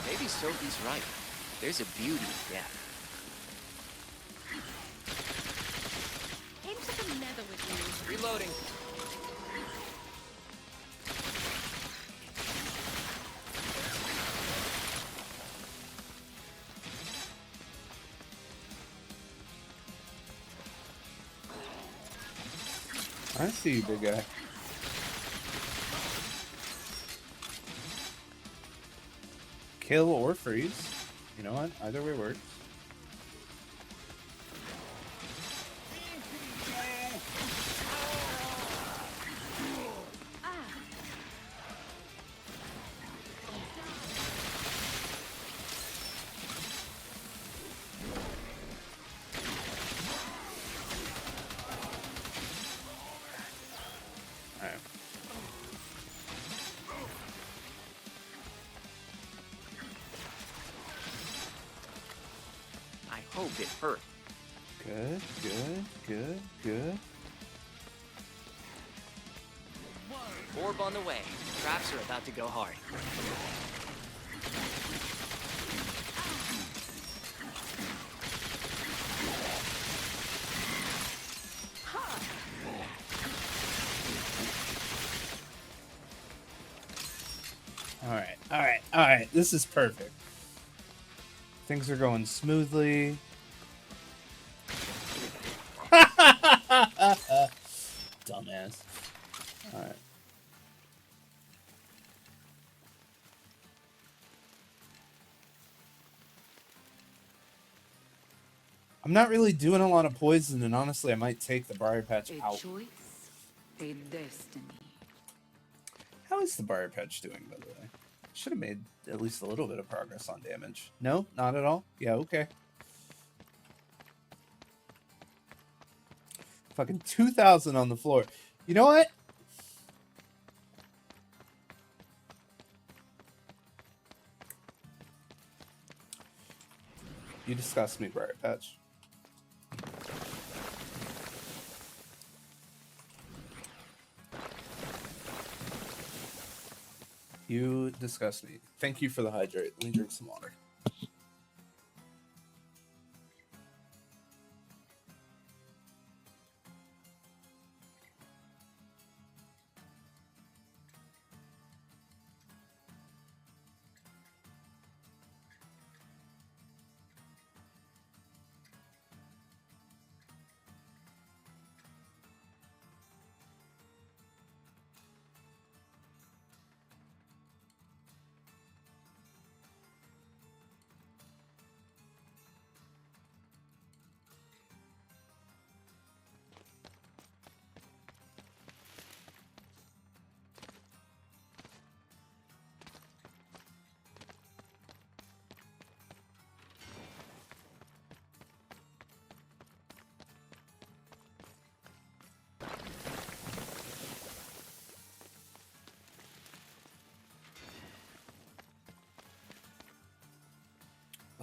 [SPEAKER 7] Maybe Sophie's right. There's a beauty in death.
[SPEAKER 6] Aim to the nether with you.
[SPEAKER 7] Reloading.
[SPEAKER 1] I see you, big guy. Kill or freeze. You know what? Either way works. Alright.
[SPEAKER 7] I hope it hurt.
[SPEAKER 1] Good, good, good, good.
[SPEAKER 7] Orb on the way. Traps are about to go hard.
[SPEAKER 1] Alright, alright, alright. This is perfect. Things are going smoothly. Dumbass. Alright. I'm not really doing a lot of poison, and honestly, I might take the Briar Patch
[SPEAKER 6] A
[SPEAKER 1] out.
[SPEAKER 6] choice, a destiny.
[SPEAKER 1] How is the Briar Patch doing, by the way? Should have made at least a little bit of progress on damage. No? Not at all? Yeah, okay. Fucking 2,000 on the floor. You know what? You disgust me, Briar Patch. You disgust me. Thank you for the hydrate. Let me drink some water.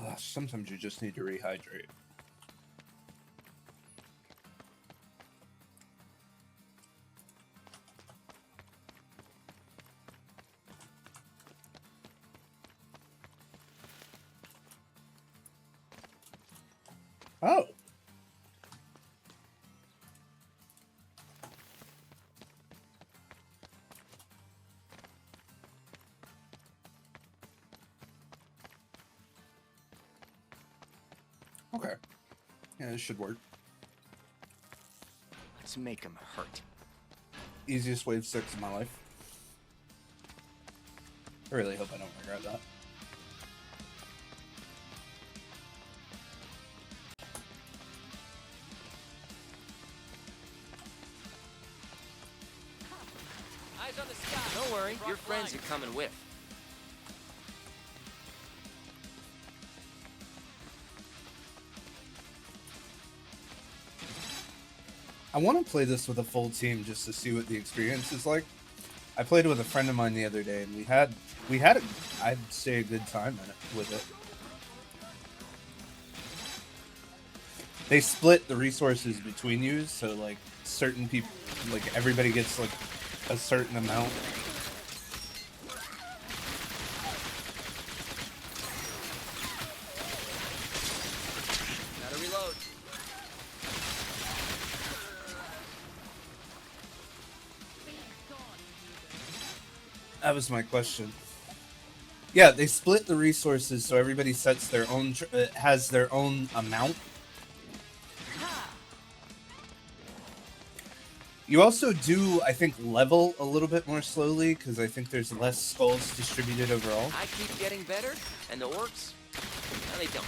[SPEAKER 1] Ugh, sometimes you just need to rehydrate. Oh. Okay. Yeah, this should work.
[SPEAKER 7] Let's make him hurt.
[SPEAKER 1] Easiest wave 6 of my life. I really hope I don't regret that.
[SPEAKER 7] Eyes on the sky. Don't worry, your friends are coming with.
[SPEAKER 1] I want to play this with a full team just to see what the experience is like. I played with a friend of mine the other day, and we had I'd say a good time in it, with it. They split the resources between you, so like certain people, like everybody gets like a certain amount.
[SPEAKER 7] Gotta reload.
[SPEAKER 1] That was my question. Yeah, they split the resources so everybody sets their own, has their own amount. You also do, I think, level a little bit more slowly because I think there's less skulls distributed overall.
[SPEAKER 7] I keep getting better, and the orcs, no, they don't.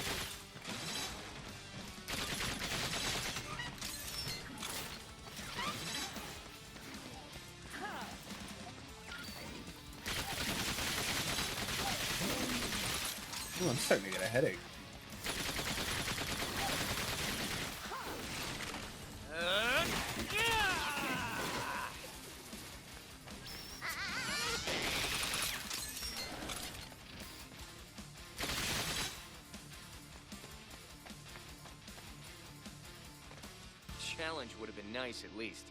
[SPEAKER 1] Ooh, I'm starting to get a headache.
[SPEAKER 7] Challenge would have been nice, at least.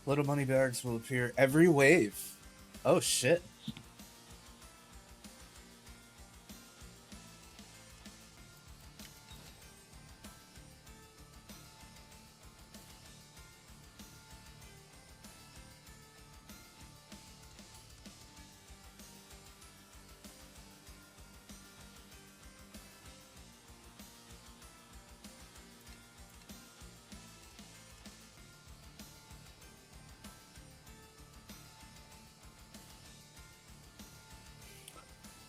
[SPEAKER 1] Little money bags will appear every wave. Oh shit.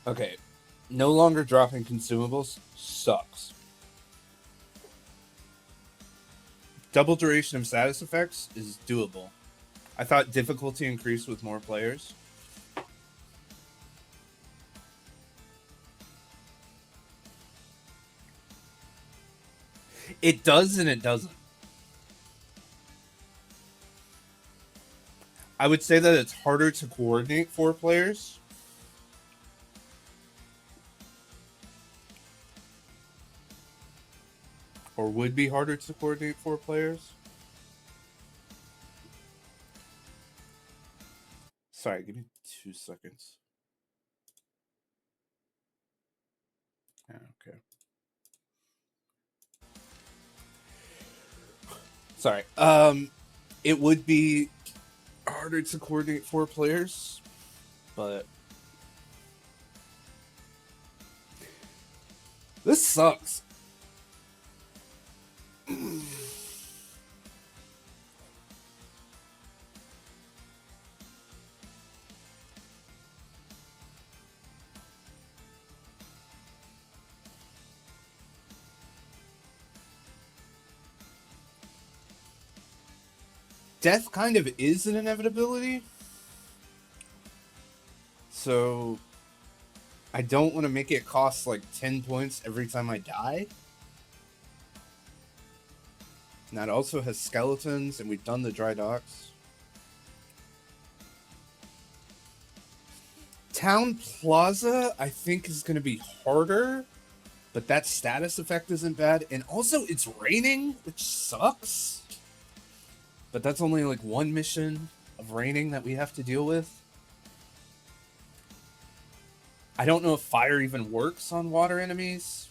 [SPEAKER 1] Okay. No longer dropping consumables sucks. Double duration of status effects is doable. I thought difficulty increased with more players. It does and it doesn't. I would say that it's harder to coordinate 4 players. Or would be harder to coordinate 4 players. Sorry, give me 2 seconds. Okay. Sorry. It would be harder to coordinate 4 players, but this sucks. Death kind of is an inevitability. So I don't want to make it cost like 10 points every time I die. And that also has skeletons, and we've done the dry docks. Town Plaza, I think, is going to be harder, but that status effect isn't bad. And also, it's raining, which sucks. But that's only like 1 mission of raining that we have to deal with. I don't know if fire even works on water enemies.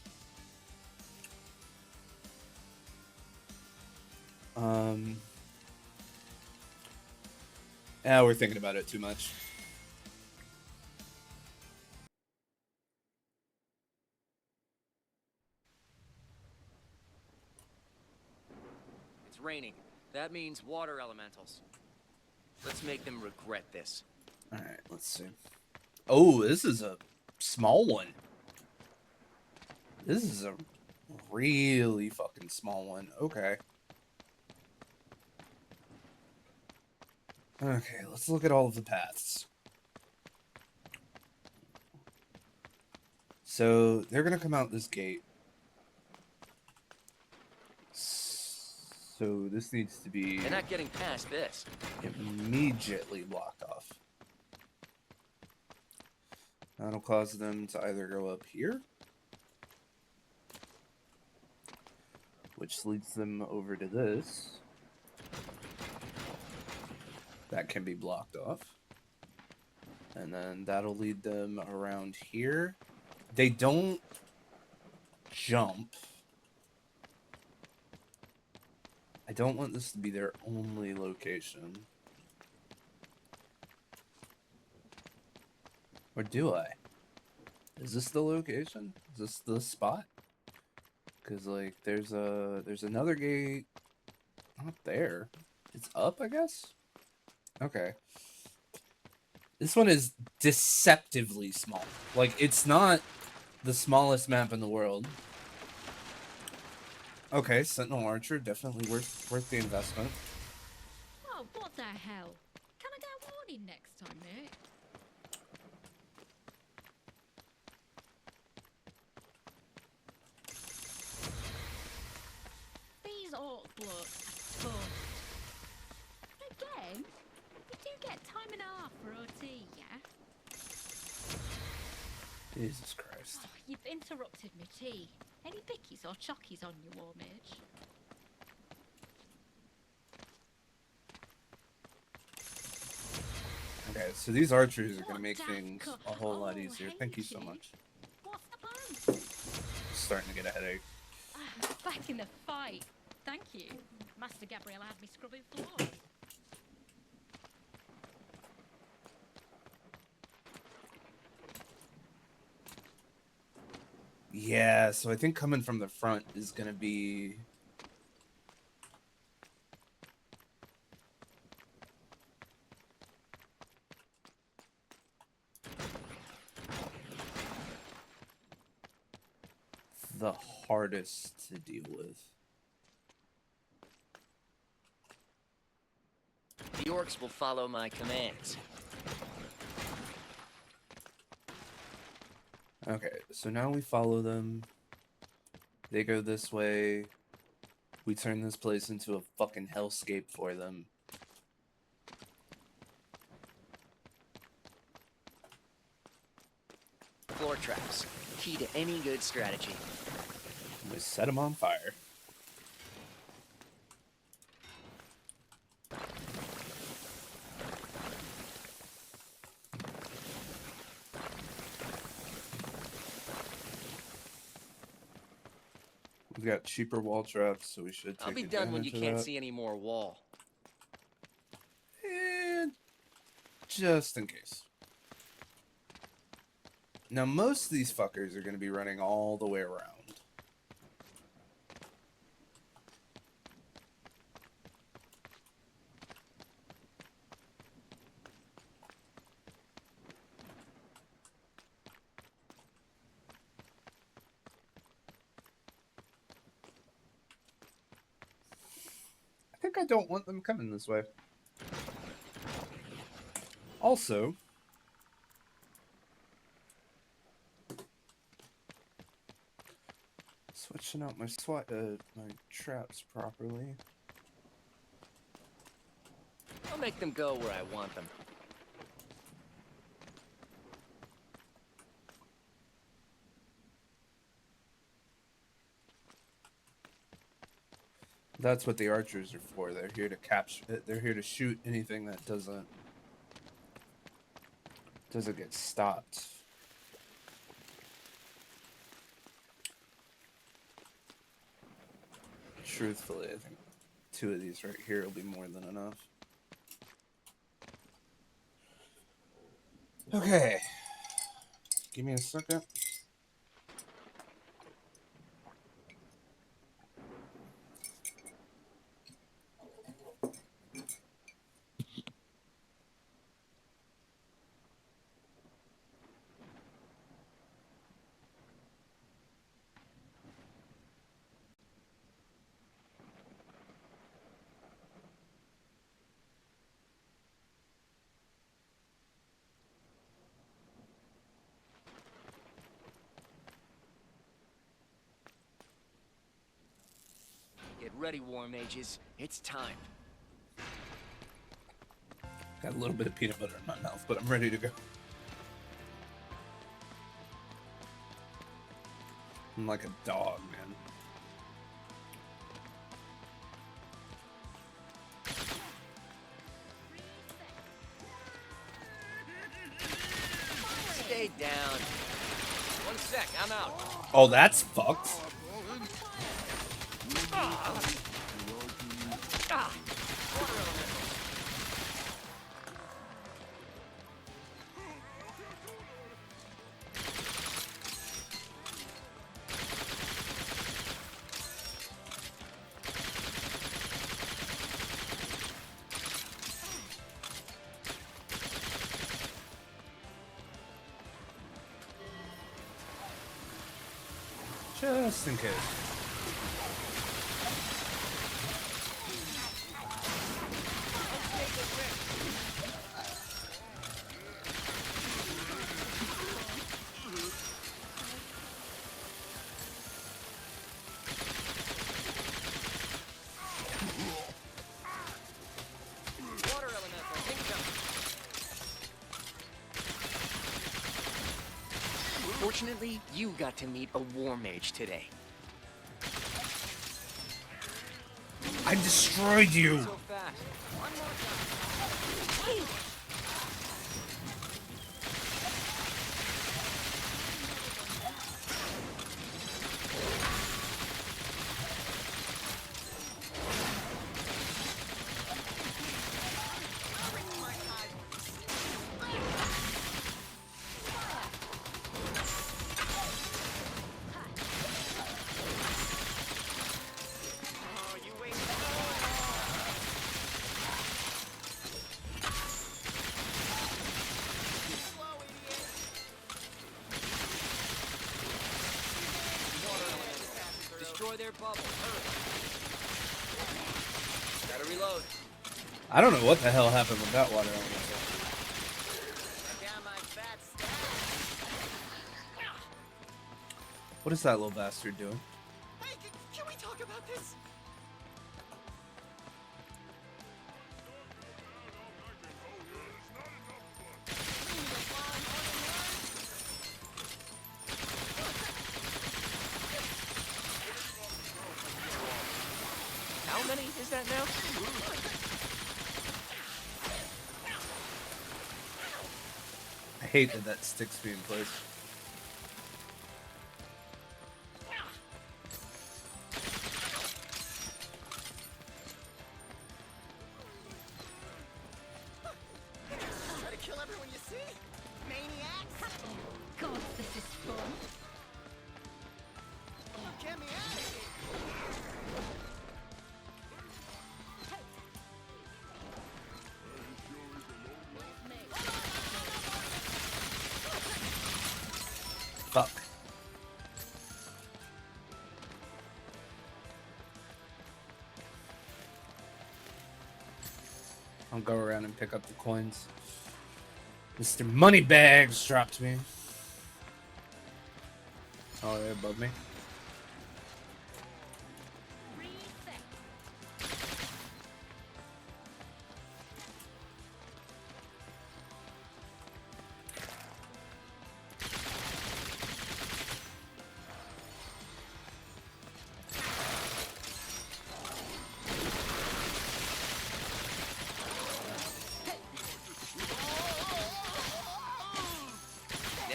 [SPEAKER 1] Yeah, we're thinking about it too much.
[SPEAKER 7] It's raining. That means water elementals. Let's make them regret this.
[SPEAKER 1] Alright, let's see. Oh, this is a small one. This is a really fucking small one. Okay. Okay, let's look at all of the paths. So, they're gonna come out this gate. So, this needs to be
[SPEAKER 7] They're not getting past this.
[SPEAKER 1] immediately blocked off. That'll cause them to either go up here, which leads them over to this. That can be blocked off. And then that'll lead them around here. They don't jump. I don't want this to be their only location. Or do I? Is this the location? Is this the spot? Because, like, there's another gate. Not there. It's up, I guess? Okay. This one is deceptively small. Like, it's not the smallest map in the world. Okay, Sentinel Archer, definitely worth the investment.
[SPEAKER 6] Oh, what the hell? Can I get a warning next time, mate? These orc blokes are toast. Again? We do get time and a half for OT, yeah?
[SPEAKER 1] Jesus Christ.
[SPEAKER 6] Oh, you've interrupted me tea. Any bickies or chockies on you, war mage?
[SPEAKER 1] Okay, so these archers are going to
[SPEAKER 6] What
[SPEAKER 1] make
[SPEAKER 6] daft
[SPEAKER 1] things
[SPEAKER 6] co-
[SPEAKER 1] a whole lot
[SPEAKER 6] Oh,
[SPEAKER 1] easier.
[SPEAKER 6] hey,
[SPEAKER 1] Thank you so
[SPEAKER 6] Chief.
[SPEAKER 1] much.
[SPEAKER 6] What's the plan?
[SPEAKER 1] Starting to get a headache.
[SPEAKER 6] Back in the fight. Thank you. Master Gabriel had me scrubbing floors.
[SPEAKER 1] Yeah, so I think coming from the front is going to be... the hardest to deal with.
[SPEAKER 7] The orcs will follow my commands.
[SPEAKER 1] Okay, so now we follow them. They go this way. We turn this place into a fucking hellscape for them.
[SPEAKER 7] Floor traps. Key to any good strategy.
[SPEAKER 1] We set them on fire. We've got cheaper wall traps, so we should take
[SPEAKER 7] I'll be done when you
[SPEAKER 1] advantage of
[SPEAKER 7] can't
[SPEAKER 1] that.
[SPEAKER 7] see any more wall.
[SPEAKER 1] And just in case. Now, most of these fuckers are going to be running all the way around. I think I don't want them coming this way. Also, switching out my my traps properly.
[SPEAKER 7] I'll make them go where I want them.
[SPEAKER 1] That's what the archers are for. They're here to capture. They're here to shoot anything that doesn't get stopped. Truthfully, I think 2 of these right here will be more than enough. Okay. Give me a second.
[SPEAKER 7] Get ready, war mages. It's time.
[SPEAKER 1] Got a little bit of peanut butter in my mouth, but I'm ready to go. I'm like a dog, man.
[SPEAKER 7] Stay down. 1 sec, I'm out.
[SPEAKER 1] Oh, that's fucked.
[SPEAKER 7] Water elementals.
[SPEAKER 1] Just in case.
[SPEAKER 7] Water elemental, incoming. Fortunately, you got to meet a war mage today.
[SPEAKER 1] I destroyed you.
[SPEAKER 7] So fast. One more time. destroy their bubble. Hurry. Gotta reload.
[SPEAKER 1] I don't know what the hell happened with that water elemental.
[SPEAKER 7] Down my fat stack.
[SPEAKER 1] What is that little bastard doing?
[SPEAKER 7] Hey, can we talk about this? How many is that now?
[SPEAKER 1] I hate that that sticks me in place.
[SPEAKER 7] Try to kill everyone you see? Maniacs!
[SPEAKER 6] God, this is fun.
[SPEAKER 7] Get me out of here!
[SPEAKER 1] Fuck. I'll go around and pick up the coins. Mr. Moneybags dropped me. Oh, they're above me.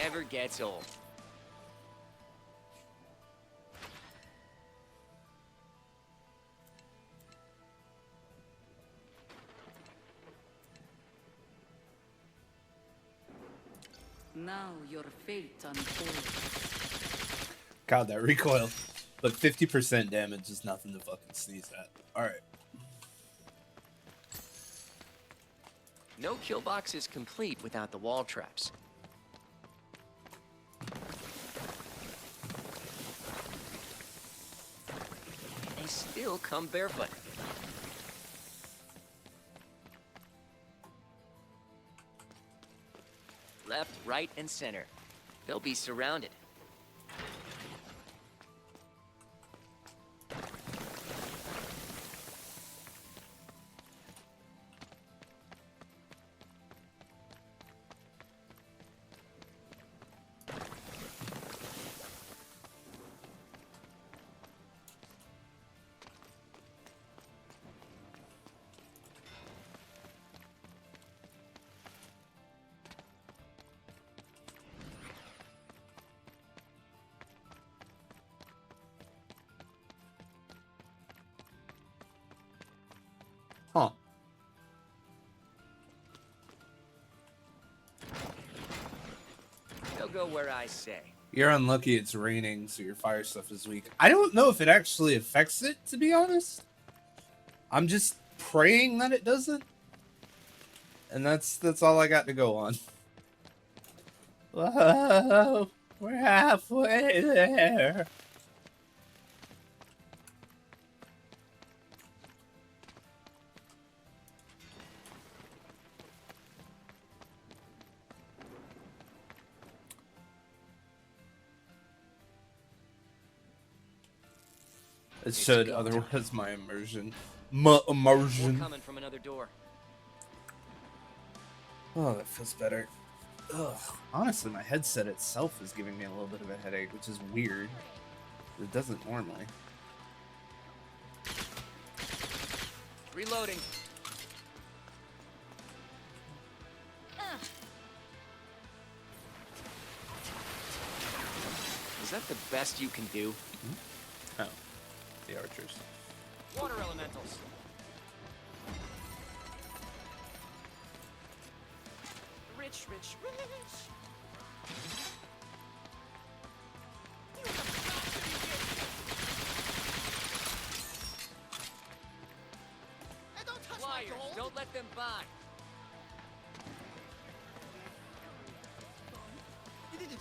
[SPEAKER 7] Never gets old.
[SPEAKER 6] Now your fate unfolds.
[SPEAKER 1] God, that recoil. But 50% damage is nothing to fucking sneeze at. Alright.
[SPEAKER 7] No kill box is complete without the wall traps. They still come barefoot. Left, right, and center. They'll be surrounded.
[SPEAKER 1] Huh.
[SPEAKER 7] They'll go where I say.
[SPEAKER 1] You're unlucky it's raining, so your fire stuff is weak. I don't know if it actually affects it, to be honest. I'm just praying that it doesn't. And that's all I got to go on. Whoa, we're halfway there. It should, otherwise my immersion.
[SPEAKER 7] More
[SPEAKER 1] Immersion.
[SPEAKER 7] coming from another door.
[SPEAKER 1] Oh, that feels better. Ugh. Honestly, my headset itself is giving me a little bit of a headache, which is weird. It doesn't normally.
[SPEAKER 7] Reloading. Is that the best you can do?
[SPEAKER 1] Oh, the archers.
[SPEAKER 7] Water elementals. Rich, rich, rich. Liars, don't let them by.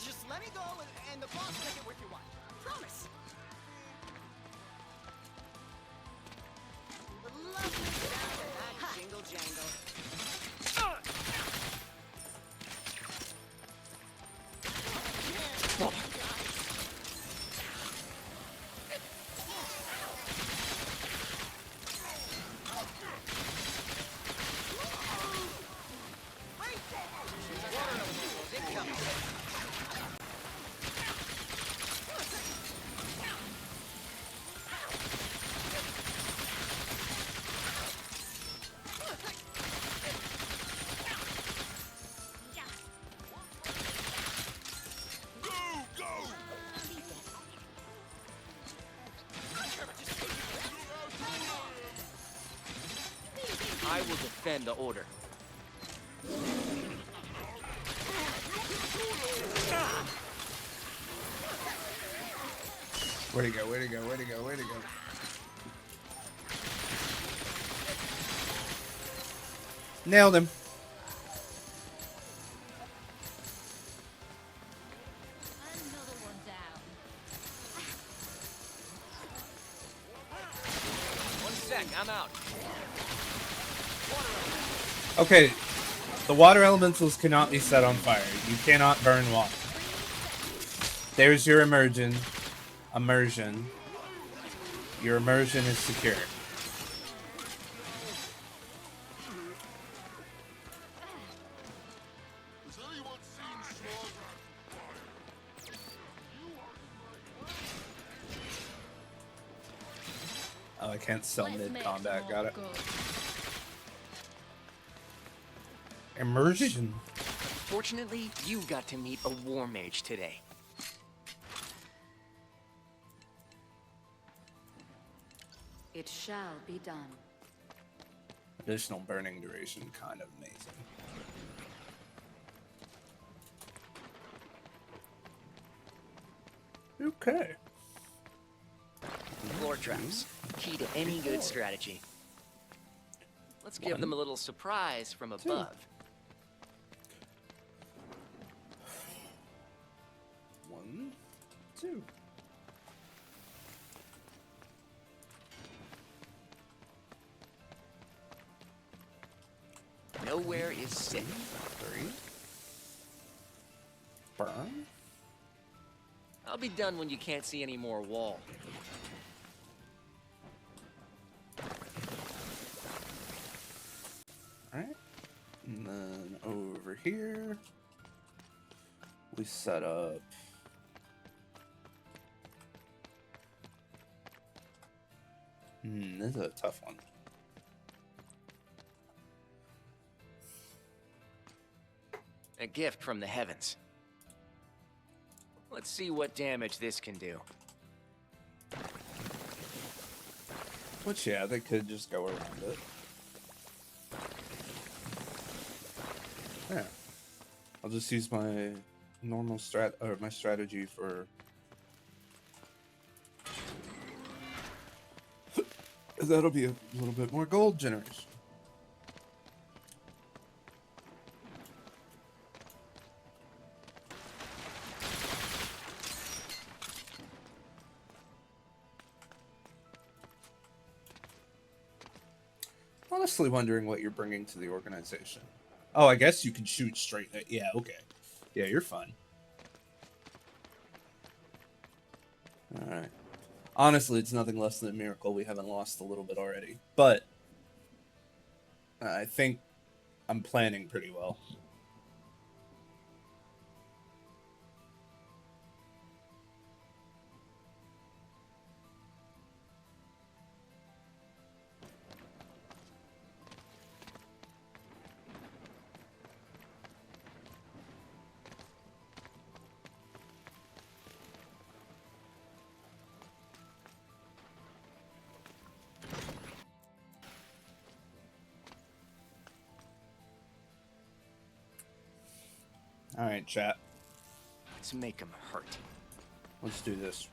[SPEAKER 8] Just let me go and the boss will make it worth your while. Promise.
[SPEAKER 5] Jingle jangle.
[SPEAKER 7] I will defend the order.
[SPEAKER 1] Where'd he go? Where'd he go? Where'd he go? Where'd he go? Nailed him.
[SPEAKER 6] Another one down.
[SPEAKER 7] One sec, I'm out.
[SPEAKER 1] Okay, the water elementals cannot be set on fire. You cannot burn water. There's your immersion. Your immersion is secure. Oh, I can't sell
[SPEAKER 6] Let's make
[SPEAKER 1] mid-combat.
[SPEAKER 6] more
[SPEAKER 1] Got it.
[SPEAKER 6] good.
[SPEAKER 1] Immersion.
[SPEAKER 7] Fortunately, you got to meet a war mage today.
[SPEAKER 3] It shall be done.
[SPEAKER 1] Additional burning duration, kind of amazing. Okay.
[SPEAKER 7] Floor traps. Key to any good strategy. Let's give them a little surprise from above.
[SPEAKER 1] 1, 2.
[SPEAKER 7] Nowhere is safe.
[SPEAKER 1] 3. Burn.
[SPEAKER 7] I'll be done when you can't see any more wall.
[SPEAKER 1] Alright. And then over here, we set up this is a tough one.
[SPEAKER 7] A gift from the heavens. Let's see what damage this can do.
[SPEAKER 1] Which, yeah, they could just go around it. Yeah. I'll just use my normal my strategy for that'll be a little bit more gold generation. Honestly wondering what you're bringing to the organization. Oh, I guess you can shoot straight. Yeah, okay. Yeah, you're fine. Alright. Honestly, it's nothing less than a miracle we haven't lost a little bit already. But I think I'm planning pretty well. Alright, chat.
[SPEAKER 7] Let's make them hurt.
[SPEAKER 1] Let's do this.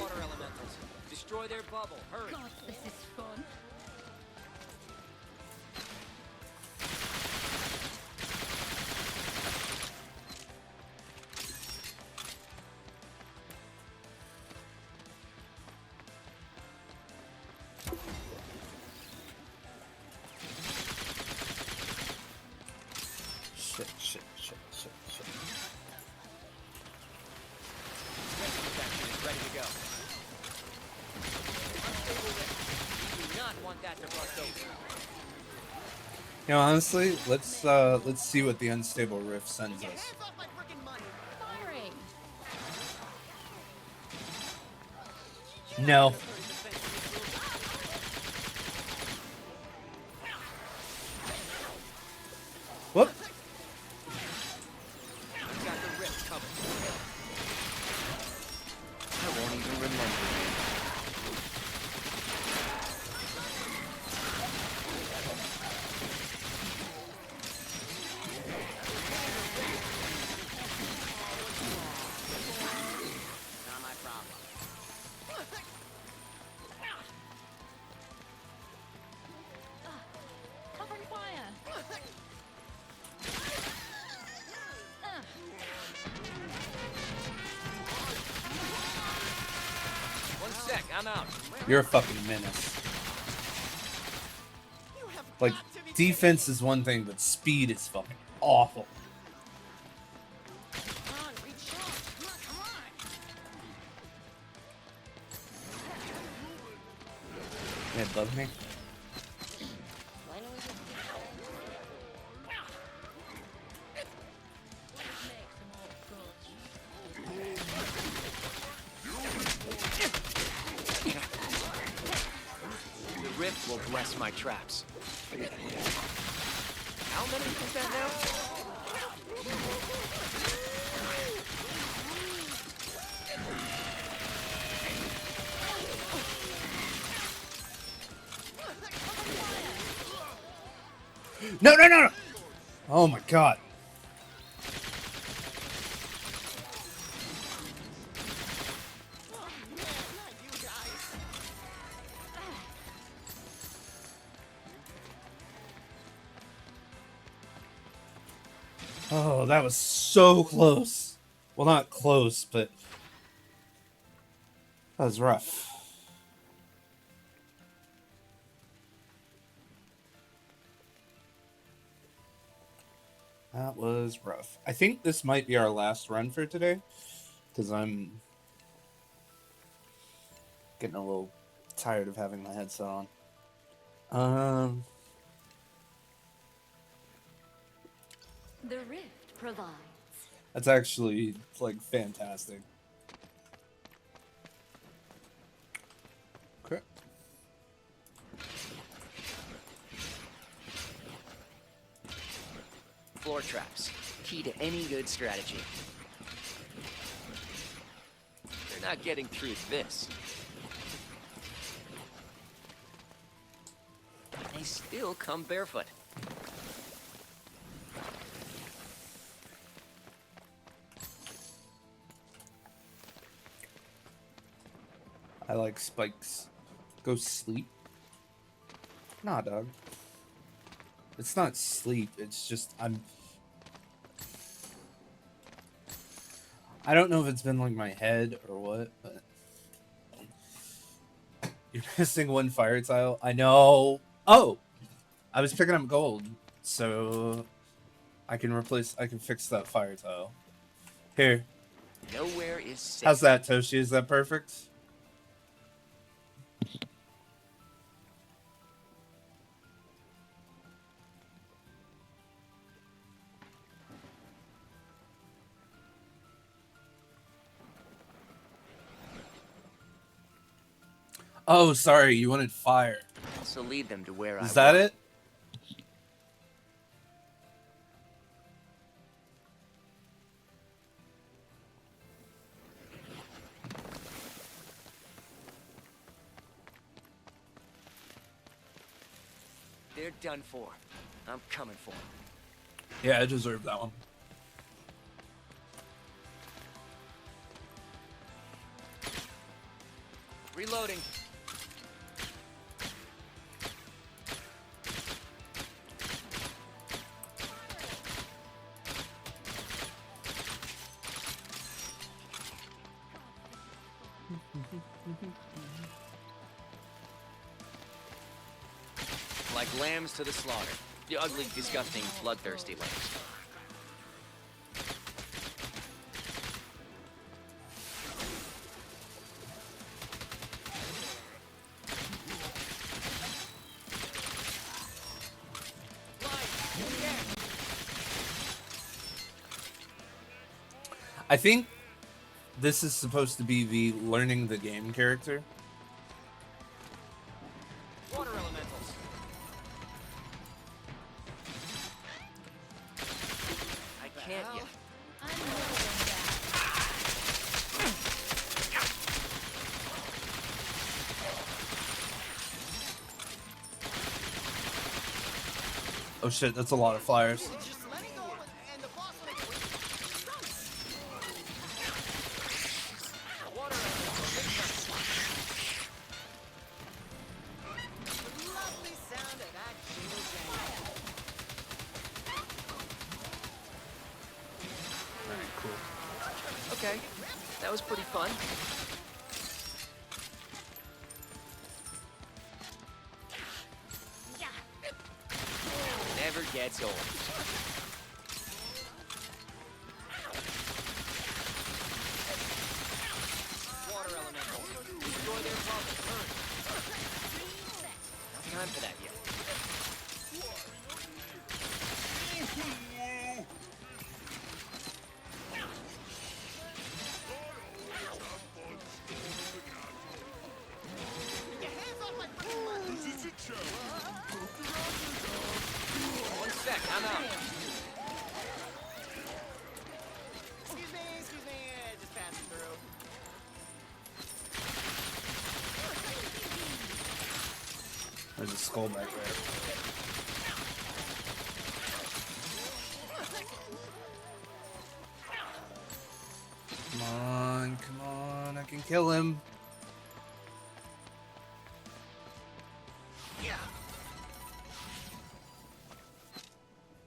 [SPEAKER 7] water elementals. Destroy their bubble. Hurry.
[SPEAKER 6] God, this is fun.
[SPEAKER 1] Shit.
[SPEAKER 7] Rescue section is ready to go. Unstable rift. You do not want that to bust open.
[SPEAKER 1] You know, honestly, let's see what the unstable rift sends us.
[SPEAKER 6] Firing.
[SPEAKER 1] No. Whoop.
[SPEAKER 7] Got the rift covered. I won't even remember you. Not my problem.
[SPEAKER 6] Covering fire.
[SPEAKER 7] One sec, I'm out.
[SPEAKER 1] You're a fucking menace. Like, defense is one thing, but speed is fucking awful. Yeah, bug me.
[SPEAKER 7] The rift will bless my traps. How many is that now?
[SPEAKER 1] No! Oh my god. Oh, that was so close. Well, not close, but that was rough. That was rough. I think this might be our last run for today, because I'm getting a little tired of having my headset on.
[SPEAKER 4] The rift provides.
[SPEAKER 1] That's actually, like, fantastic. Okay.
[SPEAKER 7] Floor traps. Key to any good strategy. They're not getting through this. They still come barefoot.
[SPEAKER 1] I like spikes. Go sleep. Nah, dog. It's not sleep, it's just I don't know if it's been like my head or what, but you're missing one fire tile. I know. Oh, I was picking up gold, so I can fix that fire tile. Here.
[SPEAKER 7] Nowhere is safe.
[SPEAKER 1] How's that, Toshi? Is that perfect? Oh, sorry, you wanted fire.
[SPEAKER 7] So lead them to where
[SPEAKER 1] Is that it?
[SPEAKER 7] They're done for. I'm coming for them.
[SPEAKER 1] Yeah, I deserve that one.
[SPEAKER 7] Reloading. Like lambs to the slaughter. The ugly, disgusting, bloodthirsty lambs.
[SPEAKER 1] I think this is supposed to be the learning the game character.
[SPEAKER 7] Water elementals. I can't yet.
[SPEAKER 1] Oh shit, that's a lot of flyers.
[SPEAKER 7] Okay, that was pretty fun. Never gets old. Water elemental. Destroy their problem. Hurry. Not time for that yet. One sec, I'm out. Excuse me, just passing through.
[SPEAKER 1] There's a skull back there. Come on, I can kill him.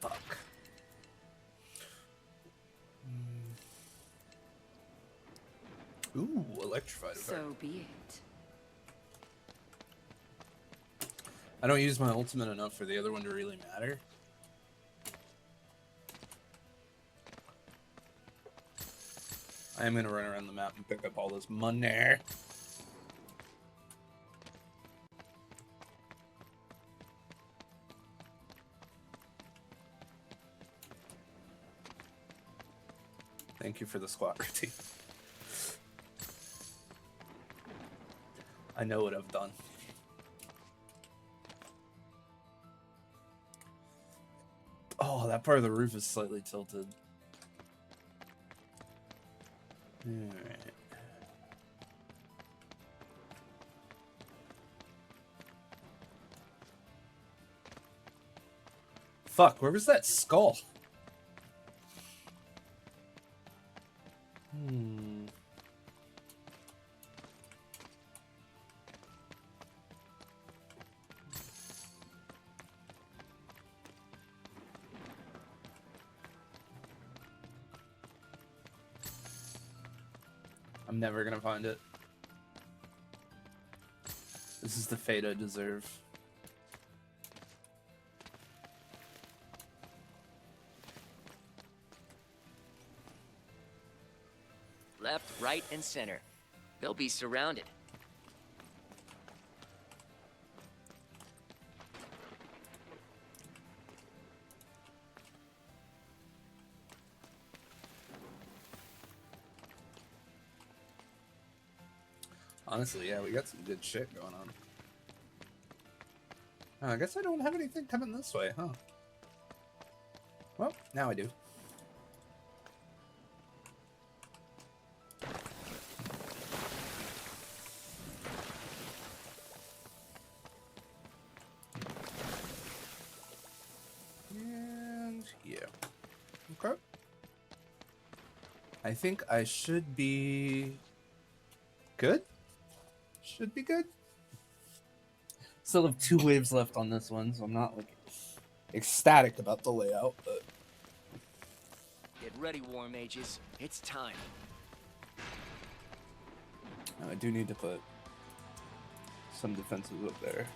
[SPEAKER 1] Fuck. Ooh, electrified.
[SPEAKER 3] So be it.
[SPEAKER 1] I don't use my ultimate enough for the other one to really matter. I am gonna run around the map and pick up all this money. Thank you for the squat routine. I know what I've done. Oh, that part of the roof is slightly tilted. Alright. Fuck, where was that skull? I'm never gonna find it. This is the fate I deserve.
[SPEAKER 7] Left, right, and center. They'll be surrounded.
[SPEAKER 1] Honestly, yeah, we got some good shit going on. I guess I don't have anything coming this way, huh? Well, now I do. And yeah. Okay. I think I should be good. Should be good. Still have 2 waves left on this one, so I'm not like ecstatic about the layout, but
[SPEAKER 7] Get ready, war mages. It's time.
[SPEAKER 1] I do need to put some defenses up there.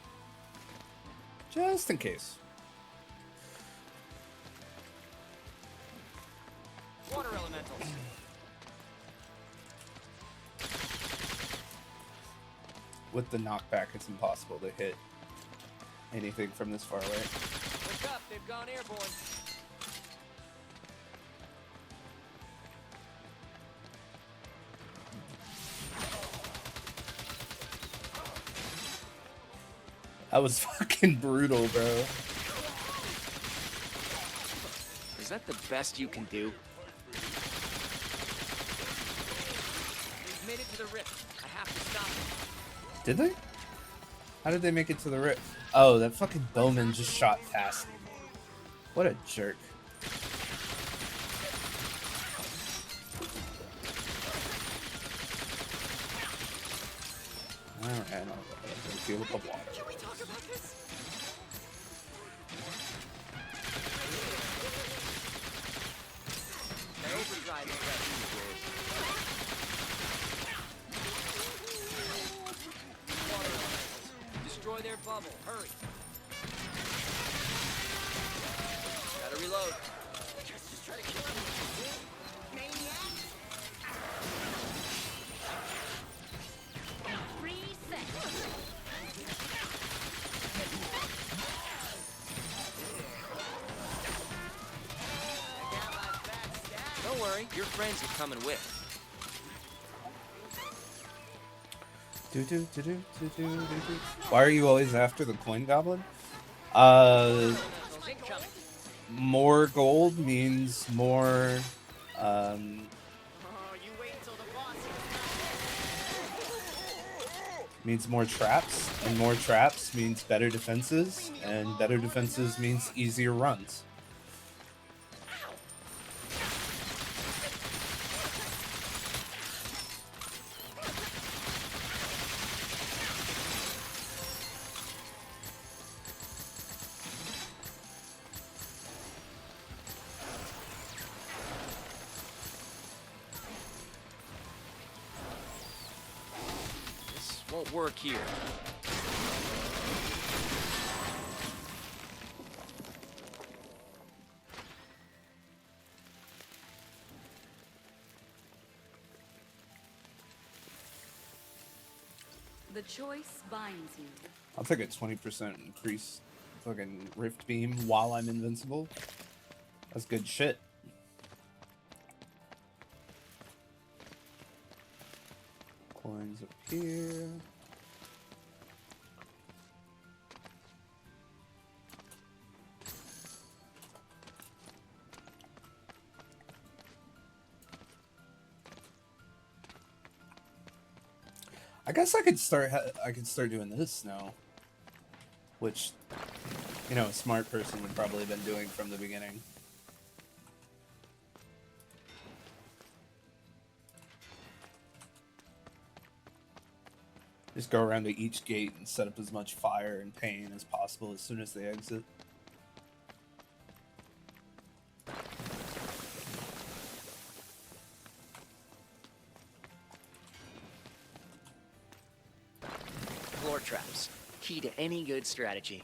[SPEAKER 1] Just in case.
[SPEAKER 7] Water elementals.
[SPEAKER 1] With the knockback, it's impossible to hit anything from this far away.
[SPEAKER 7] Look up, they've gone airborne.
[SPEAKER 1] That was fucking brutal, bro.
[SPEAKER 7] Is that the best you can do? We've made it to the rift. I have to stop it.
[SPEAKER 1] Did they? How did they make it to the rift? Oh, that fucking bowman just shot past me. What a jerk. Alright, I'll deal with the water.
[SPEAKER 7] Can we talk about this? That overdrive is that water elementals. Destroy their bubble. Hurry. Gotta reload. Just try to kill him. Maniac. Don't worry, your friends are coming with.
[SPEAKER 1] Why are you always after the coin goblin? More gold means more means more traps, and more traps means better defenses, and better defenses means easier runs.
[SPEAKER 7] Won't work here.
[SPEAKER 4] The choice binds you.
[SPEAKER 1] I'll take a 20% increase fucking Rift Beam while I'm invincible. That's good shit. Coins up here. I guess I could start doing this now, which, you know, a smart person would probably have been doing from the beginning. Just go around to each gate and set up as much fire and pain as possible as soon as they exit.
[SPEAKER 7] Floor traps. Key to any good strategy.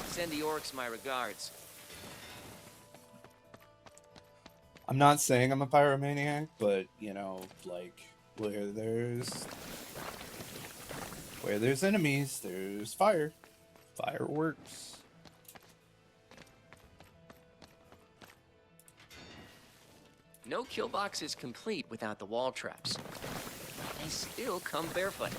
[SPEAKER 7] Send the orcs my regards.
[SPEAKER 1] I'm not saying I'm a pyromaniac, but, you know, like, where there's enemies, there's fire. Fireworks.
[SPEAKER 7] No kill box is complete without the wall traps. They still come barefoot.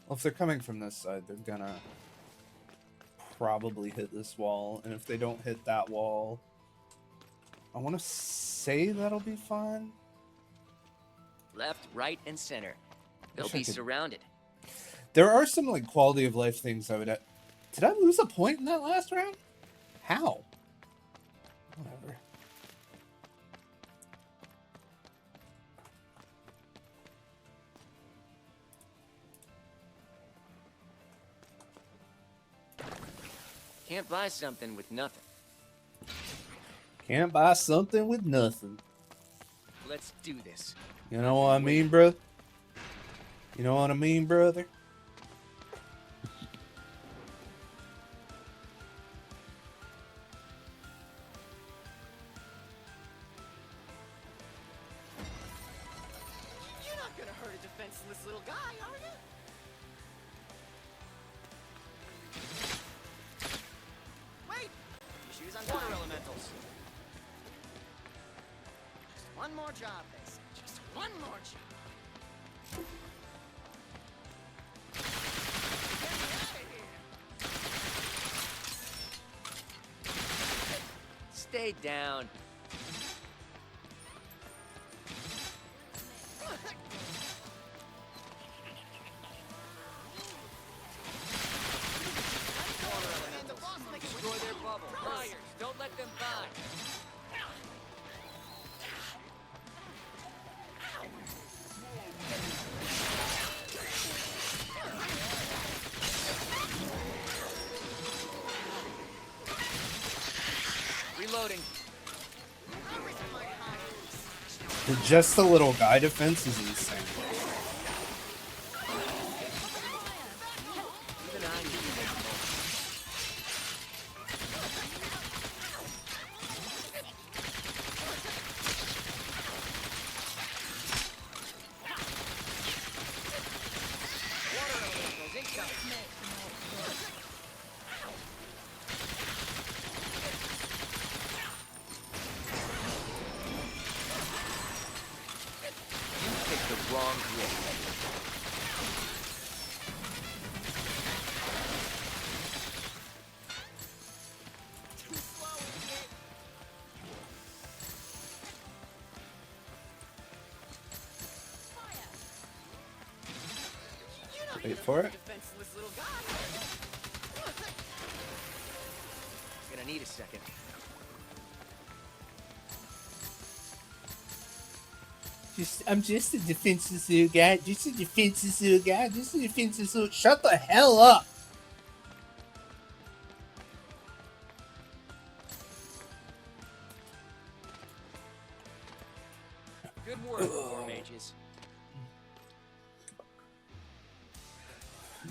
[SPEAKER 1] Well, if they're coming from this side, they're gonna probably hit this wall, and if they don't hit that wall, I want to say that'll be fun.
[SPEAKER 7] Left, right, and center. They'll
[SPEAKER 1] Wish I
[SPEAKER 7] be
[SPEAKER 1] could-
[SPEAKER 7] surrounded.
[SPEAKER 1] There are some like quality of life things I would. Did I lose a point in that last round? How? Whatever.
[SPEAKER 7] Can't buy something with nothing.
[SPEAKER 1] Can't buy something with nothing.
[SPEAKER 7] Let's do this.
[SPEAKER 1] You know what I mean, bro? You know what I mean, brother?
[SPEAKER 7] You're not gonna hurt a defenseless little guy, are you? Wait! Your shoes on water elementals. Just one more job, they say. Just one more job. Get me out of here! Stay down. Destroy their bubble. Liars, don't let them by. Reloading.
[SPEAKER 1] Just the little guy defense is insane.
[SPEAKER 7] Even I need to make a moment. Water elementals incoming. You picked the wrong grid. Too slow, idiot. You're not
[SPEAKER 1] Wait
[SPEAKER 7] gonna
[SPEAKER 1] for
[SPEAKER 7] hurt
[SPEAKER 1] it.
[SPEAKER 7] a defenseless little guy. Gonna need a second.
[SPEAKER 1] I'm just a defenseless little guy. Just a defenseless little guy. Just a defenseless little. Shut the hell up!
[SPEAKER 7] Good work, War Mages.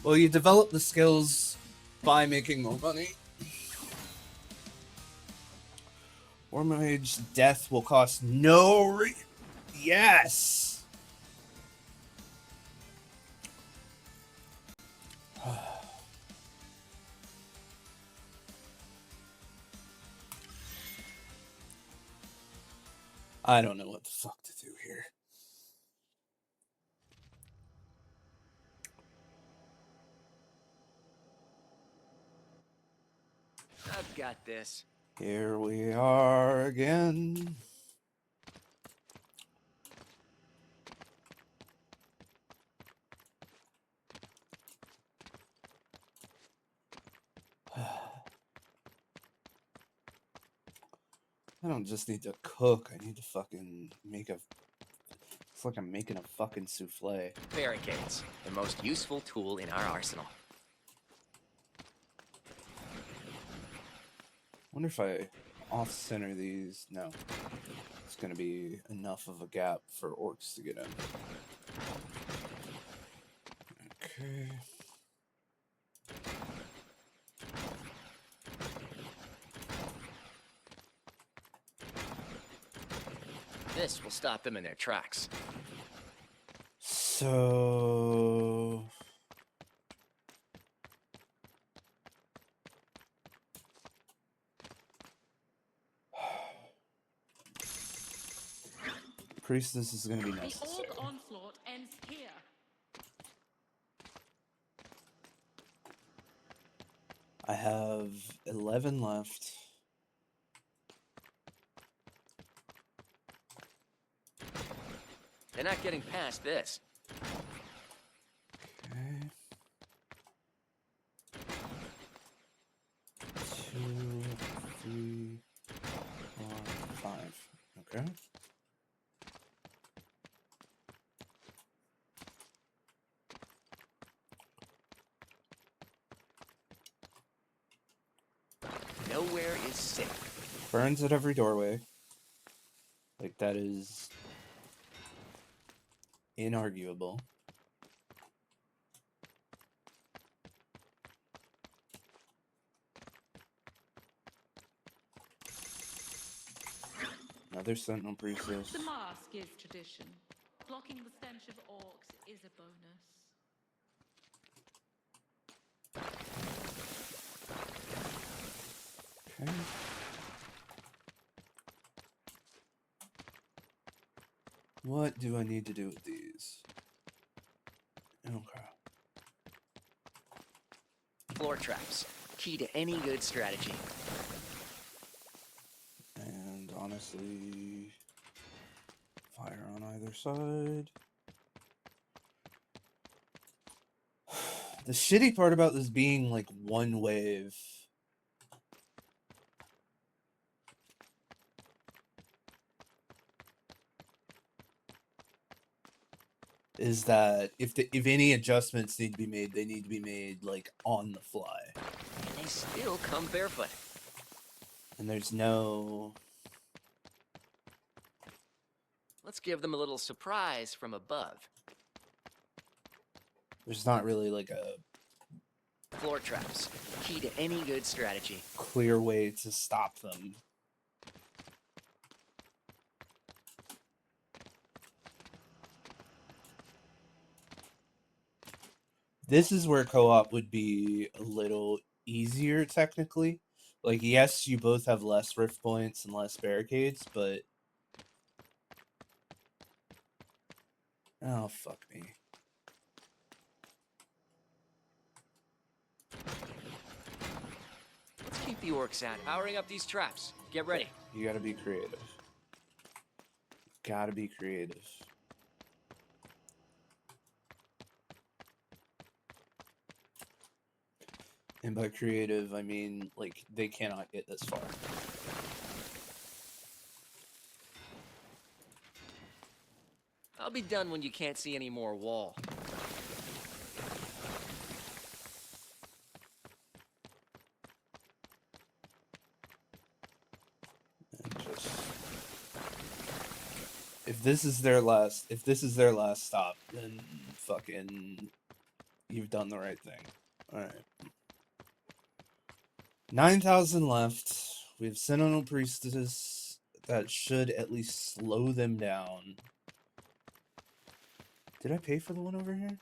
[SPEAKER 1] Well, you develop the skills by making more money. War Mage death will cost no Yes! I don't know what the fuck to do here.
[SPEAKER 7] I've got this.
[SPEAKER 1] Here we are again. I don't just need to cook. I need to fucking make a... It's like I'm making a fucking souffle.
[SPEAKER 7] Barricades, the most useful tool in our arsenal.
[SPEAKER 1] Wonder if I off-center these. No. It's gonna be enough of a gap for orcs to get in. Okay.
[SPEAKER 7] This will stop them in their tracks.
[SPEAKER 1] So... Priestess is going to be
[SPEAKER 6] The
[SPEAKER 1] necessary.
[SPEAKER 6] Orc onslaught ends here.
[SPEAKER 1] I have 11 left.
[SPEAKER 7] They're not getting past this.
[SPEAKER 1] Okay. 2, 3, 4, 5. Okay.
[SPEAKER 7] Nowhere is safe.
[SPEAKER 1] Burns at every doorway. Like, that is inarguable. Another sentinel priestess.
[SPEAKER 6] The mask is tradition. Blocking the stench of orcs is a bonus.
[SPEAKER 1] Okay. What do I need to do with these? Okay.
[SPEAKER 7] Floor traps. Key to any good strategy.
[SPEAKER 1] And honestly, fire on either side. The shitty part about this being like one wave is that if any adjustments need to be made, they need to be made like on the fly.
[SPEAKER 7] And they still come barefoot.
[SPEAKER 1] And there's no...
[SPEAKER 7] Let's give them a little surprise from above.
[SPEAKER 1] There's not really like a
[SPEAKER 7] Floor traps. Key to any good strategy.
[SPEAKER 1] clear way to stop them. This is where co-op would be a little easier technically. Like, yes, you both have less rift points and less barricades, but... Oh, fuck me.
[SPEAKER 7] Let's keep the orcs out. Powering up these traps. Get ready.
[SPEAKER 1] You gotta be creative. Gotta be creative. And by creative, I mean, like, they cannot get this far.
[SPEAKER 7] I'll be done when you can't see any more wall.
[SPEAKER 1] And just... If this is their last stop, then fucking you've done the right thing. Alright. 9,000 left. We have Sentinel Priestess that should at least slow them down. Did I pay for the one over here?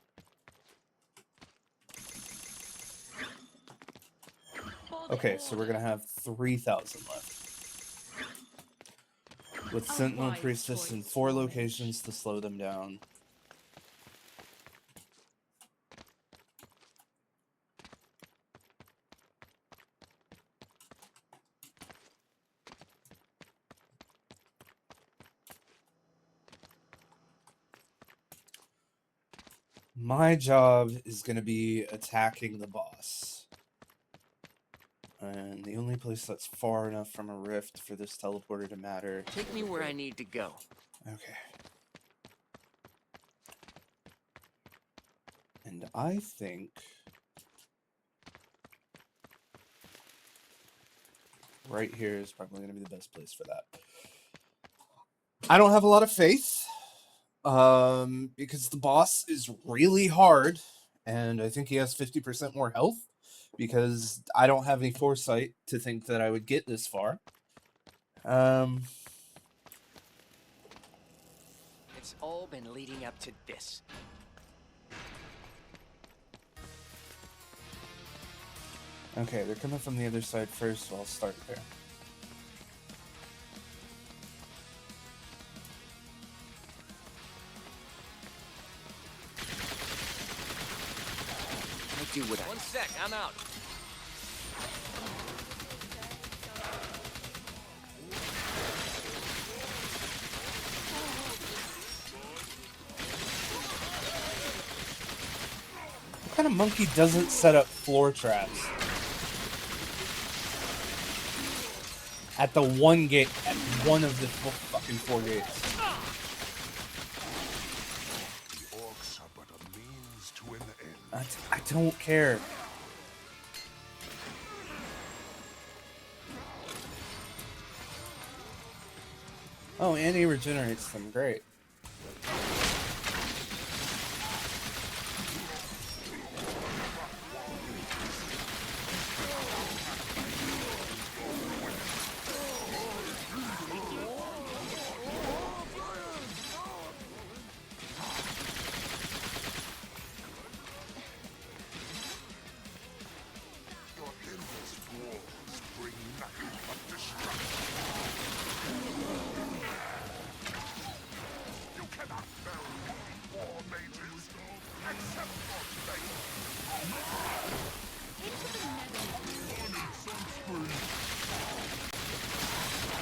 [SPEAKER 1] Okay, so we're gonna have 3,000 left. With Sentinel Priestess in 4 locations to slow them down. My job is going to be attacking the boss. And the only place that's far enough from a rift for this teleporter to matter.
[SPEAKER 7] Take me where I need to go.
[SPEAKER 1] Okay. And I think... right here is probably going to be the best place for that. I don't have a lot of faith. Because the boss is really hard, and I think he has 50% more health, because I don't have any foresight to think that I would get this far.
[SPEAKER 7] It's all been leading up to this.
[SPEAKER 1] Okay, they're coming from the other side first, so I'll start there.
[SPEAKER 7] Do what I... One sec, I'm out.
[SPEAKER 1] kind of monkey doesn't set up floor traps? At the one gate, at one of the fucking 4 gates.
[SPEAKER 2] The orcs are but a means to an end.
[SPEAKER 1] I don't care. Oh, and he regenerates them. Great.
[SPEAKER 2] Your endless wars bring nothing but destruction. You cannot fell me, war mages, except for fate.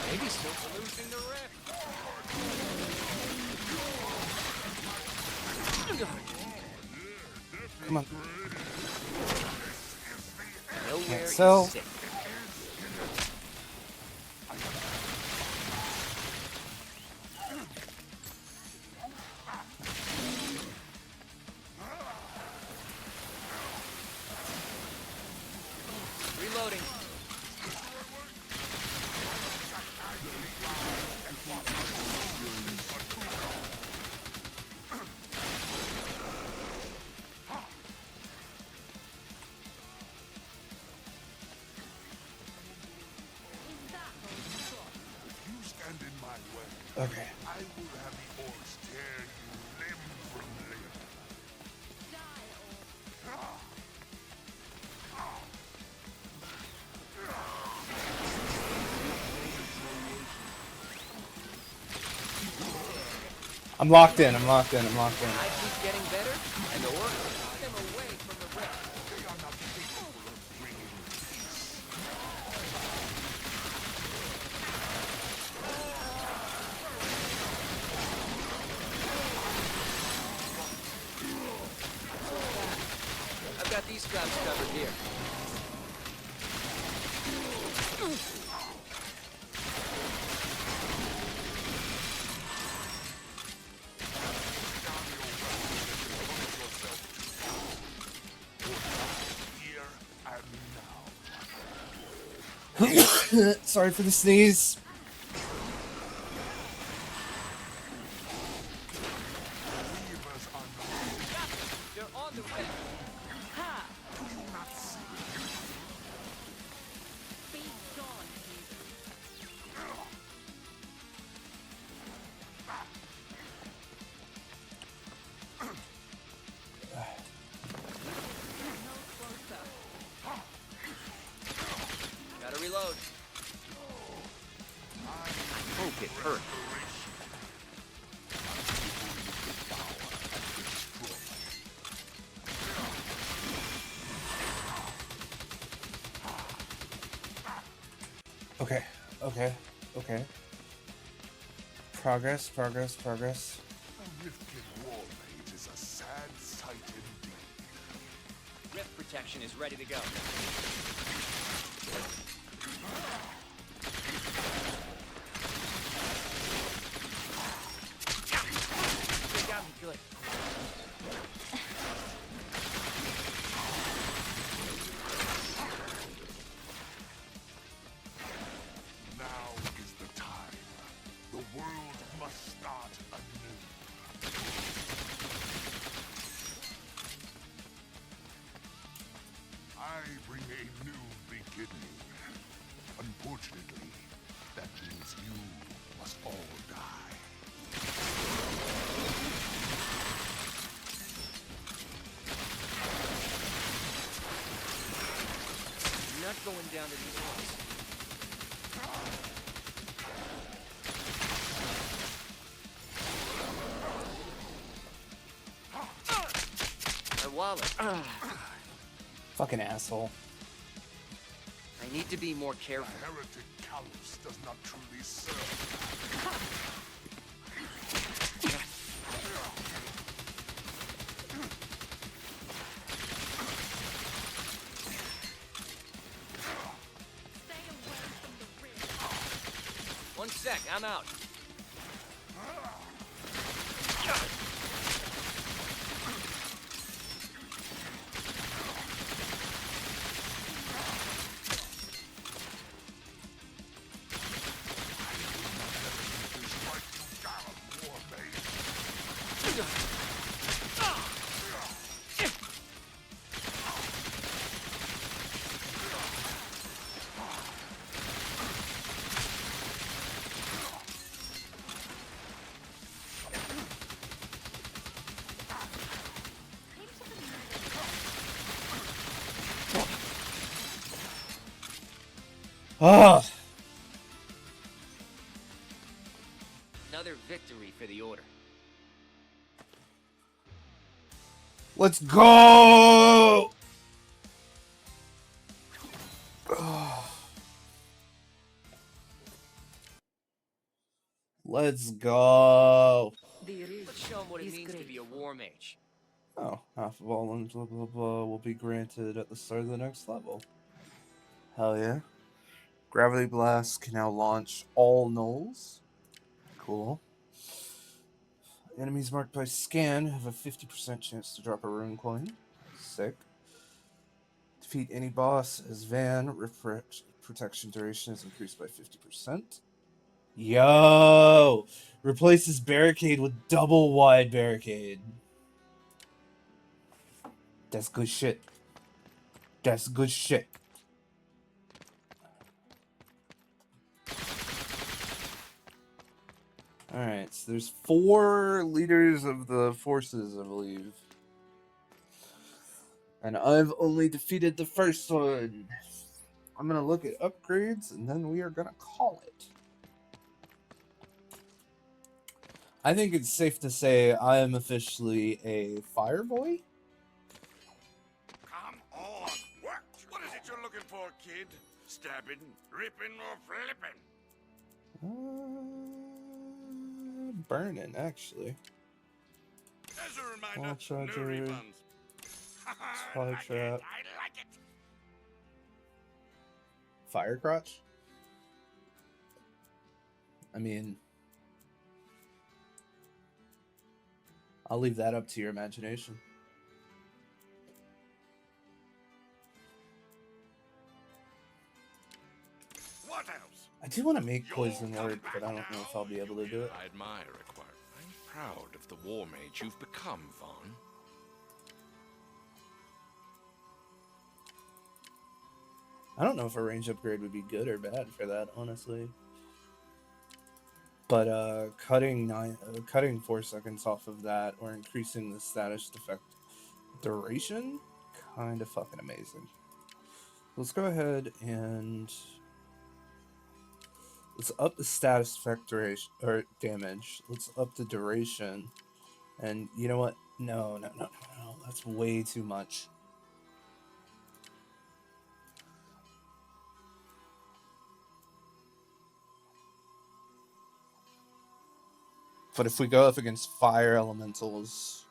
[SPEAKER 7] Maybe still losing the rift.
[SPEAKER 1] Come on.
[SPEAKER 7] Nowhere is
[SPEAKER 1] So-
[SPEAKER 7] safe. Reloading.
[SPEAKER 2] If you stand in my way,
[SPEAKER 1] Okay.
[SPEAKER 2] I will have the orcs tear you limb from limb.
[SPEAKER 1] I'm locked in. I'm locked in. I'm locked in.
[SPEAKER 7] I keep getting better, and the orcs keep them away from the rift.
[SPEAKER 2] They are not capable of bringing peace.
[SPEAKER 7] I've got these traps covered here.
[SPEAKER 2] Here and now.
[SPEAKER 1] Sorry for the sneeze.
[SPEAKER 2] Weavers are not.
[SPEAKER 7] They're on the rift.
[SPEAKER 2] Do you not see?
[SPEAKER 6] Be gone, heathen. No closer.
[SPEAKER 7] Gotta reload. I hope it hurt.
[SPEAKER 1] Okay. Okay. Okay. Progress. Progress. Progress.
[SPEAKER 2] A rifted war mage is a sad sight indeed.
[SPEAKER 7] Rift protection is ready to go. They got me good.
[SPEAKER 2] Now is the time. The world must start anew. I bring a new beginning. Unfortunately, that means you must all die.
[SPEAKER 7] You're not going down to these ones. My wallet.
[SPEAKER 1] Fucking asshole.
[SPEAKER 7] I need to be more
[SPEAKER 2] The
[SPEAKER 7] careful.
[SPEAKER 2] heretic callous does not truly serve.
[SPEAKER 7] I'm out.
[SPEAKER 1] Ah,
[SPEAKER 7] Another victory for the Order.
[SPEAKER 1] let's go. Let's go.
[SPEAKER 4] The
[SPEAKER 7] Let's
[SPEAKER 4] Rift
[SPEAKER 7] show them what it
[SPEAKER 4] is
[SPEAKER 7] means to be a
[SPEAKER 4] grateful.
[SPEAKER 7] war mage.
[SPEAKER 1] Oh, half of all blah blah blah will be granted at the start of the next level. Hell yeah. Gravity Blast can now launch all nulls. Cool. Enemies marked by scan have a 50% chance to drop a rune coin. Sick. Defeat any boss as Van. Protection duration is increased by 50%. Yo! Replaces barricade with double wide barricade. That's good shit. That's good shit. Alright, so there's 4 leaders of the forces, I believe. And I've only defeated the first one. I'm gonna look at upgrades and then we are gonna call it. I think it's safe to say I am officially a fire boy.
[SPEAKER 2] Come on, what is it you're looking for, kid? Stabbing, ripping, or flipping?
[SPEAKER 1] Burning, actually.
[SPEAKER 2] As a reminder,
[SPEAKER 1] Wall
[SPEAKER 2] no
[SPEAKER 1] charger,
[SPEAKER 2] refunds.
[SPEAKER 1] fire
[SPEAKER 2] Like it,
[SPEAKER 1] trap,
[SPEAKER 2] I like it.
[SPEAKER 1] fire crotch. I mean, I'll leave that up to your imagination.
[SPEAKER 2] What else?
[SPEAKER 1] I do want to make poison work, but I don't know if I'll be able to do it.
[SPEAKER 2] I admire it, I'm proud of the war mage you've become, Vaughn.
[SPEAKER 1] I don't know if a range upgrade would be good or bad for that, honestly. But cutting 4 seconds off of that or increasing the status effect duration, kind of fucking amazing. Let's go ahead and let's up the status effect duration or damage. Let's up the duration, and you know what? No, that's way too much. But if we go up against fire elementals,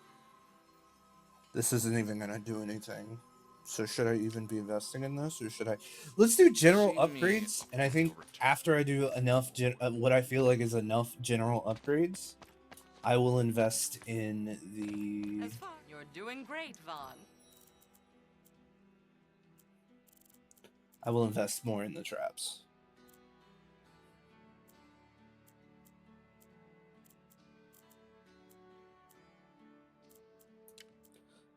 [SPEAKER 1] this isn't even going to do anything. So should I even be investing in this, or should I? Let's do general upgrades, and I think after I do enough, what I feel like is enough general upgrades, I will invest in the...
[SPEAKER 3] You're doing great, Vaughn.
[SPEAKER 1] I will invest more in the traps.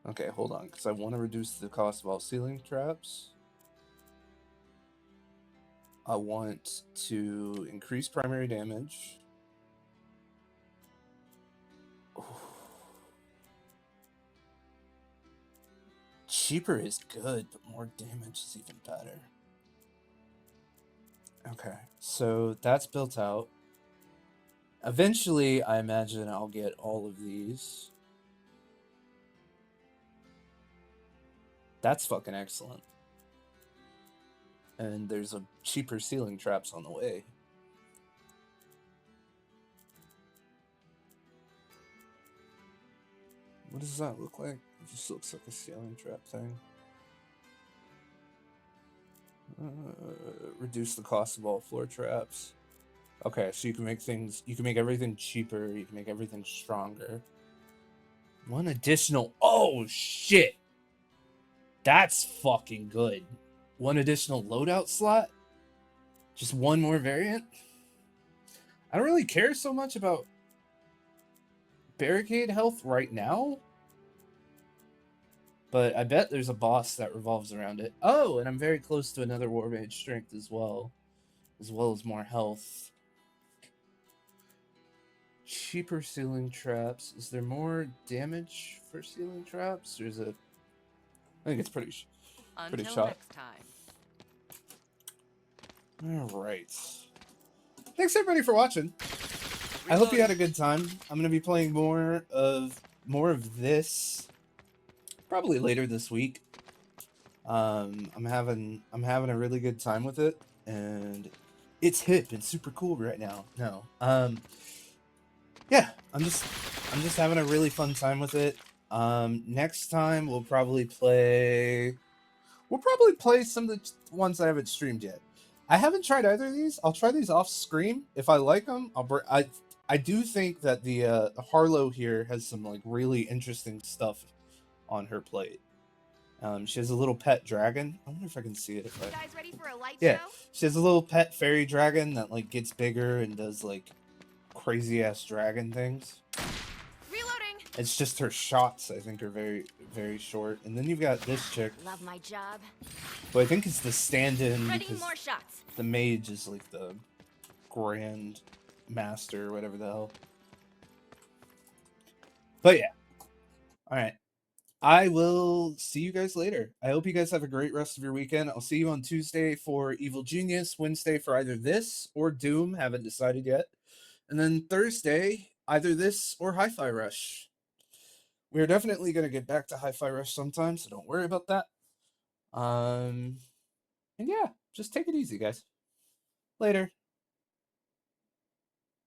[SPEAKER 1] Okay, hold on, because I want to reduce the cost of all ceiling traps. I want to increase primary damage. Ooh. Cheaper is good, but more damage is even better. Okay, so that's built out. Eventually, I imagine I'll get all of these. That's fucking excellent. And there's a cheaper ceiling traps on the way. What does that look like? It just looks like a ceiling trap thing. Reduce the cost of all floor traps. Okay, so you can make everything cheaper, you can make everything stronger. One additional, oh shit! That's fucking good. One additional loadout slot? Just one more variant? I don't really care so much about barricade health right now, but I bet there's a boss that revolves around it. Oh, and I'm very close to another War Mage strength as well as more health. Cheaper ceiling traps. Is there more damage for ceiling traps, or is it? I think it's pretty
[SPEAKER 3] Until
[SPEAKER 1] shot.
[SPEAKER 3] next time.
[SPEAKER 1] All right. Thanks everybody for watching. I hope you had a good time. I'm gonna be playing more of this probably later this week. I'm having a really good time with it, and it's hip and super cool right now. No, yeah, I'm just having a really fun time with it. Next time we'll probably play some of the ones I haven't streamed yet. I haven't tried either of these. I'll try these off screen. If I like them, I do think that the Harlow here has some like really interesting stuff on her plate. She has a little pet dragon. I wonder if I can see it. If I...
[SPEAKER 5] You guys ready for a light
[SPEAKER 1] Yeah,
[SPEAKER 5] show?
[SPEAKER 1] she has a little pet fairy dragon that like gets bigger and does like crazy ass dragon things.
[SPEAKER 5] Reloading.
[SPEAKER 1] It's just her shots, I think, are very, very short. And then you've got this chick,
[SPEAKER 5] Love my job.
[SPEAKER 1] who I think is the stand-in
[SPEAKER 5] Ready
[SPEAKER 1] because
[SPEAKER 5] more shots.
[SPEAKER 1] the mage is like the grand master or whatever the hell. But yeah. Alright. I will see you guys later. I hope you guys have a great rest of your weekend. I'll see you on Tuesday for Evil Genius, Wednesday for either this or Doom, haven't decided yet. And then Thursday, either this or Hi-Fi Rush. We're definitely going to get back to Hi-Fi Rush sometime, so don't worry about that. And yeah, just take it easy, guys. Later.